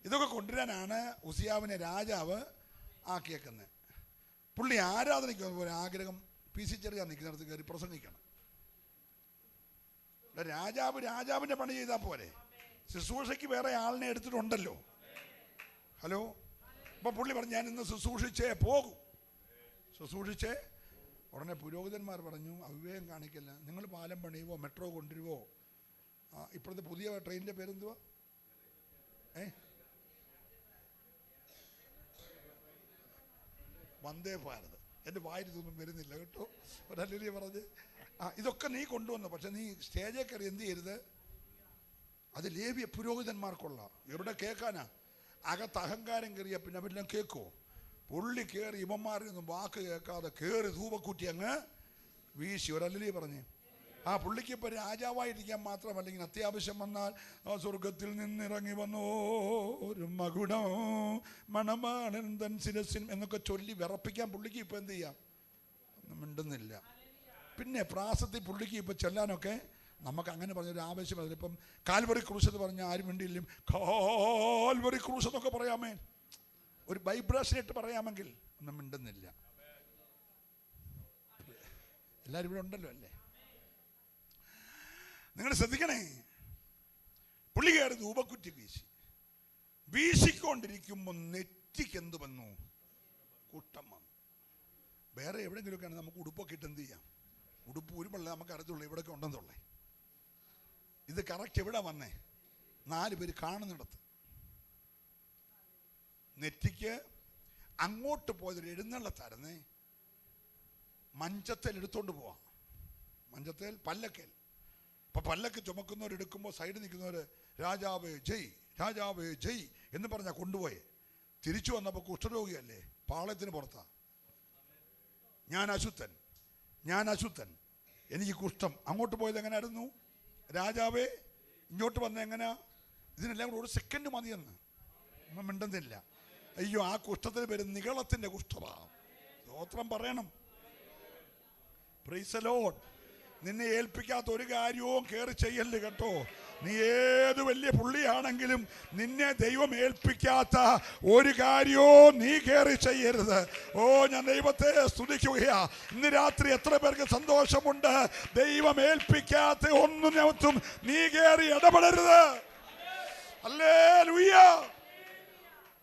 ഇതൊക്കെ കൊണ്ടുവരാനാണ് ഉസിയാവിനെ രാജാവ് ആക്കിയേക്കുന്നത്. പുള്ളി ആരാധനയ്ക്ക് പോലെ ആഗ്രഹം PC ചെറിയ നിൽക്കുന്നിടത്ത് കയറി പ്രസംഗിക്കണം. രാജാവിൻ്റെ പണി ചെയ്താൽ പോരെ? ശുശ്രൂഷയ്ക്ക് വേറെ ആളിനെ എടുത്തിട്ടുണ്ടല്ലോ. ഹലോ. അപ്പം പുള്ളി പറഞ്ഞു, ഞാൻ ഇന്ന് ശുശ്രൂഷിച്ചേ പോകൂ. ശുശ്രൂഷിച്ചേ. ഉടനെ പുരോഹിതന്മാർ പറഞ്ഞു, അവിവേകം കാണിക്കില്ല, നിങ്ങൾ പാലം പണിയുവോ മെട്രോ കൊണ്ടുവരുവോ? ഇപ്പോഴത്തെ പുതിയ ട്രെയിനിൻ്റെ പേരെന്തുവാ? വന്ദേ ഭാരത്. എൻ്റെ വായിലൊന്നും വരുന്നില്ല കേട്ടോ. ഒരല്ലേ പറഞ്ഞ് ഇതൊക്കെ നീ കൊണ്ടുവന്നു, പക്ഷെ നീ സ്റ്റേജിൽ കയറി എന്ത് ചെയ്യരുത്? അത് ലേവ്യ പുരോഹിതന്മാർക്കുള്ള. എവിടെ കേൾക്കാനാ? അകത്ത് അഹങ്കാരം കയറിയ പിന്നെ അവരെല്ലാം കേൾക്കുമോ? പുള്ളി കയറി ഇവന്മാരിൽ നിന്നും വാക്ക് കേൾക്കാതെ കയറി ധൂപക്കുറ്റി അങ്ങ് വീശി. ഒരല്ലേ പറഞ്ഞ് പുള്ളിക്ക് ഇപ്പോൾ രാജാവായിരിക്കാൻ മാത്രമല്ലെങ്കിൽ അത്യാവശ്യം വന്നാൽ സ്വർഗത്തിൽ നിന്നിറങ്ങി വന്നോ ഒരു മകുടം മണമാണൻ തൻ ശിരസിൻ എന്നൊക്കെ ചൊല്ലി വിറപ്പിക്കാൻ പുള്ളിക്ക് ഇപ്പം എന്ത് ചെയ്യാം? ഒന്നും മിണ്ടുന്നില്ല. പിന്നെ പ്രാസത്തിൽ പുള്ളിക്ക് ഇപ്പം ചെല്ലാനൊക്കെ നമുക്ക് അങ്ങനെ പറഞ്ഞൊരു ആവശ്യം. അതിലിപ്പം കാൽവറി ക്രൂസ് എന്ന് പറഞ്ഞാൽ ആരും വേണ്ടിയില്ലും കാൽവറി ക്രൂസ് എന്നൊക്കെ പറയാമേ, ഒരു വൈബ്രേഷനായിട്ട് പറയാമെങ്കിൽ ഒന്നും മിണ്ടുന്നില്ല. എല്ലാവരും ഇവിടെ ഉണ്ടല്ലോ അല്ലേ? നിങ്ങൾ ശ്രദ്ധിക്കണേ. പുള്ളി കയറി ധൂപക്കുറ്റി വീശിക്കൊണ്ടിരിക്കുമ്പോൾ നെറ്റിക്ക് എന്ത് വന്നു? കൂട്ടം വന്നു. വേറെ എവിടെയെങ്കിലുമൊക്കെയാണ് നമുക്ക് ഉടുപ്പൊക്കെ ഇട്ട് എന്ത് ചെയ്യാം? ഉടുപ്പ് ഉരുമുള്ള നമുക്ക് അറിയത്തുള്ളൂ ഇവിടെയൊക്കെ ഉണ്ടെന്നുള്ളേ. ഇത് കറക്റ്റ് എവിടെ വന്നേ? 4 പേര് കാണുന്നിടത്ത്. നെറ്റിക്ക് അങ്ങോട്ട് പോയതൊരു എഴുന്നള്ളത്തായിരുന്നേ. മഞ്ചത്തേൽ എടുത്തോണ്ട് പോവാം. മഞ്ചത്തേൽ പല്ലക്കേൽ. അപ്പം പല്ലക്ക് ചുമക്കുന്നവരെടുക്കുമ്പോൾ സൈഡിൽ നിൽക്കുന്നവർ രാജാവേ ജയ്, രാജാവേ ജയ് എന്ന് പറഞ്ഞാൽ കൊണ്ടുപോയേ. തിരിച്ചു വന്നപ്പോൾ കുഷ്ഠരോഗിയല്ലേ, പാളയത്തിന് പുറത്താ. ഞാൻ അശുദ്ധൻ, എനിക്ക് കുഷ്ഠം. അങ്ങോട്ട് പോയത് എങ്ങനെയായിരുന്നു? രാജാവേ ഇങ്ങോട്ട് വന്ന എങ്ങനെയാ? ഇതിനെല്ലാം കൂടെ 1 സെക്കൻഡ് മതിയെന്ന് ഒന്നും മിണ്ടുന്നില്ല. അയ്യോ, ആ കുഷ്ഠത്തിന് പേര് നിഗളത്തിൻ്റെ കുഷ്ഠമാണ്. സ്തോത്രം പറയണം. Praise the Lord. നിന്നെ ഏൽപ്പിക്കാത്ത ഒരു കാര്യവും കയറി ചെയ്യല്ല് കേട്ടോ. നീ ഏത് വലിയ പുള്ളിയാണെങ്കിലും നിന്നെ ദൈവം ഏൽപ്പിക്കാത്ത ഒരു കാര്യവും നീ കയറി ചെയ്യരുത്. ഞാൻ ദൈവത്തെ സ്തുതിക്കുകയാ. ഇന്ന് രാത്രി എത്ര പേർക്ക് സന്തോഷമുണ്ട്? ദൈവം ഏൽപ്പിക്കാത്ത ഒന്നും നീ കയറി ഇടപെടരുത്. ഹല്ലേലൂയ.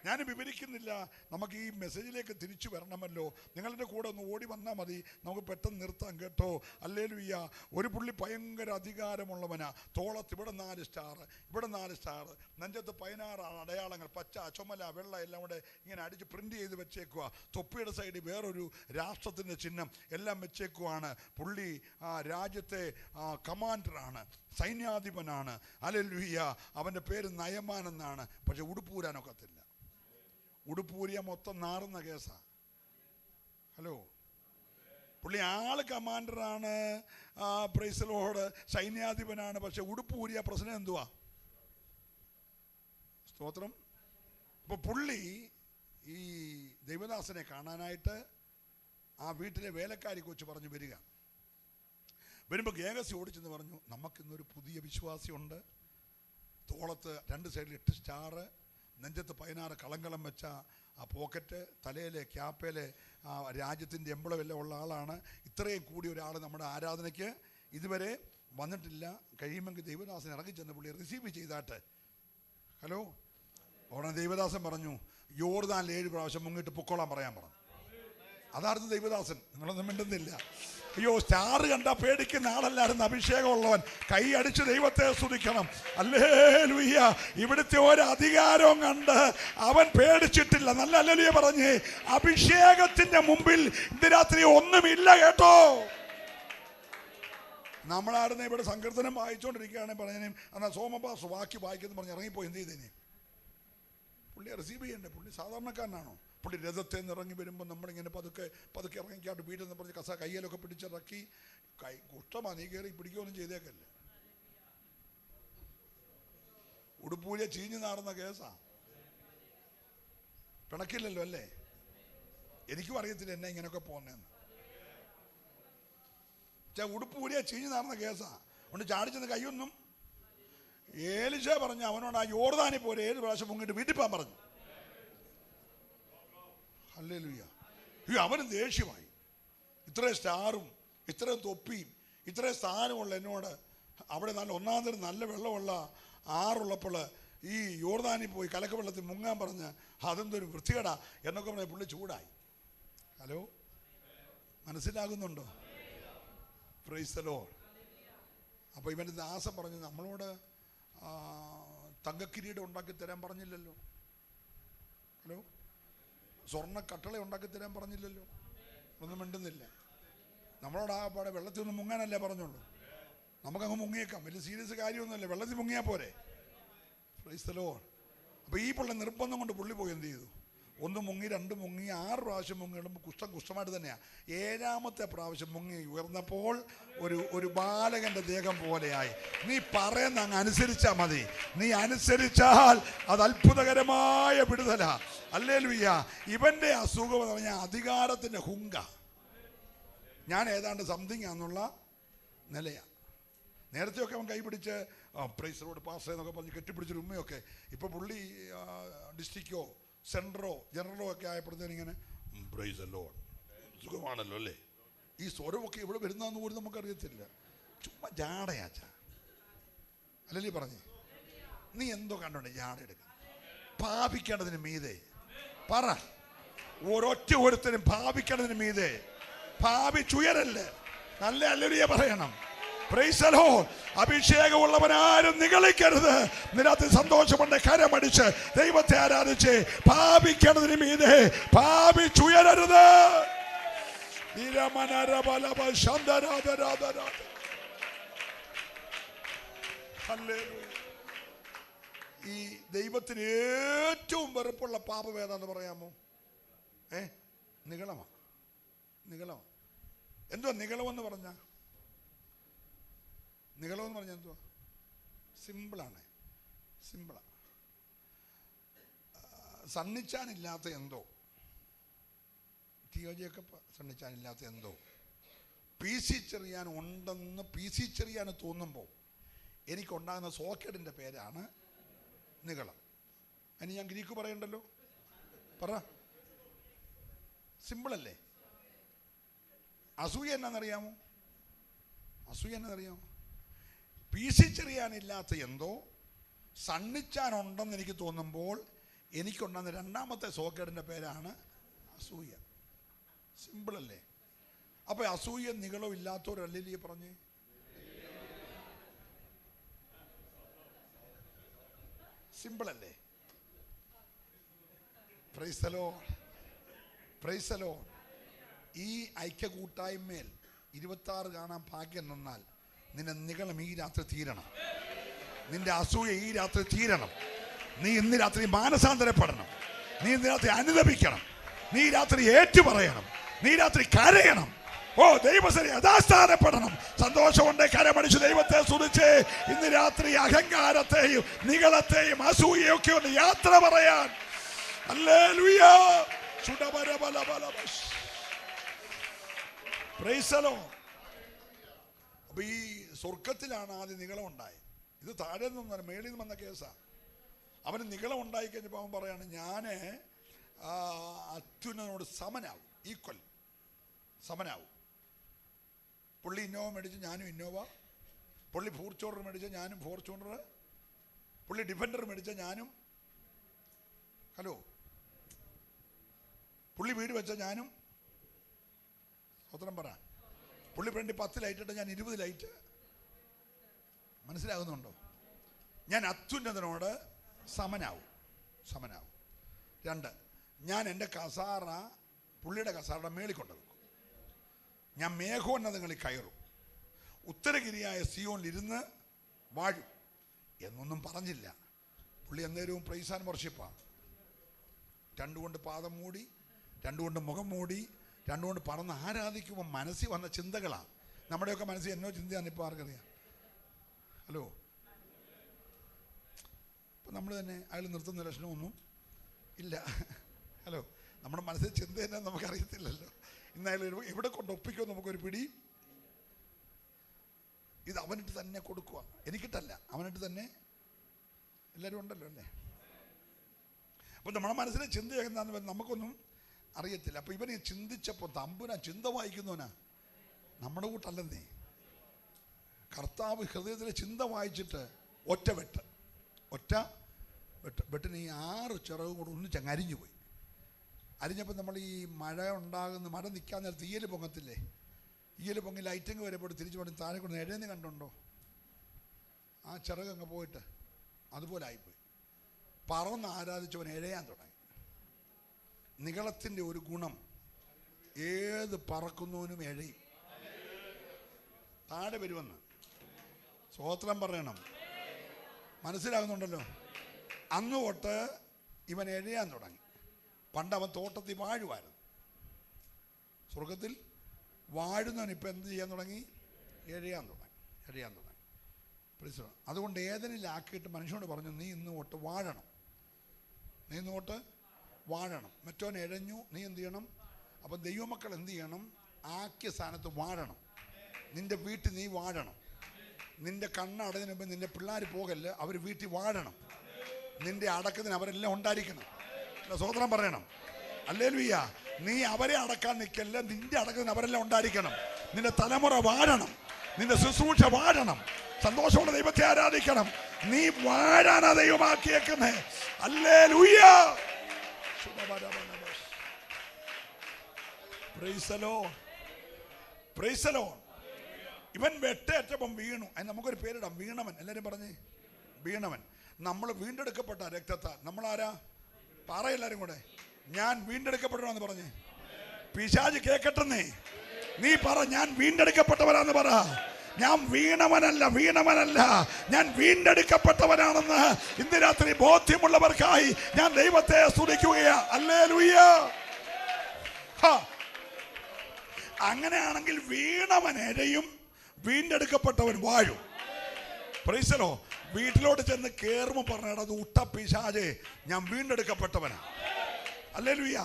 ഞാൻ വിവരിക്കുന്നില്ല, നമുക്ക് ഈ മെസ്സേജിലേക്ക് തിരിച്ചു വരണമല്ലോ. നിങ്ങളുടെ കൂടെ ഒന്ന് ഓടി വന്നാൽ മതി, നമുക്ക് പെട്ടെന്ന് നിർത്താം കേട്ടോ. ഹല്ലേലൂയ. ഒരു പുള്ളി ഭയങ്കര അധികാരമുള്ളവനാ. തോളത്ത് ഇവിടെ 4 സ്റ്റാർ, ഇവിടെ 4 സ്റ്റാർ, നെഞ്ചത്ത് 16 അടയാളങ്ങൾ, പച്ച ചുമല വെള്ള എല്ലാം കൂടെ ഇങ്ങനെ അടിച്ച് പ്രിന്റ് ചെയ്ത് വെച്ചേക്കുക. തൊപ്പിയുടെ സൈഡിൽ വേറൊരു രാഷ്ട്രത്തിൻ്റെ ചിഹ്നം എല്ലാം വെച്ചേക്കുവാണ്. പുള്ളി രാജ്യത്തെ കമാൻഡറാണ്, സൈന്യാധിപനാണ്. ഹല്ലേലൂയ. അവൻ്റെ പേര് നയമാൻ എന്നാണ്. പക്ഷെ ഉടുപ്പൂരാനൊക്കത്തില്ല. ഉടുപ്പൂരിയ മൊത്തം നാറുന്ന കേസാ. ഹലോ, പുള്ളി ആള് കമാൻഡറാണ്, പ്രൈസ് ദി ലോർഡ്, സൈന്യാധിപനാണ്. പക്ഷെ ഉടുപ്പൂരിയ പ്രശ്നം എന്തുവാ? സ്തോത്രം. അപ്പോൾ പുള്ളി ഈ ദൈവദാസനെ കാണാനായിട്ട് ആ വീട്ടിലെ വേലക്കാരി കൊച്ചു പറഞ്ഞു വരുമ്പോൾ ഗേഹസി ഓടിച്ചെന്ന് പറഞ്ഞു, നമുക്കിന്നൊരു പുതിയ വിശ്വാസിയുണ്ട്. തോളത്ത് 2 സൈഡിൽ 8 സ്റ്റാറ്, നെഞ്ചത്ത് 16 കളങ്കളം വെച്ച ആ പോക്കറ്റ്, തലയിലെ ക്യാപ്പയിലെ ആ രാജ്യത്തിൻ്റെ എംബ്ലം എല്ലാം ഉള്ള ആളാണ്. ഇത്രയും കൂടി ഒരാൾ നമ്മുടെ ആരാധനയ്ക്ക് ഇതുവരെ വന്നിട്ടില്ല. കഴിയുമെങ്കിൽ ദൈവദാസൻ ഇറങ്ങിച്ചെന്ന് പുള്ളി റിസീവ് ചെയ്താട്ട്. ഹലോ, ഉടനെ ദൈവദാസൻ പറഞ്ഞു, യോർദാനിൽ 7 പ്രാവശ്യം മുങ്ങിട്ട് പൊക്കോളാൻ പറയാൻ പറഞ്ഞു. അതായിരുന്നു ദൈവദാസൻ. നിങ്ങളൊന്നും മിണ്ടുന്നില്ല. അയ്യോ, സ്റ്റാർ കണ്ടാ പേടിക്കുന്ന ആളല്ലായിരുന്നു അഭിഷേകമുള്ളവൻ. കൈ അടിച്ച് ദൈവത്തെ സ്തുതിക്കണം. ഹല്ലേലൂയ. ഇവിടുത്തെ ഒരു അധികാരവും കണ്ട് അവൻ പേടിച്ചിട്ടില്ല. നല്ല ഹല്ലേലൂയ പറഞ്ഞേ. അഭിഷേകത്തിന്റെ മുമ്പിൽ ഇന്ന് രാത്രി ഒന്നുമില്ല കേട്ടോ. നമ്മളായിരുന്നു ഇവിടെ സങ്കീർത്തനം വായിച്ചുകൊണ്ടിരിക്കുകയാണെങ്കിൽ പറഞ്ഞേ, എന്നാൽ സോമപാസ് വാക്കി വായിക്കുന്നു പറഞ്ഞ് ഇറങ്ങിപ്പോയി എന്ത് ചെയ്തേനെ? പുള്ളിയെ റിസീവ് ചെയ്യണ്ടേ? പുള്ളി സാധാരണക്കാരനാണോ? പുള്ളി രഥത്തെ നിന്ന് ഇറങ്ങി വരുമ്പോൾ നമ്മളിങ്ങനെ പതുക്കെ ഇറങ്ങിക്കാട്ട് വീടെന്ന് പറഞ്ഞ് കയ്യിലൊക്കെ പിടിച്ചിറക്കി. കുഷ്ടമാ, നീ കയറി പിടിക്കുകയൊന്നും ചെയ്തേക്കല്ലേ. ഉടുപ്പൂരിയെ ചീഞ്ഞു നാറുന്ന കേസാ. പിണക്കില്ലല്ലോ അല്ലേ? എനിക്കും അറിയത്തില്ല എന്നെ ഇങ്ങനെയൊക്കെ പോന്നേന്ന്. ഉടുപ്പൂരിയെ ചീഞ്ഞു നാറുന്ന കേസാ. അതുകൊണ്ട് ചാടിച്ചെന്ന് കൈയൊന്നും. ഏലിശ പറഞ്ഞു അവനോട്, ആ യോർദാനിൽ പോലെ 7 പ്രാവശ്യം മുങ്ങിട്ട് വീട്ടിൽ പോകാൻ പറഞ്ഞു. ഹല്ലേലൂയ. അവന് ദേഷ്യമായി. ഇത്രയും സ്റ്റാറും ഇത്രയും തൊപ്പിയും ഇത്രയും സ്ഥാനമുള്ള എന്നോട് അവിടെ നല്ല ഒന്നാം തരം നല്ല വെള്ളമുള്ള ആറുള്ളപ്പോൾ ഈ യോർദാനിൽ പോയി കലക്ക വെള്ളത്തിൽ മുങ്ങാൻ പറഞ്ഞ് അതെന്തൊരു വൃത്തികേടാ എന്നൊക്കെ പറഞ്ഞ പുള്ളി ചൂടായി. ഹലോ, മനസ്സിലാകുന്നുണ്ടോ? Price the Lord. അപ്പോൾ ഇവൻ്റെ ദാസൻ പറഞ്ഞു, നമ്മളോട് തങ്കക്കിരീടം ഉണ്ടാക്കി തരാൻ പറഞ്ഞില്ലല്ലോ. ഹലോ, സ്വർണ്ണ കട്ടള ഉണ്ടാക്കി തരാൻ പറഞ്ഞില്ലല്ലോ. ഒന്നും മിണ്ടുന്നില്ല. നമ്മളോട് ആ പാടെ വെള്ളത്തിൽ ഒന്ന് മുങ്ങാനല്ലേ പറഞ്ഞുള്ളൂ. നമുക്കങ്ങ് മുങ്ങിയേക്കാം, വലിയ സീരിയസ് കാര്യമൊന്നുമല്ല. വെള്ളത്തിൽ മുങ്ങിയാൽ പോരെ. Price the Lord. അപ്പോൾ ഈ പുള്ളി നിർബന്ധം കൊണ്ട് പുള്ളി പോയി എന്ത് ചെയ്തു? 1 മുങ്ങി, 2 മുങ്ങി, 6 പ്രാവശ്യം മുങ്ങിയിടുമ്പോൾ കുഷ്ഠമായിട്ട് തന്നെയാണ്. 7ാമത്തെ പ്രാവശ്യം മുങ്ങി ഉയർന്നപ്പോൾ ഒരു ബാലകന്റെ ദേഹം പോലെയായി. നീ പറയുന്ന അങ്ങ് അനുസരിച്ചാൽ മതി. നീ അനുസരിച്ചാൽ അത് അത്ഭുതകരമായ വിടുതല. ഹല്ലേലൂയ. ഇവന്റെ അസുഖം എന്ന് പറഞ്ഞാൽ അധികാരത്തിന്റെ ഹുങ്ക. ഞാൻ ഏതാണ്ട് സംതിങ് ആണെന്നുള്ള നിലയാണ്. നേരത്തെയൊക്കെ അവൻ കൈപിടിച്ച് പ്രൈസ് ദി ലോർഡ് പാസ്റ്റർ എന്നൊക്കെ പറഞ്ഞ് കെട്ടിപ്പിടിച്ചൊരു ഉമ്മയൊക്കെ. ഇപ്പോൾ പുള്ളി ഡിസ്ട്രിക്റ്റോ സെൻട്രോ ജനറലോ ഒക്കെ ആയപ്പോഴത്തേനും ഇങ്ങനെ പ്രൈസ് ദി ലോർഡ്, സുഖമാണല്ലോ അല്ലേ. ഈ സ്വരമൊക്കെ ഇവിടെ വരുന്നതെന്ന് പോലും നമുക്കറിയത്തില്ല. ചുമ്മാ ജാടയാച്ച. അല്ലല്ലേ പറഞ്ഞേ? നീ എന്തോ കണ്ടോണ്ട് ജാട എടുക്കണം. ഭാവിക്കേണ്ടതിന് മീതെ പറ. ഒരൊറ്റ ഒരുത്തരും ഭാവിക്കേണ്ടതിന് മീതെ ഭാവിച്ചുയരല്ലേ. നല്ല ഹല്ലേലൂയ പറയണം. Praise the Lord. അഭിഷേകമുള്ളവനാരും നിഗളിക്കരുത്. നിരാത്രി സന്തോഷമുണ്ട് കരമടിച്ച് ദൈവത്തെ ആരാധിച്ച് ഭാവിക്കേണ്ടതിന് മീതെ ഭാവിച്ചുയരരുത്. ഈ ദൈവത്തിന് ഏറ്റവും വെറുപ്പുള്ള പാപം ഏതാന്ന് പറയാമോ? നിഗളമാ. എന്തുവാ നിഗളമെന്ന് പറഞ്ഞ? നിഗളമെന്ന് പറഞ്ഞാൽ എന്തുവാ? സിമ്പിളാണ്. സണ്ണിച്ചാനില്ലാത്ത എന്തോ, തിയോജിയൊക്കെ സണ്ണിച്ചാനില്ലാത്ത എന്തോ പീസിച്ചെറിയാൻ ഉണ്ടെന്ന് പീസിച്ചെറിയാൻ തോന്നുമ്പോൾ എനിക്കുണ്ടാകുന്ന സോക്കേടിൻ്റെ പേരാണ് നിഗളം. അതിന് ഞാൻ ഗ്രീക്ക് പറയണ്ടല്ലോ. പറ. സിമ്പിളല്ലേ? അസൂയ എന്നാന്നറിയാമോ? പീസിച്ചെറിയാനില്ലാത്ത എന്തോ സണ്ണിച്ചാനുണ്ടെന്ന് എനിക്ക് തോന്നുമ്പോൾ എനിക്കുണ്ടാകുന്ന 2ാമത്തെ സോക്കേടിൻ്റെ പേരാണ് അസൂയ. സിമ്പിളല്ലേ? അപ്പോൾ അസൂയ നികളോ ഇല്ലാത്തവരല്ലേ പറഞ്ഞേ? സിമ്പിളല്ലേ? Praise the Lord. ഈ ഐക്യകൂട്ടായ്മയിൽ 26 കാണാൻ ഭാഗ്യം നിന്നാൽ നിന്റെ നിഗളം ഈ രാത്രി തീരണം. നിന്റെ അസൂയ ഈ രാത്രി തീരണം. നീ ഇന്ന് രാത്രി മാനസാന്തരപ്പെടണം. നീ രാത്രി അനുദപിക്കണം, നീ രാത്രി ഏറ്റുപറയണം, നീ രാത്രി കരയണം. ഓ ദൈവസരി യഥാസ്ഥാനപ്പെടണം. സന്തോഷമുണ്ട് കരമടിച്ച് ദൈവത്തെ സ്തുതിച്ച് ഇന്ന് രാത്രി അഹങ്കാരത്തെയും നിഗളത്തെയും അസൂയയൊക്കെ ഒന്ന് യാത്ര പറയാൻ. ഹല്ലേലൂയ. Praise the Lord. അപ്പൊ ഈ സ്വർഗത്തിലാണ് ആദ്യം നിഗളം ഉണ്ടായത്. ഇത് താഴെ നിന്നല്ല, മേളിൽ നിന്ന് വന്ന കേസാ. അവന് നിഗളം ഉണ്ടായി കഴിഞ്ഞപ്പോൾ അവൻ പറയാണ്, ഞാൻ അത്യുന്നതനോട് സമനാവും, ഈക്വൽ സമനാവും. പുള്ളി ഇന്നോവ മേടിച്ച് ഞാനും ഇന്നോവ, പുള്ളി ഫോർച്യൂണർ മേടിച്ച ഞാനും ഫോർച്യൂണർ, പുള്ളി ഡിഫൻഡർ മേടിച്ച ഞാനും, ഹലോ, പുള്ളി വീട് വെച്ച ഞാനും, ഉത്തരം പറ, പുള്ളി ഫ്രണ്ട് 10 ലൈറ്റ് ഇട്ട ഞാൻ 20 ലൈറ്റ്. മനസ്സിലാകുന്നുണ്ടോ? ഞാൻ അത്യുന്നതനോട് സമനാവും. 2, ഞാൻ എൻ്റെ കസാറ പുള്ളിയുടെ കസാറയുടെ മേളിൽ കൊണ്ടുവെക്കും. ഞാൻ മേഘോന്നതങ്ങളിൽ കയറും, ഉത്തരഗിരിയായ സിയോനിലിരുന്ന് വാഴും എന്നൊന്നും പറഞ്ഞില്ല. പുള്ളി അന്നേരവും പ്രൈസ് ആൻഡ് വർഷിപ്പാണ്. 2 കൊണ്ട് പാദം മൂടി, 2 കൊണ്ട് മുഖം മൂടി, 2 കൊണ്ട് പറന്ന് ആരാധിക്കുമ്പോൾ മനസ്സിൽ വന്ന ചിന്തകളാണ്. നമ്മുടെയൊക്കെ മനസ്സിൽ എന്നോ ചിന്തയാണ് ഇപ്പോൾ ആർക്കറിയാം? ഹലോ, ഇപ്പം നമ്മൾ തന്നെ അയാൾ നിർത്തുന്ന ലക്ഷണമൊന്നും ഇല്ല. ഹലോ, നമ്മുടെ മനസ്സിൽ ചിന്ത തന്നെ നമുക്കറിയത്തില്ലല്ലോ. ഇന്നായാലും എവിടെ കൊണ്ട് ഒപ്പിക്കുമോ നമുക്കൊരു പിടി. ഇത് അവനിട്ട് തന്നെ കൊടുക്കുക, എനിക്കിട്ടല്ല, അവനിട്ട് തന്നെ. എല്ലാവരും ഉണ്ടല്ലോ അല്ലേ? അപ്പം നമ്മുടെ മനസ്സിലെ ചിന്ത എന്താണെന്ന് നമുക്കൊന്നും അറിയത്തില്ല. അപ്പം ഇവനെ ചിന്തിച്ചപ്പോൾ തമ്പുരാ ചിന്ത വായിക്കുന്നവനാ, നമ്മുടെ കൂട്ടല്ലെന്നേ. കർത്താവ് ഹൃദയത്തിലെ ചിന്ത വായിച്ചിട്ട് ഒറ്റ വെട്ടിന് ഈ 6 ചിറകും കൂടെ ഒന്നിച്ചങ്ങ് അരിഞ്ഞു പോയി. അരിഞ്ഞപ്പോൾ നമ്മൾ ഈ മഴ നിൽക്കാൻ നേരത്ത് ഈയൽ പൊങ്ങത്തില്ലേ? ഈയൽ പൊങ്ങി ലൈറ്റിങ് വരെപ്പോൾ തിരിച്ചു പോയി താഴെ കൊണ്ട് എഴേന്ന് കണ്ടുണ്ടോ? ആ ചിറകങ്ങ് പോയിട്ട് അതുപോലെ ആയിപ്പോയി. പറന്ന് ആരാധിച്ചവൻ എഴയാൻ തുടങ്ങി. നിഗളത്തിൻ്റെ ഒരു ഗുണം, ഏത് പറക്കുന്നവനും എഴയും, താഴെ വരുമെന്ന്. സ്തോത്രം പറയണം. മനസ്സിലാകുന്നുണ്ടല്ലോ? അന്ന് തൊട്ട് ഇവൻ എഴയാൻ തുടങ്ങി. പണ്ട് അവൻ തോട്ടത്തിൽ വാഴുമായിരുന്നു, സ്വർഗത്തിൽ വാഴുന്നവൻ ഇപ്പം എന്ത് ചെയ്യാൻ തുടങ്ങി? എഴയാൻ തുടങ്ങി. അതുകൊണ്ട് ഏതെനിലാക്കിയിട്ട് മനുഷ്യനോട് പറഞ്ഞു, നീ ഇന്ന് തൊട്ട് വാഴണം, മറ്റവൻ എഴഞ്ഞു, നീ എന്ത് ചെയ്യണം? അപ്പം ദൈവമക്കൾ എന്ത് ചെയ്യണം? ആക്കിയ സ്ഥാനത്ത് വാഴണം. നിന്റെ വീട്ടിൽ നീ വാഴണം. നിന്റെ കണ്ണടഞ്ഞതിന് മുമ്പ് നിന്റെ പിള്ളേർ പോകല്ല, അവർ വീട്ടിൽ വാഴണം. നിന്റെ അടക്കത്തിന് അവരെല്ലാം ഉണ്ടായിരിക്കണം. സ്തോത്രം പറയണം. ഹല്ലേലൂയ. നീ അവരെ അടക്കാൻ നിൽക്കല്ല, നിന്റെ അടക്കത്തിന് അവരെല്ലാം ഉണ്ടായിരിക്കണം. നിന്റെ തലമുറ വാഴണം, നിന്റെ ശുശ്രൂഷ വാഴണം. സന്തോഷമുള്ള ദൈവത്തെ ആരാധിക്കണം. നീ വാഴാനാ ദൈവമാക്കിയേക്കുന്നേ. Hallelujah. Praise the Lord. Praise the Lord. ഇവൻ വെട്ടേറ്റപ്പം വീണു. അതിന് നമുക്കൊരു പേരിടാം, വീണവൻ. എല്ലാവരും പറഞ്ഞേ, വീണവൻ. നമ്മൾ വീണ്ടെടുക്കപ്പെട്ട രക്തത്താൽ. നമ്മളാരാ? പറ എല്ലാവരും കൂടെ, ഞാൻ വീണ്ടെടുക്കപ്പെടണമെന്ന് പറഞ്ഞേ. പിശാച് കേക്കട്ടെന്നേ. നീ പറ, ഞാൻ വീണ്ടെടുക്കപ്പെട്ടവരാന്ന് പറ. ഞാൻ വീണവനല്ല, ഞാൻ വീണ്ടെടുക്കപ്പെട്ടവനാണെന്ന് ഇന്ന് രാത്രി ബോധ്യമുള്ളവർക്കായി ഞാൻ ദൈവത്തെ സ്തുതിക്കുകയാ. ഹല്ലേലൂയ. അങ്ങനെയാണെങ്കിൽ വീണവൻ എഴയും, വീണ്ടെടുക്കപ്പെട്ടവൻ വാഴും. Price the Lord. വീട്ടിലോട്ട് ചെന്ന് കേറുമ്പോൾ പറഞ്ഞാൽ അത് ഉട്ട പിശാചേ, ഞാൻ വീണ്ടെടുക്കപ്പെട്ടവനാ. ഹല്ലേലൂയ.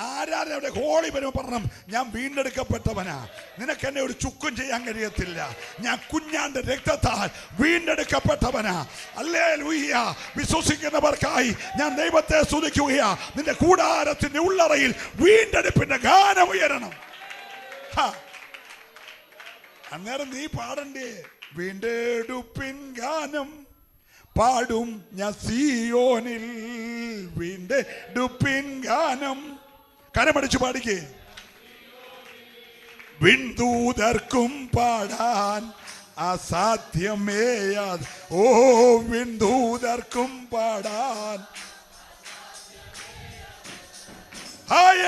ആരാരുടെ ഹോളി വരുമ്പോൾ പറഞ്ഞു, ഞാൻ വീണ്ടെടുക്കപ്പെട്ടവനാ. നിനക്ക് എന്നെ ഒരു ചുക്കും ചെയ്യാൻ കഴിയത്തില്ല. ഞാൻ കുഞ്ഞാന്റെ രക്തത്താൽ വീണ്ടെടുക്കപ്പെട്ടവനാ. ഹല്ലേലൂയ. വിശ്വസിക്കുന്നവർക്കായി ഞാൻ ദൈവത്തെ സ്തുതിക്കുകയാ. നിന്റെ കൂടാരത്തിന്റെ ഉള്ളറയിൽ വീണ്ടെടുപ്പിന്റെ ഗാനം ഉയരണം. അന്നേരം നീ പാടണ്ടേ? വീണ്ടെടുപ്പിൻ ഗാനം പാടും ഞാൻ സിയോനിൽ, വീണ്ടെടുപ്പിൻ ഗാനം. കരമടിച്ചു പാടിക്കേ. വിൺദൂതർക്കും പാടാൻ അസാധ്യമേ. ഓ വിൺദൂതർക്കും പാടാൻ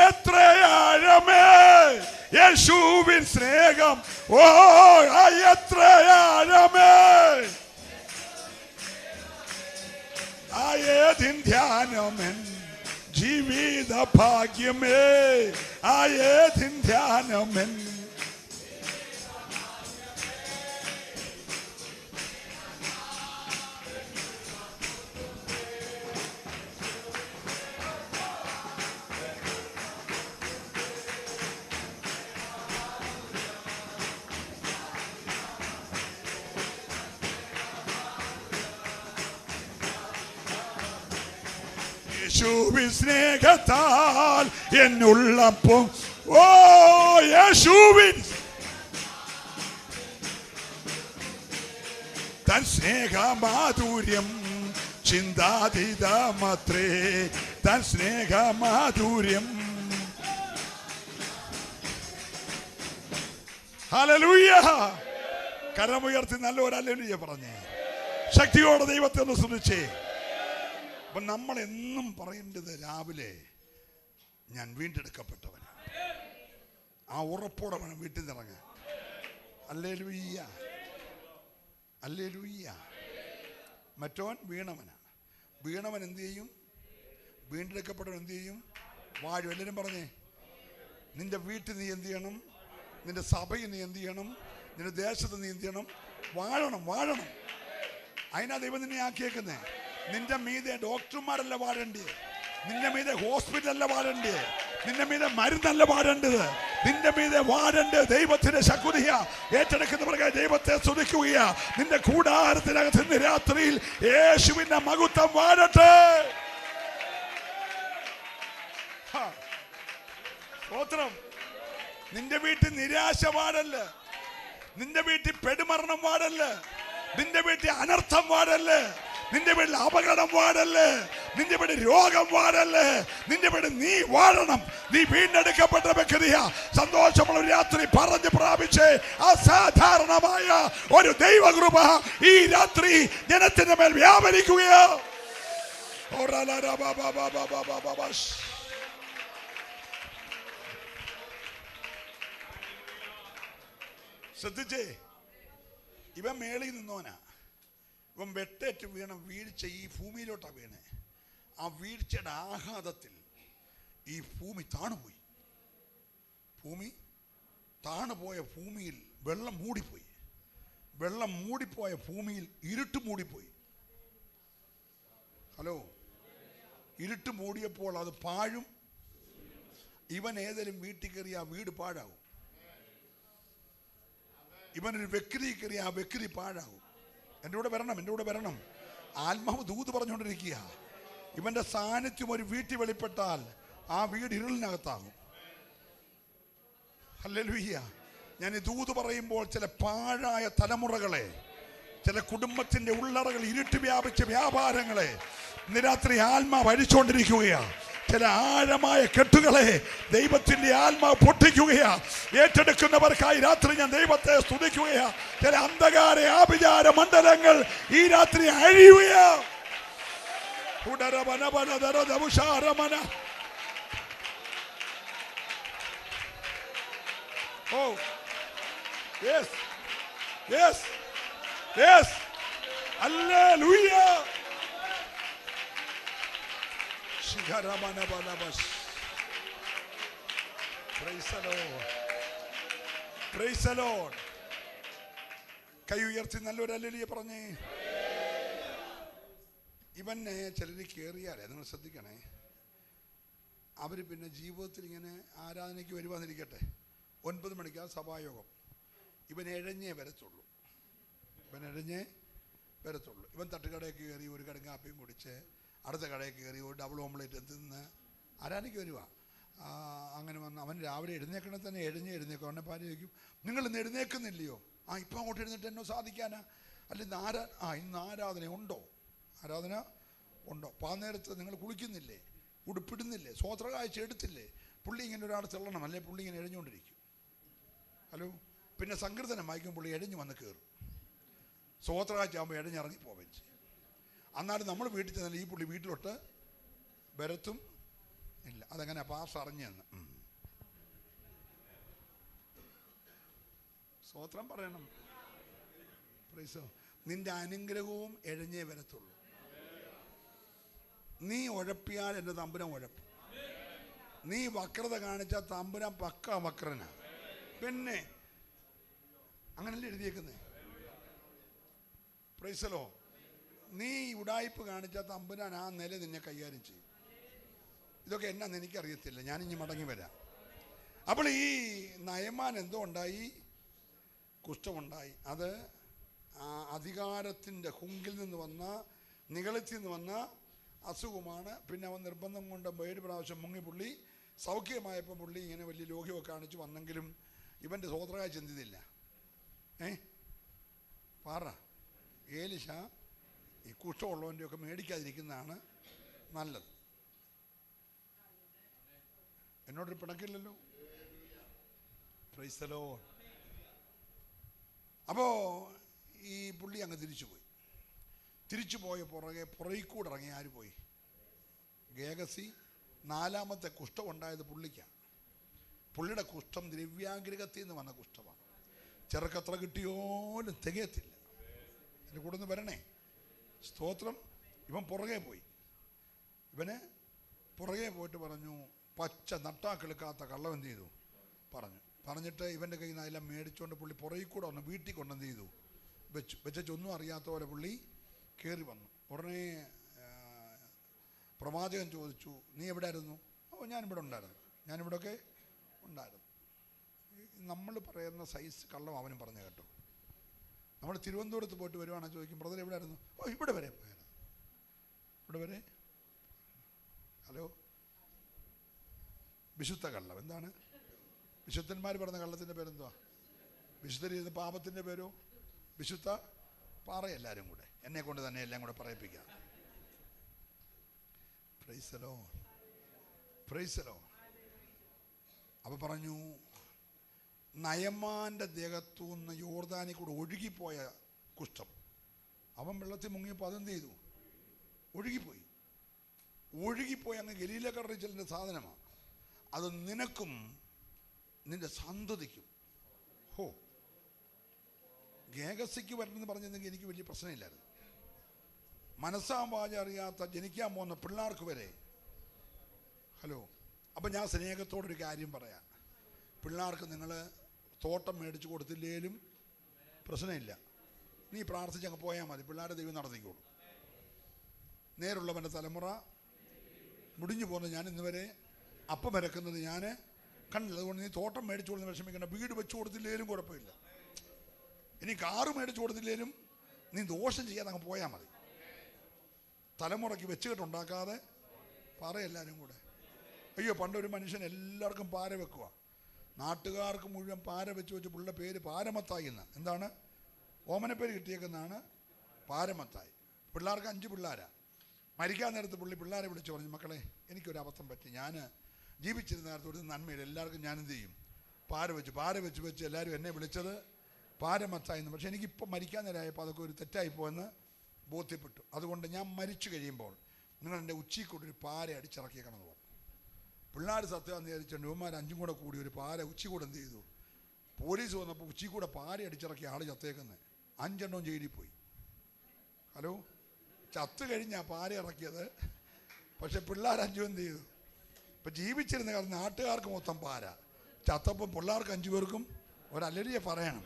എത്രയാഴമേ യേശുവിൻ സ്നേഹം. ഓ എത്രയാഴമേ ഏതിൻ ധ്യാനമെൻ ജീവിത ഭാഗ്യമേ ആയേതിൻ ധ്യാനമെൻ. യേശുവിൻ സ്നേഹത്താൽ എന്നുള്ളപ്പോൾ, ഓ യേശുവിൻ തൻ സ്നേഹമാധുര്യം ചിന്താതീതമത്രേ, തൻ സ്നേഹമാധുര്യം. ഹല്ലേലൂയ. കരമുയർത്തി നല്ലൊരു ഹല്ലേലൂയ പറഞ്ഞേ. ശക്തിയോടെ ദൈവത്തെ ഒന്ന് സ്തുതിച്ചേ. അപ്പൊ നമ്മൾ എന്നും പറയേണ്ടത് രാവിലെ ഞാൻ വീണ്ടെടുക്കപ്പെട്ടവൻ. ആ ഉറപ്പോടെ വേണം വീട്ടിൽ നിന്ന് ഇറങ്ങാൻ. Hallelujah, hallelujah. മറ്റവൻ വീണവനാണ്. വീണവൻ എന്ത് ചെയ്യും? വീണ്ടെടുക്കപ്പെട്ടവൻ എന്ത് ചെയ്യും? വാഴും. എല്ലാവരും പറഞ്ഞേ, നിന്റെ വീട്ടിൽ നീ എന്ത് ചെയ്യണം? നിന്റെ സഭയിൽ നീ എന്ത് ചെയ്യണം? നിന്റെ ദേശത്ത് നീ എന്ത് ചെയ്യണം? വാഴണം, വാഴണം. അതിനാ ദൈവം നിന്നെ ആക്കിയേക്കുന്നേ. നിന്റെ മീതെ ഡോക്ടർമാരല്ല വാഴണ്ടേ, നിന്റെ മീതെ ഹോസ്പിറ്റലല്ല വാഴണ്ടേ, നിന്റെ മീതെ മരുന്നല്ല വാഴേണ്ടത്. നിന്റെ മീതെ വാഴേണ്ടത് ദൈവത്തിന്റെ ശക്തിയ. ഏറ്റെടുക്കുന്നവർക്ക് ദൈവത്തെ സ്തുതിക്കുക. നിന്റെ കൂടാരത്തിനകത്ത് ഇന്ന് രാത്രിയിൽ യേശുവിന്റെ മഹത്വം വാഴട്ടെ. സ്തോത്രം. നിന്റെ വീട്ടിൽ നിരാശ വാഴല്ല, നിന്റെ വീട്ടിൽ പെടുമരണം വാഴല്ല, നിന്റെ വീട്ടിൽ അനർത്ഥം വാഴല്ലേ, നിന്റെ വീട്ടിൽ അപകടം വാഴല്ലേ, നിന്റെ വീട്ടിൽ രോഗം വാഴല്ലേ, നിന്റെ വീട്ടിൽ നീ വാഴണം. നീ വീണ്ടെടുക്കപ്പെട്ട വ്യക്തിയാ. സന്തോഷമുള്ള ഒരു രാത്രി പറഞ്ഞു പ്രാപിച്ച് അസാധാരണമായ ഒരു ദൈവകൃപ ഈ രാത്രി ജനത്തിന്റെ മേൽ വ്യാപരിക്കുകയോ. ശ്രദ്ധിച്ചേ, ഇവൻ മേളിൽ നിന്നോനാ. ഇവൻ വെട്ടേറ്റ് വീണ വീഴ്ച ഈ ഭൂമിയിലോട്ടാ വീണേ. ആ വീഴ്ചയുടെ ആഘാതത്തിൽ ഈ ഭൂമി താണുപോയി. ഭൂമി താണുപോയ ഭൂമിയിൽ വെള്ളം മൂടിപ്പോയി. വെള്ളം മൂടിപ്പോയ ഭൂമിയിൽ ഇരുട്ട് മൂടിപ്പോയി. ഹലോ, ഇരുട്ട് മൂടിയപ്പോൾ അത് പാഴും. ഇവൻ ഏതെങ്കിലും വീട്ടിൽ കയറി ആ വീട് പാഴാകും. ഇവനൊരു വ്യക്തി കയറി ആ വ്യക്തി പാഴാകും. എൻ്റെ കൂടെ വരണം, എൻ്റെ കൂടെ വരണം. ആത്മാവ് ദൂത് പറഞ്ഞുകൊണ്ടിരിക്കുക. ഇവന്റെ സാന്നിധ്യം ഒരു വീട്ടിൽ വെളിപ്പെട്ടാൽ ആ വീട് ഇരുളിനകത്താകും. ഹല്ലേലൂയ. ഞാൻ ഈ ദൂത് പറയുമ്പോൾ ചില പാഴായ തലമുറകളെ, ചില കുടുംബത്തിന്റെ ഉള്ളറകൾ ഇരുട്ട് വ്യാപിച്ച വ്യാപാരങ്ങളെ ഇന്ന് രാത്രി ആത്മാവ് അഴിച്ചുകൊണ്ടിരിക്കുകയാണ്. ചില ആഴമായ കെട്ടുകളെ ദൈവത്തിന്റെ ആത്മാവ് പൊട്ടിക്കുകയാ. ഏറ്റെടുക്കുന്നവർക്കായി രാത്രി ഞാൻ ദൈവത്തെ സ്തുതിക്കുകയാ. ചില അന്ധകാര ആഭിചാര മണ്ഡലങ്ങൾ ഈ രാത്രി അഴിയുകയാ. Oh, yes, yes, yes, hallelujah. Praise the Lord. Praise the Lord. കൈ ഉയർത്തി നല്ലൊരു ഹല്ലേലൂയ പറഞ്ഞേ. ഇവനെ ചിലർ കയറിയാലേ, നിങ്ങൾ ശ്രദ്ധിക്കണേ, അവർ പിന്നെ ജീവിതത്തിൽ ഇങ്ങനെ ആരാധനയ്ക്ക് വരുവാന്നിരിക്കട്ടെ, 9 മണിക്കാ സഭായോഗം. ഇവൻ എഴഞ്ഞേ വരത്തുള്ളൂ. ഇവൻ തട്ടുകടയിൽ കയറി ഒരു കടുങ്കാപ്പിയും കുടിച്ച് അടുത്ത കടയിൽ കയറി ഒരു ഡബിൾ ഓംലേറ്റ് തിന്ന് ആരാധനയ്ക്ക് വരുക. അങ്ങനെ വന്ന് അവൻ രാവിലെ എഴുന്നേക്കണേ തന്നെ എഴുന്നേക്കും. അവനെ പാല് ചോദിക്കും, നിങ്ങൾ ഇന്ന് എഴുന്നേക്കുന്നില്ലയോ? ഇപ്പം അങ്ങോട്ട് എഴുന്നേറ്റ് എന്നോ സാധിക്കാനാ? അല്ല ഇന്ന് ആരാധന ഉണ്ടോ? ആരാധന ഉണ്ടോ? നേരത്ത് നിങ്ങൾ കുളിക്കുന്നില്ലേ, ഉടുപ്പിടുന്നില്ലേ, സ്വോത്ര കാഴ്ച എടുത്തില്ലേ? പുള്ളി ഇങ്ങനെ ഒരാൾ ചെല്ലണം, അല്ലേ പുള്ളി ഇങ്ങനെ എഴഞ്ഞുകൊണ്ടിരിക്കും. ഹലോ, പിന്നെ സങ്കീർത്തനം വായിക്കും, പുള്ളി എഴഞ്ഞു വന്ന് കയറും. സ്വോത്ര കാഴ്ച ആകുമ്പോൾ എഴഞ്ഞിറങ്ങി പോവുകയും ചെയ്യും. എന്നാലും നമ്മൾ വീട്ടിൽ ചെന്നാൽ ഈ പുള്ളി വീട്ടിലോട്ട് വരത്തും ഇല്ല. അതെങ്ങനെ പാസ് അറിഞ്ഞെന്ന് സ്തോത്രം പറയണം. നിന്റെ അനുഗ്രഹവും എഴഞ്ഞേ വരത്തുള്ളൂ. നീ ഉഴപ്പിയാൽ എൻ്റെ തമ്പുരാൻ ഉഴപ്പും. നീ വക്രത കാണിച്ചാൽ തമ്പുരാൻ പക്ക വക്രനാ. പിന്നെ അങ്ങനല്ലേ എഴുതിയേക്കുന്നേ? പ്രൈസലോ. നീ ഉടായ്പ് കാണിച്ചാൽ തമ്പുരാൻ ആ നില നിന്നെ കൈകാര്യം ചെയ്യും. ഇതൊക്കെ എന്നാന്ന് എനിക്കറിയത്തില്ല, ഞാനിഞ്ഞ് മടങ്ങി വരാം. അപ്പോൾ ഈ നയമാൻ എന്തോ ഉണ്ടായി? കുഷ്ഠമുണ്ടായി. അത് അധികാരത്തിൻ്റെ ഹുങ്കിൽ നിന്ന് വന്ന, നിഗളത്തിൽ നിന്ന് വന്ന അസുഖമാണ്. പിന്നെ അവൻ നിർബന്ധം കൊണ്ട് 7 പ്രാവശ്യം മുങ്ങി പുള്ളി സൗഖ്യമായപ്പോൾ പുള്ളി ഇങ്ങനെ വലിയ ലോഹ്യമൊക്കെ കാണിച്ച് വന്നെങ്കിലും ഇവൻ്റെ സ്വോത്രകായ ചിന്തിതില്ല. പാറ ഏലിശ ഈ കുഷ്ഠമുള്ളവൻ്റെയൊക്കെ മേടിക്കാതിരിക്കുന്നതാണ് നല്ലത്. എന്നോടൊരു പിണക്കില്ലല്ലോ. Price the Lord. അപ്പോൾ ഈ പുള്ളി അങ്ങ് തിരിച്ചു പോയ പുറകിക്കൂടെ ഇറങ്ങി ആര് പോയി? ഗേഹസി. 4ാമത്തെ കുഷ്ഠം ഉണ്ടായത് പുള്ളിക്കാണ്. പുള്ളിയുടെ കുഷ്ഠം ദ്രവ്യാഗ്രഹത്തിൽ നിന്ന് വന്ന കുഷ്ഠമാണ്. ചെറുക്കത്ര കിട്ടിയോലും തികയത്തില്ല. എൻ്റെ കൂടെ നിന്ന് വരണേ. സ്തോത്രം. ഇവൻ പുറകെ പോയി. ഇവന് പുറകെ പോയിട്ട് പറഞ്ഞു, പച്ച നട്ടാക്കെടുക്കാത്ത കള്ളം എന്ത് ചെയ്തു പറഞ്ഞിട്ട് ഇവൻ്റെ കയ്യിൽ നിന്ന് അതെല്ലാം മേടിച്ചുകൊണ്ട് പുള്ളി പുറകിൽ കൂടെ വന്നു വീട്ടിൽ കൊണ്ടെന്ത് ചെയ്തു വെച്ചൊന്നും അറിയാത്ത പോലെ പുള്ളി കയറി വന്നു. ഉടനെ പ്രവാചകൻ ചോദിച്ചു, നീ എവിടെ ആയിരുന്നു? ഞാനിവിടെ ഉണ്ടായിരുന്നു. ഞാനിവിടെയൊക്കെ ഉണ്ടായിരുന്നു. നമ്മൾ പറയുന്ന സൈസ് കള്ളം അവനും പറഞ്ഞു കേട്ടോ. നമ്മൾ തിരുവനന്തപുരത്ത് പോയിട്ട് വരുവാണെങ്കിൽ ചോദിക്കും, ബ്രദർ എവിടെ ആയിരുന്നു? ഇവിടെ വരെ പോയായിരുന്നു. ഇവിടെ വരെ. ഹലോ. വിശുദ്ധ കള്ളം. എന്താണ് വിശുദ്ധന്മാർ പറഞ്ഞ കള്ളത്തിൻ്റെ പേരെന്തുവാ? വിശുദ്ധ പാപത്തിൻ്റെ പേരോ? വിശുദ്ധ പാറയെല്ലാവരും കൂടെ എന്നെ കൊണ്ട് തന്നെ എല്ലാം കൂടെ പറയിപ്പിക്കാം. Praise the Lord. Praise the Lord. അപ്പോൾ പറഞ്ഞു, നയമാൻ്റെ ദേഹത്തുനിന്ന് യോർദാനിൽ കൂടെ ഒഴുകിപ്പോയ കുഷ്ഠം. അവൻ വെള്ളത്തിൽ മുങ്ങിയപ്പോൾ അതെന്ത് ചെയ്തു? ഒഴുകിപ്പോയി അങ്ങ് ഗലീല കടലിൽ ചെല്ലുന്ന സാധനമാണ്. അത് നിനക്കും നിന്റെ സന്തതിക്കും. ഗേഹസിക്ക് വരണമെന്ന് പറഞ്ഞെങ്കിൽ എനിക്ക് വലിയ പ്രശ്നമില്ലായിരുന്നു. മനസ്സാം വാച അറിയാത്ത ജനിക്കാൻ പോകുന്ന പിള്ളേർക്ക് വരെ. ഹലോ. അപ്പം ഞാൻ സ്നേഹത്തോടൊരു കാര്യം പറയാം. പിള്ളേർക്ക് നിങ്ങൾ തോട്ടം മേടിച്ച് കൊടുത്തില്ലേലും പ്രശ്നമില്ല. നീ പ്രാർത്ഥിച്ചങ്ങ് പോയാൽ മതി. പിള്ളേരുടെ ദൈവം നടത്തിക്കോളൂ. നേരുള്ളവൻ്റെ തലമുറ മുടിഞ്ഞു പോകുന്നത് ഞാൻ ഇന്നുവരെ അപ്പം വരക്കുന്നത് ഞാൻ കണ്ടില്ല. അതുകൊണ്ട് നീ തോട്ടം മേടിച്ചു കൊടുത്ത് വിഷമിക്കേണ്ട. വീട് വെച്ച് കൊടുത്തില്ലേലും കുഴപ്പമില്ല. ഇനി കാറ് മേടിച്ചു കൊടുത്തില്ലേലും നീ ദോഷം ചെയ്യാതെ അങ്ങ് പോയാൽ മതി. തലമുറയ്ക്ക് വെച്ചുകെട്ടുണ്ടാക്കാതെ പറയെല്ലാവരും കൂടെ. അയ്യോ, പണ്ടൊരു മനുഷ്യൻ എല്ലാവർക്കും പാര വെക്കുക. നാട്ടുകാർക്ക് മുഴുവൻ പാര വെച്ച് പുള്ള പേര് പാരമത്തായി എന്ന്. എന്താണ്? ഓമനപ്പേര് കിട്ടിയേക്കുന്നതാണ് പാരമത്തായി. പിള്ളേർക്ക് 5 പിള്ളേരാ. മരിക്കാൻ നേരത്ത് പിള്ളേരെ വിളിച്ച് പറഞ്ഞു, മക്കളെ എനിക്കൊരു അബദ്ധം പറ്റി. ഞാൻ ജീവിച്ചിരുന്ന നേരത്തെ ഒരു നന്മയിൽ എല്ലാവർക്കും ഞാൻ എന്ത് ചെയ്യും? പാര വെച്ച് എല്ലാവരും എന്നെ വിളിച്ചത് പാരമത്തായിരുന്നു. പക്ഷെ എനിക്കിപ്പോൾ മരിക്കാൻ നേരമായപ്പോൾ അതൊക്കെ ഒരു തെറ്റായിപ്പോയെന്ന് ബോധ്യപ്പെട്ടു. അതുകൊണ്ട് ഞാൻ മരിച്ചു കഴിയുമ്പോൾ നിങ്ങൾ എൻ്റെ ഉച്ചയ്ക്കൂടെ ഒരു പാര അടിച്ചിറക്കിയേക്കണമെന്ന് പറഞ്ഞു. പിള്ളേർ സത്യം വിചാരിച്ചുകൊണ്ട് ഇവന്മാർ 5 കൂടെ കൂടി ഒരു പാര ഉച്ചക്കൂടെ എന്ത് ചെയ്തു? പോലീസ് വന്നപ്പോൾ ഉച്ചക്കൂടെ പാര അടിച്ചിറക്കിയ ആൾ ചത്തേക്കുന്നത് 5 എണ്ണവും ജയിലിൽ പോയി. ഹലോ. ചത്ത് കഴിഞ്ഞാൽ പാര ഇറക്കിയത്. പക്ഷെ പിള്ളേർ 5 എന്ത് ചെയ്തു? ഇപ്പം ജീവിച്ചിരുന്ന കാലത്ത് നാട്ടുകാർക്ക് മൊത്തം പാര, ചത്തപ്പം പിള്ളേർക്ക് 5 പേർക്കും ഒരല്ലരിയെ പറയണം.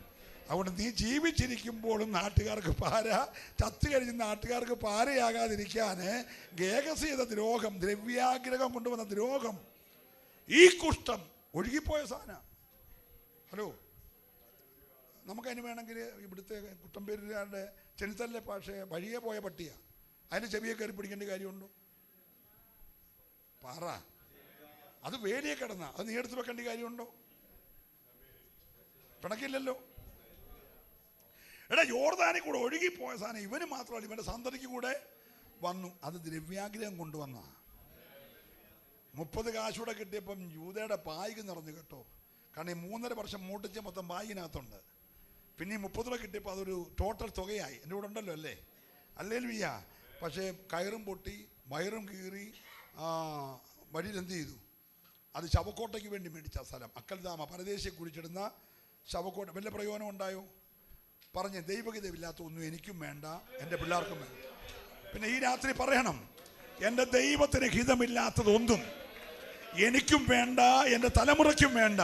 അതുകൊണ്ട് നീ ജീവിച്ചിരിക്കുമ്പോഴും നാട്ടുകാർക്ക് പാര, ചത്തു കഴിഞ്ഞ് നാട്ടുകാർക്ക് പാരയാകാതിരിക്കാൻ ഗേഹസി ചെയ്ത ദ്രോഹം, ദ്രവ്യാഗ്രഹം കൊണ്ടുവന്ന ദ്രോഹം, ഈ കുഷ്ഠം ഒഴുകിപ്പോയ സാധനം. ഹലോ. നമുക്കതിന് വേണമെങ്കിൽ ഇവിടുത്തെ കുട്ടമ്പേരുകാരുടെ ചെന്നിത്തലിലെ ഭാഷയെ വഴിയെ പോയ പട്ടിയാണ്. അതിൻ്റെ ചെവിയെ കയറി പിടിക്കേണ്ട കാര്യമുണ്ടോ? പാറ അത് വേലിയെ കിടന്ന അത് നീ എടുത്ത് വെക്കേണ്ട കാര്യമുണ്ടോ? പിണക്കില്ലല്ലോ. എടാ, യോർദാനിൽ കൂടെ ഒഴുകിപ്പോയ സാധനം ഇവന് മാത്രമല്ല, ഇവൻ്റെ സന്തതിക്ക് കൂടെ വന്നു. അത് ദ്രവ്യാഗ്രഹം കൊണ്ടുവന്ന 30 കാശൂടെ കിട്ടിയപ്പം യൂതയുടെ ബാഗ് നിറഞ്ഞു കേട്ടോ. കാരണം ഈ 3.5 വർഷം മൂട്ടിച്ച മൊത്തം ബാഗിനകത്തുണ്ട്. പിന്നെ ഈ 30 രൂപ കിട്ടിയപ്പോൾ അതൊരു ടോട്ടൽ തുകയായി. എൻ്റെ കൂടെ ഉണ്ടല്ലോ അല്ലേ? അല്ലേലുയ്യ. പക്ഷേ കയറും പൊട്ടി, വയറും കീറി, വഴിയിൽ എന്ത് ചെയ്തു? അത് ശവക്കോട്ടയ്ക്ക് വേണ്ടി മേടിച്ച സ്ഥലം. അക്കൽദാമ പരദേശിയെ കുറിച്ചിടുന്ന ശവക്കോട്ട. വല്ല പ്രയോജനം ഉണ്ടായോ? പറഞ്ഞ് ദൈവഹിതമില്ലാത്ത ഒന്നും എനിക്കും വേണ്ട, എൻ്റെ പിള്ളേർക്കും വേണ്ട. പിന്നെ ഈ രാത്രി പറയണം, എൻ്റെ ദൈവത്തിന് ഹിതമില്ലാത്തതൊന്നും എനിക്കും വേണ്ട, എൻ്റെ തലമുറയ്ക്കും വേണ്ട.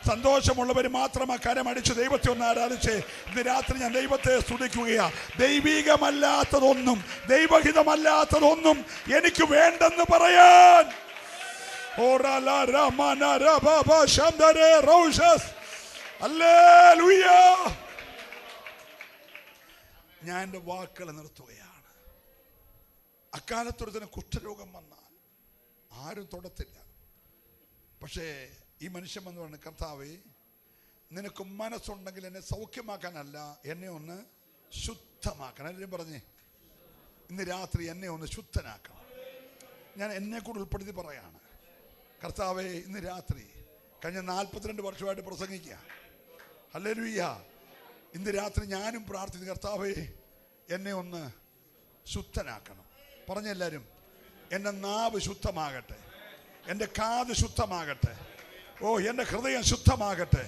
സന്തോഷമുള്ളവർ മാത്രം ആ കരമടിച്ച് ദൈവത്തെ ഒന്ന് ആരാധിച്ച് ഇന്ന് രാത്രി ഞാൻ ദൈവത്തെ സ്തുതിക്കുകയാണ്. ദൈവികമല്ലാത്തതൊന്നും, ദൈവഹിതമല്ലാത്തതൊന്നും എനിക്ക് വേണ്ടെന്ന് പറയാൻ. ഞാൻ എൻ്റെ വാക്കുകൾ നിർത്തുകയാണ്. അക്കാലത്തൊരുത്തിന് കുഷ്ഠരോഗം വന്നാൽ ആരും തൊടത്തില്ല. പക്ഷേ ഈ മനുഷ്യൻ എന്ന് പറഞ്ഞു, കർത്താവേ, നിനക്ക് മനസ്സുണ്ടെങ്കിൽ എന്നെ സൗഖ്യമാക്കാനല്ല, എന്നെ ഒന്ന് ശുദ്ധമാക്കണം. എല്ലാവരും പറഞ്ഞേ, ഇന്ന് രാത്രി എന്നെ ഒന്ന് ശുദ്ധനാക്കണം. ഞാൻ എന്നെ കൂടെ ഉൾപ്പെടുത്തി പറയാണ്. കർത്താവേ, ഇന്ന് രാത്രി കഴിഞ്ഞ 42 വർഷമായിട്ട് പ്രസംഗിക്കുക. ഹല്ലേലൂയ. ഇന്ന് രാത്രി ഞാനും പ്രാർത്ഥിക്കുന്നു, കർത്താവേ, എന്നെ ഒന്ന് ശുദ്ധനാക്കണം. പറഞ്ഞെല്ലാവരും, എൻ്റെ നാവ് ശുദ്ധമാകട്ടെ, എൻ്റെ കാത് ശുദ്ധമാകട്ടെ, എൻ്റെ ഹൃദയം ശുദ്ധമാകട്ടെ.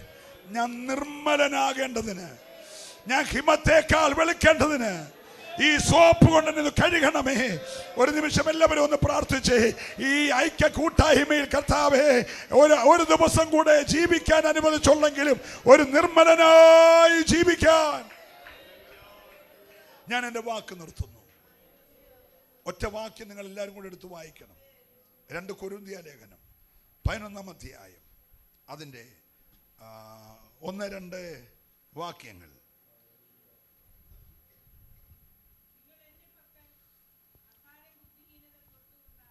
ഞാൻ നിർമ്മലനാകേണ്ടതിന്, ഞാൻ ഹിമത്തേക്കാൾ വെളുക്കേണ്ടതിന് ഈ സോപ്പ് കൊണ്ട് നിന്ന് കഴുകണമേ. ഒരു നിമിഷം എല്ലാവരും ഒന്ന് പ്രാർത്ഥിച്ചേ. ഈ ഐക്യ കൂട്ടായ്മയിൽ കർത്താവേ, ഒരു ദിവസം കൂടെ ജീവിക്കാൻ അനുവദിച്ചുള്ളെങ്കിലും ഒരു നിർമ്മലനായി ജീവിക്കാൻ ഞാൻ എൻ്റെ വാക്ക് നിർത്തുന്നു. ഒറ്റ വാക്യം നിങ്ങൾ എല്ലാവരും കൂടെ എടുത്ത് വായിക്കണം. 2 കൊരിന്ത്യർ ലേഖനം 11-ാം അധ്യായം അതിൻ്റെ 1-2 വാക്യങ്ങൾ.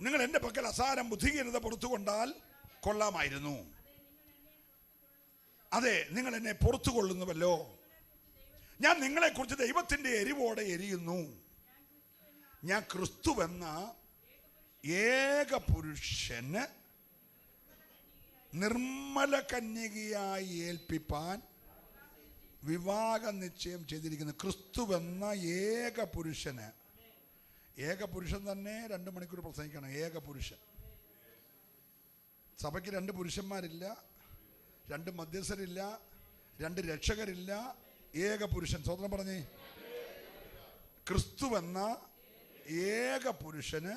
നിങ്ങൾ എൻ്റെ പക്കൽ അസാരം ബുദ്ധിഹീനത പുറത്തു കൊണ്ടാൽ കൊള്ളാമായിരുന്നു. അതെ, നിങ്ങൾ എന്നെ പുറത്തു കൊള്ളുന്നുവല്ലോ. ഞാൻ നിങ്ങളെക്കുറിച്ച് ദൈവത്തിൻ്റെ എരിവോടെ എരിയുന്നു. ഞാൻ ക്രിസ്തുവെന്ന ഏക പുരുഷന് നിർമ്മല കന്യകയായി ഏൽപ്പിപ്പാൻ വിവാഹ നിശ്ചയം ചെയ്തിരിക്കുന്നു. ക്രിസ്തുവെന്ന ഏക പുരുഷന്, ഏക പുരുഷൻ തന്നെ 2 മണിക്കൂർ പ്രസംഗിക്കണം. ഏക പുരുഷൻ. സഭയ്ക്ക് 2 പുരുഷന്മാരില്ല, 2 മധ്യസ്ഥരില്ല, 2 രക്ഷകരില്ല. ഏക പുരുഷൻ. സ്വതന്ത്രം പറഞ്ഞേ. ക്രിസ്തുവെന്ന ഏക പുരുഷന്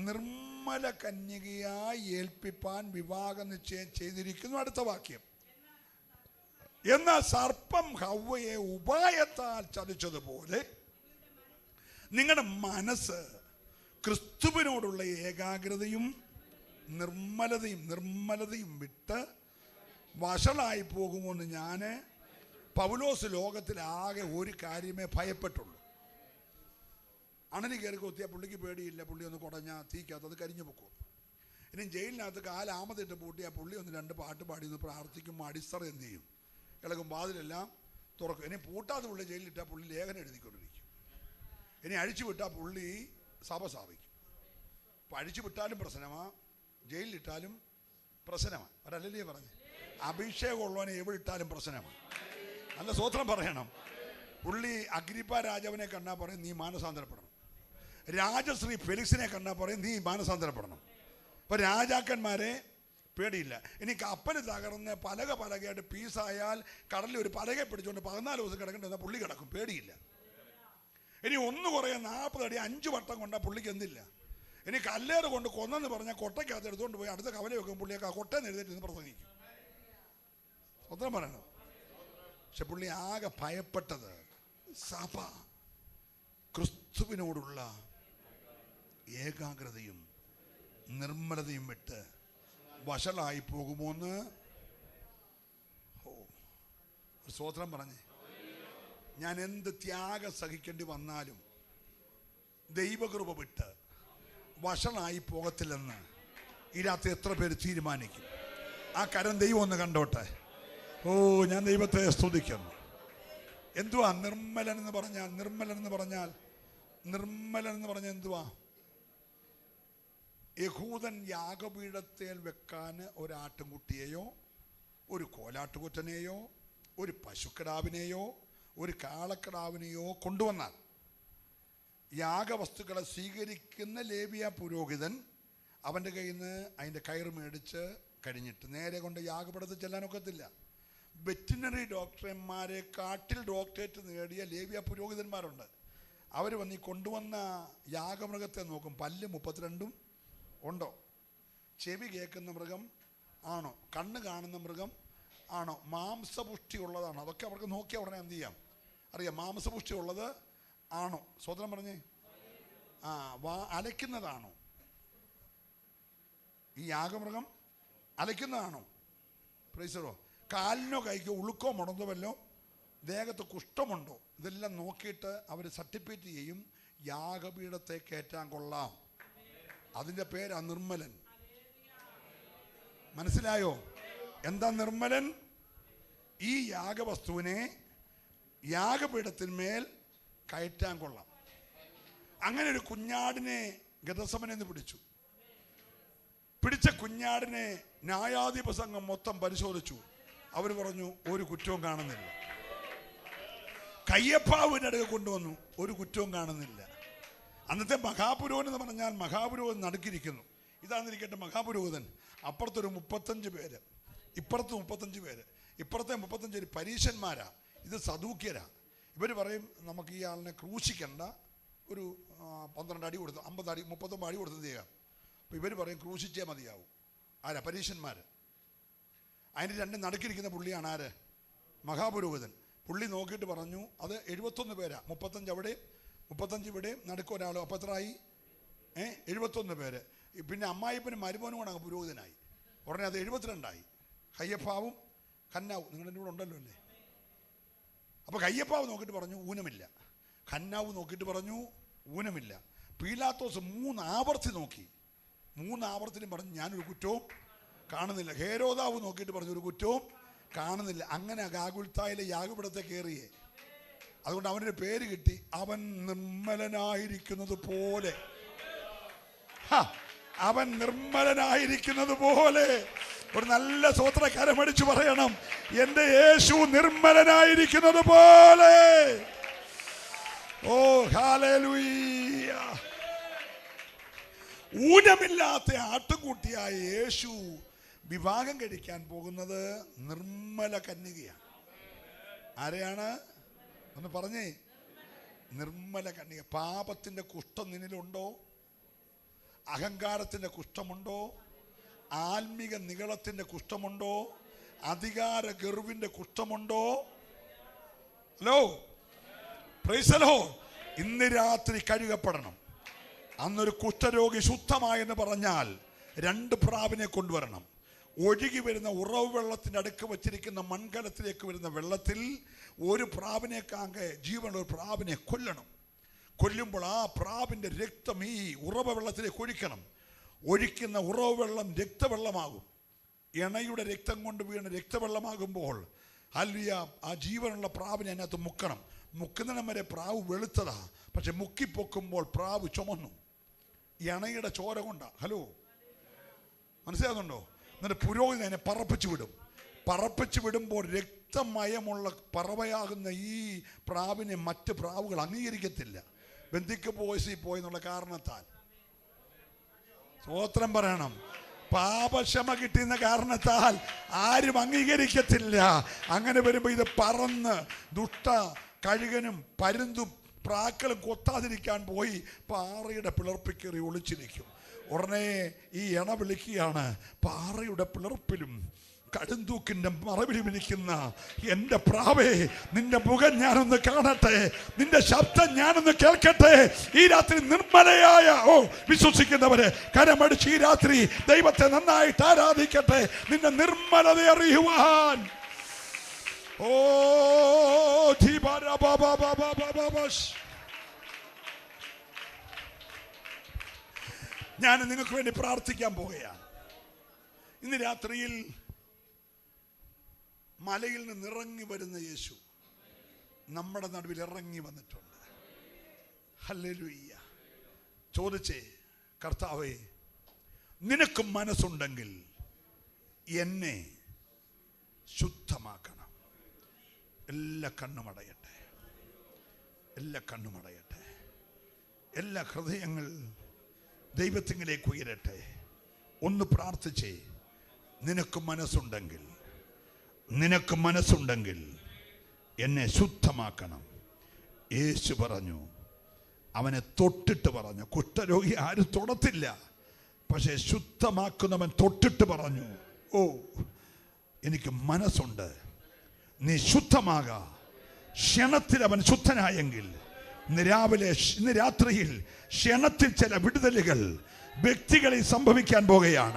നിർമ്മല കന്യകയായി ഏൽപ്പിപ്പാൻ വിവാഹ നിശ്ചയം ചെയ്തിരിക്കുന്നു. അടുത്ത വാക്യം. എന്നാൽ സർപ്പം ഹവ്വയെ ഉപായത്താൽ ചതിച്ചതുപോലെ നിങ്ങളുടെ മനസ്സ് ക്രിസ്തുവിനോടുള്ള ഏകാഗ്രതയും നിർമ്മലതയും വിട്ട് വഷളായി പോകുമെന്ന് ഞാൻ പൗലോസ് ലോകത്തിലാകെ ഒരു കാര്യമേ ഭയപ്പെട്ടുള്ളൂ. അണലി കയറി കൊത്തിയാൽ പുള്ളിക്ക് പേടിയില്ല. പുള്ളി ഒന്ന് കുടഞ്ഞാൽ തീക്കകത്ത് അത് കരിഞ്ഞു പൊക്കും. ഇനി ജയിലിനകത്ത് കാലാമതിട്ട് പൂട്ടിയാൽ പുള്ളി ഒന്ന് 2 പാട്ട് പാടി ഒന്ന് പ്രാർത്ഥിക്കുമ്പോൾ അടിത്തറ എന്ത് ചെയ്യും? ഇളകും, വാതിലെല്ലാം തുറക്കും. ഇനി പൂട്ടാതെ പുള്ളി ജയിലിലിട്ടാൽ പുള്ളി ലേഖനം എഴുതിക്കൊണ്ടിരിക്കും. ഇനി അഴിച്ചു വിട്ടാൽ പുള്ളി സഭ സ്ഥാപിക്കും. അപ്പം അഴിച്ചു വിട്ടാലും പ്രശ്നമാണ്, ജയിലിലിട്ടാലും പ്രശ്നമാണ്. ഒരല്ലേ പറഞ്ഞ്, അഭിഷേകമുള്ളവനെ എവിടെ ഇട്ടാലും പ്രശ്നമാണ്. നല്ല സ്വത്രം പറയണം. പുള്ളി അഗ്രിപ്പ രാജാവിനെ കണ്ടാൽ പറയും നീ മാനസാന്തരപ്പെടണം. രാജശ്രീ ഫെലിക്സിനെ കണ്ടാൽ പറയും നീ മാനസാന്തരപ്പെടണം. അപ്പോൾ രാജാക്കന്മാരെ പേടിയില്ല. ഇനി കപ്പൽ തകർന്ന് പലകയായിട്ട് പീസായാൽ കടലിൽ ഒരു പലകയെ പിടിച്ചുകൊണ്ട് 14 ദിവസം കിടക്കേണ്ടി പുള്ളി കിടക്കും, പേടിയില്ല. ഇനി ഒന്ന് കുറേ 40 അടി 5 വട്ടം കൊണ്ടാൽ പുള്ളിക്ക് എന്തില്ല. ഇനി കല്ലേറ് കൊണ്ട് കൊന്നെന്ന് പറഞ്ഞാൽ കൊട്ടയ്ക്കകത്ത് എടുത്തുകൊണ്ട് പോയി അടുത്ത കവല വെക്കും. പുള്ളിയൊക്കെ ആ കൊട്ടയെന്ന് എഴുതിയിട്ട് ഇന്ന് പ്രസംഗിക്കും. സ്വന്തം പറയണം. പക്ഷെ പുള്ളി ആകെ ഭയപ്പെട്ടത് സഭ ക്രിസ്തുവിനോടുള്ള ഏകാഗ്രതയും നിർമ്മലതയും വിട്ട് വഷളായി പോകുമോന്ന്. സ്തോത്രം പറഞ്ഞേ. ഞാൻ എന്ത് ത്യാഗം സഹിക്കേണ്ടി വന്നാലും ദൈവകൃപ വിട്ട് വഷളായി പോകത്തില്ലെന്ന് ഈ രാത്രി എത്ര പേര് തീരുമാനിക്കും? ആ കരം ദൈവം ഒന്ന് കണ്ടോട്ടെ. ഞാൻ ദൈവത്തെ സ്തുതിക്കുന്നു. എന്തുവാ നിർമ്മലൻ എന്ന് പറഞ്ഞാൽ? നിർമ്മലൻ എന്ന് പറഞ്ഞാൽ എന്തുവാ? യഹൂദൻ യാഗപീഠത്തിൽ വെക്കാൻ ഒരാട്ടുംകുട്ടിയെയോ ഒരു കോലാട്ടുകൊറ്റനെയോ ഒരു പശുക്കിടാവിനെയോ ഒരു കാളക്കിടാവിനെയോ കൊണ്ടുവന്നാൽ യാഗവസ്തുക്കളെ സ്വീകരിക്കുന്ന ലേവിയ പുരോഹിതൻ അവൻ്റെ കയ്യിൽ നിന്ന് അതിൻ്റെ കയറ് മേടിച്ച് കഴിഞ്ഞിട്ട് നേരെ കൊണ്ട് യാഗപീഠത്തിൽ ചെല്ലാനൊക്കത്തില്ല. വെറ്റിനറി ഡോക്ടർമാരെ കാട്ടിൽ ഡോക്ടറേറ്റ് നേടിയ ലേവിയ പുരോഹിതന്മാരുണ്ട്. അവർ വന്ന് ഈ കൊണ്ടുവന്ന യാഗമൃഗത്തെ നോക്കും, പല്ല് 32 ഉണ്ടോ, ചെവി കേൾക്കുന്ന മൃഗം ആണോ? കണ്ണ് കാണുന്ന മൃഗം ആണോ? മാംസപുഷ്ടി ഉള്ളതാണോ? അതൊക്കെ അവർക്ക് നോക്കിയാൽ ഉടനെ എന്ത് ചെയ്യാം, അറിയാം. മാംസപുഷ്ടി ഉള്ളത് ആണോ? സ്വതന്ത്രം പറഞ്ഞേ. അലയ്ക്കുന്നതാണോ? ഈ യാഗമൃഗം അലയ്ക്കുന്നതാണോ? പ്രൈസറോ? കാലിനോ കൈക്കോ ഉളുക്കോ മുടന്തോ വല്ലോ ദേഹത്ത് കുഷ്ഠമുണ്ടോ? ഇതെല്ലാം നോക്കിയിട്ട് അവർ സർട്ടിഫിക്കറ്റ് ചെയ്യും. യാഗപീഠത്തെ കയറ്റാൻ കൊള്ളാം. അതിൻ്റെ പേരാ നിർമ്മലൻ. മനസ്സിലായോ? എന്താ നിർമ്മലൻ? ഈ യാഗവസ്തുവിനെ യാഗപീഠത്തിന്മേൽ കയറ്റാൻ കൊള്ളാം. അങ്ങനെ ഒരു കുഞ്ഞാടിനെ ഗദസമനെന്ന് പിടിച്ചു. പിടിച്ച കുഞ്ഞാടിനെ ന്യായാധിപ സംഘം മൊത്തം പരിശോധിച്ചു. അവർ പറഞ്ഞു ഒരു കുറ്റവും കാണുന്നില്ല. കയ്യപ്പാവിൻ്റെ അടുത്ത് കൊണ്ടുവന്നു, ഒരു കുറ്റവും കാണുന്നില്ല. അന്നത്തെ മഹാപുരോഹിതൻ എന്ന് പറഞ്ഞാൽ മഹാപുരോഹിതൻ നടുക്കിരിക്കുന്നു. ഇതാന്നിരിക്കട്ടെ മഹാപുരോഹിതൻ. അപ്പുറത്തൊരു 35 പേര്, ഇപ്പുറത്ത് 35 പേര്. ഇപ്പുറത്തെ 35 പരീശന്മാരാ, ഇത് സദൂക്യരാ. ഇവർ പറയും നമുക്ക് ഈ ആളിനെ ക്രൂശിക്കണ്ട, ഒരു 12 അടി കൊടുത്ത് 50 അടി 39 അടി കൊടുത്ത് ചെയ്യാം. അപ്പോൾ ഇവർ പറയും ക്രൂശിച്ചേ മതിയാവും. ആരാ? പരീശന്മാർ. അതിൻ്റെ രണ്ട് നടുക്കിരിക്കുന്ന പുള്ളിയാണ് ആര്? മഹാപുരോഹിതൻ. പുള്ളി നോക്കിയിട്ട് പറഞ്ഞു അത് 71 പേരാ. 35 അവിടെ 35 ഇവിടെ, നടുക്ക് ഒരാളും. അപ്പം എത്രയായി? 71 പേര്. പിന്നെ അമ്മായിപ്പനും മരുമോനും കൂടെ അങ്ങ് പുരോഹിതനായി. ഉടനെ അത് 72ആയി. കയ്യപ്പാവും ഖന്നാവും നിങ്ങളുടെ കൂടെ ഉണ്ടല്ലോ അല്ലേ? അപ്പോൾ കയ്യപ്പാവ് നോക്കിയിട്ട് പറഞ്ഞു ഊനമില്ല. ഖന്നാവ് നോക്കിയിട്ട് പറഞ്ഞു ഊനമില്ല. പീലാത്തോസ് 3 ആവർത്തി നോക്കി. 3 ആവർത്തിനും പറഞ്ഞു ഞാനൊരു കുറ്റവും കാണുന്നില്ല. ഹേരോദാവ് നോക്കിയിട്ട് പറഞ്ഞു ഒരു കുറ്റവും കാണുന്നില്ല. അങ്ങനെ ഗാഗുൽത്തായിലെ യാഗപീഠത്തെ കയറിയേ. അതുകൊണ്ട് അവനൊരു പേര് കിട്ടി, അവൻ നിർമ്മലനായിരിക്കുന്നത് പോലെ. അവൻ നിർമ്മലനായിരിക്കുന്നത് പോലെ. ഒരു നല്ല സ്വോത്രകരമടിച്ചു പറയണം, എൻ്റെ യേശു നിർമ്മലനായിരിക്കുന്നത് പോലെ. ഓ ഹല്ലേലൂയ. ഊനമില്ലാത്ത ആട്ടുംകുട്ടിയായ യേശു വിവാഹം കഴിക്കാൻ പോകുന്നത് നിർമ്മല കന്യകയാണ്. ആരെയാണ്? ഒന്ന് പറഞ്ഞേ. നിർമ്മല കന്യക. പാപത്തിൻ്റെ കുഷ്ഠം നിന്നിലുണ്ടോ? അഹങ്കാരത്തിൻ്റെ കുഷ്ഠമുണ്ടോ? ആത്മിക നിഗളത്തിൻ്റെ കുഷ്ഠമുണ്ടോ? അധികാര ഗർവിൻ്റെ കുഷ്ഠമുണ്ടോ? Hello, praise the Lord. ഇന്ന് രാത്രി കഴുകപ്പെടണം. അന്നൊരു കുഷ്ഠരോഗി ശുദ്ധമായെന്ന് പറഞ്ഞാൽ 2 പ്രാവിനെ കൊണ്ടുവരണം. ഒഴുകി വരുന്ന ഉറവ് വെള്ളത്തിൻ്റെ അടുക്ക് വച്ചിരിക്കുന്ന മൺകലത്തിലേക്ക് വരുന്ന വെള്ളത്തിൽ ഒരു പ്രാവിനെ കാങ്കെ ജീവനുള്ള ഒരു പ്രാവിനെ കൊല്ലണം. കൊല്ലുമ്പോൾ ആ പ്രാവിൻ്റെ രക്തം ഈ ഉറവ വെള്ളത്തിലേക്ക് ഒഴിക്കണം. ഒഴിക്കുന്ന ഉറവ് വെള്ളം രക്തവെള്ളമാകും. ഇണയുടെ രക്തം കൊണ്ട് വീണ രക്തവെള്ളമാകുമ്പോൾ ഹല്ലേലൂയ, ആ ജീവനുള്ള പ്രാവിനെ അതിനകത്ത് മുക്കണം. മുക്കുന്നിടം വരെ പ്രാവ് വെളുത്തതാ, പക്ഷെ മുക്കിപ്പൊക്കുമ്പോൾ പ്രാവ് ചുമന്നു. ഇണയുടെ ചോര കൊണ്ടാ. ഹലോ, മനസ്സിലാകുന്നുണ്ടോ? എന്നിട്ട് പുരോഹിതൻ അതിനെ പറപ്പിച്ചു വിടും. പറപ്പിച്ചു വിടുമ്പോൾ രക്തമയമുള്ള പറവയാകുന്ന ഈ പ്രാവിനെ മറ്റ് പ്രാവുകൾ അംഗീകരിക്കത്തില്ല. ബന്ധിക്ക് പോയി എന്നുള്ള കാരണത്താൽ. സ്തോത്രം പറയണം. പാപക്ഷമ കിട്ടുന്ന കാരണത്താൽ ആരും അംഗീകരിക്കത്തില്ല. അങ്ങനെ വരുമ്പോൾ ഇത് പറന്ന് ദുഷ്ട കഴുകനും പരുന്തും പ്രാക്കളും കൊത്താതിരിക്കാൻ പോയി പാറയുടെ പിളർപ്പിക്കേറി ഒളിച്ചിരിക്കും. ഉടനെ ഈ ഇണ വിളിക്കുകയാണ്, പാറയുടെ പിളർപ്പിലും കടുന്തൂക്കിൻ്റെ മറവിലും ഇരിക്കുന്ന എൻ്റെ പ്രാവേ, നിന്റെ മുഖം ഞാനൊന്ന് കാണട്ടെ, നിന്റെ ശബ്ദം ഞാനൊന്ന് കേൾക്കട്ടെ. ഈ രാത്രി നിർമ്മലയായ വിശ്വസിക്കുന്നവരെ കരമടിച്ച് ഈ രാത്രി ദൈവത്തെ നന്നായിട്ട് ആരാധിക്കട്ടെ, നിന്റെ നിർമ്മലത അറിയുവാൻ. ഓ ഞാൻ നിങ്ങൾക്ക് വേണ്ടി പ്രാർത്ഥിക്കാൻ പോകുകയാണ്. ഇന്ന് രാത്രിയിൽ മലയിൽ നിന്ന് ഇറങ്ങി വരുന്ന യേശു നമ്മുടെ നടുവിൽ ഇറങ്ങി വന്നിട്ടുണ്ട്. ഹല്ലേലൂയ. ചോദിച്ചേ, കർത്താവേ, നിനക്ക് മനസ്സുണ്ടെങ്കിൽ എന്നെ ശുദ്ധമാക്കണം. എല്ലാ കണ്ണുമടയട്ടെ, എല്ലാ കണ്ണുമടയട്ടെ, എല്ലാ ഹൃദയങ്ങൾ ദൈവത്തിങ്കിലേക്ക് ഉയരട്ടെ. ഒന്ന് പ്രാർത്ഥിച്ചേ. നിനക്ക് മനസ്സുണ്ടെങ്കിൽ, നിനക്ക് മനസ്സുണ്ടെങ്കിൽ എന്നെ ശുദ്ധമാക്കണം. യേശു പറഞ്ഞു, അവനെ തൊട്ടിട്ട് പറഞ്ഞു. കുഷ്ഠരോഗി ആരും തൊടത്തില്ല. പക്ഷെ ശുദ്ധമാക്കുന്നവൻ തൊട്ടിട്ട് പറഞ്ഞു, ഓ എനിക്ക് മനസ്സുണ്ട്, നീ ശുദ്ധമാക. ക്ഷണത്തിൽ അവൻ ശുദ്ധനായെങ്കിൽ ഇന്ന് രാത്രിയിൽ ക്ഷണത്തിൽ ചില വിടുതലുകൾ വ്യക്തികളിൽ സംഭവിക്കാൻ പോകുകയാണ്.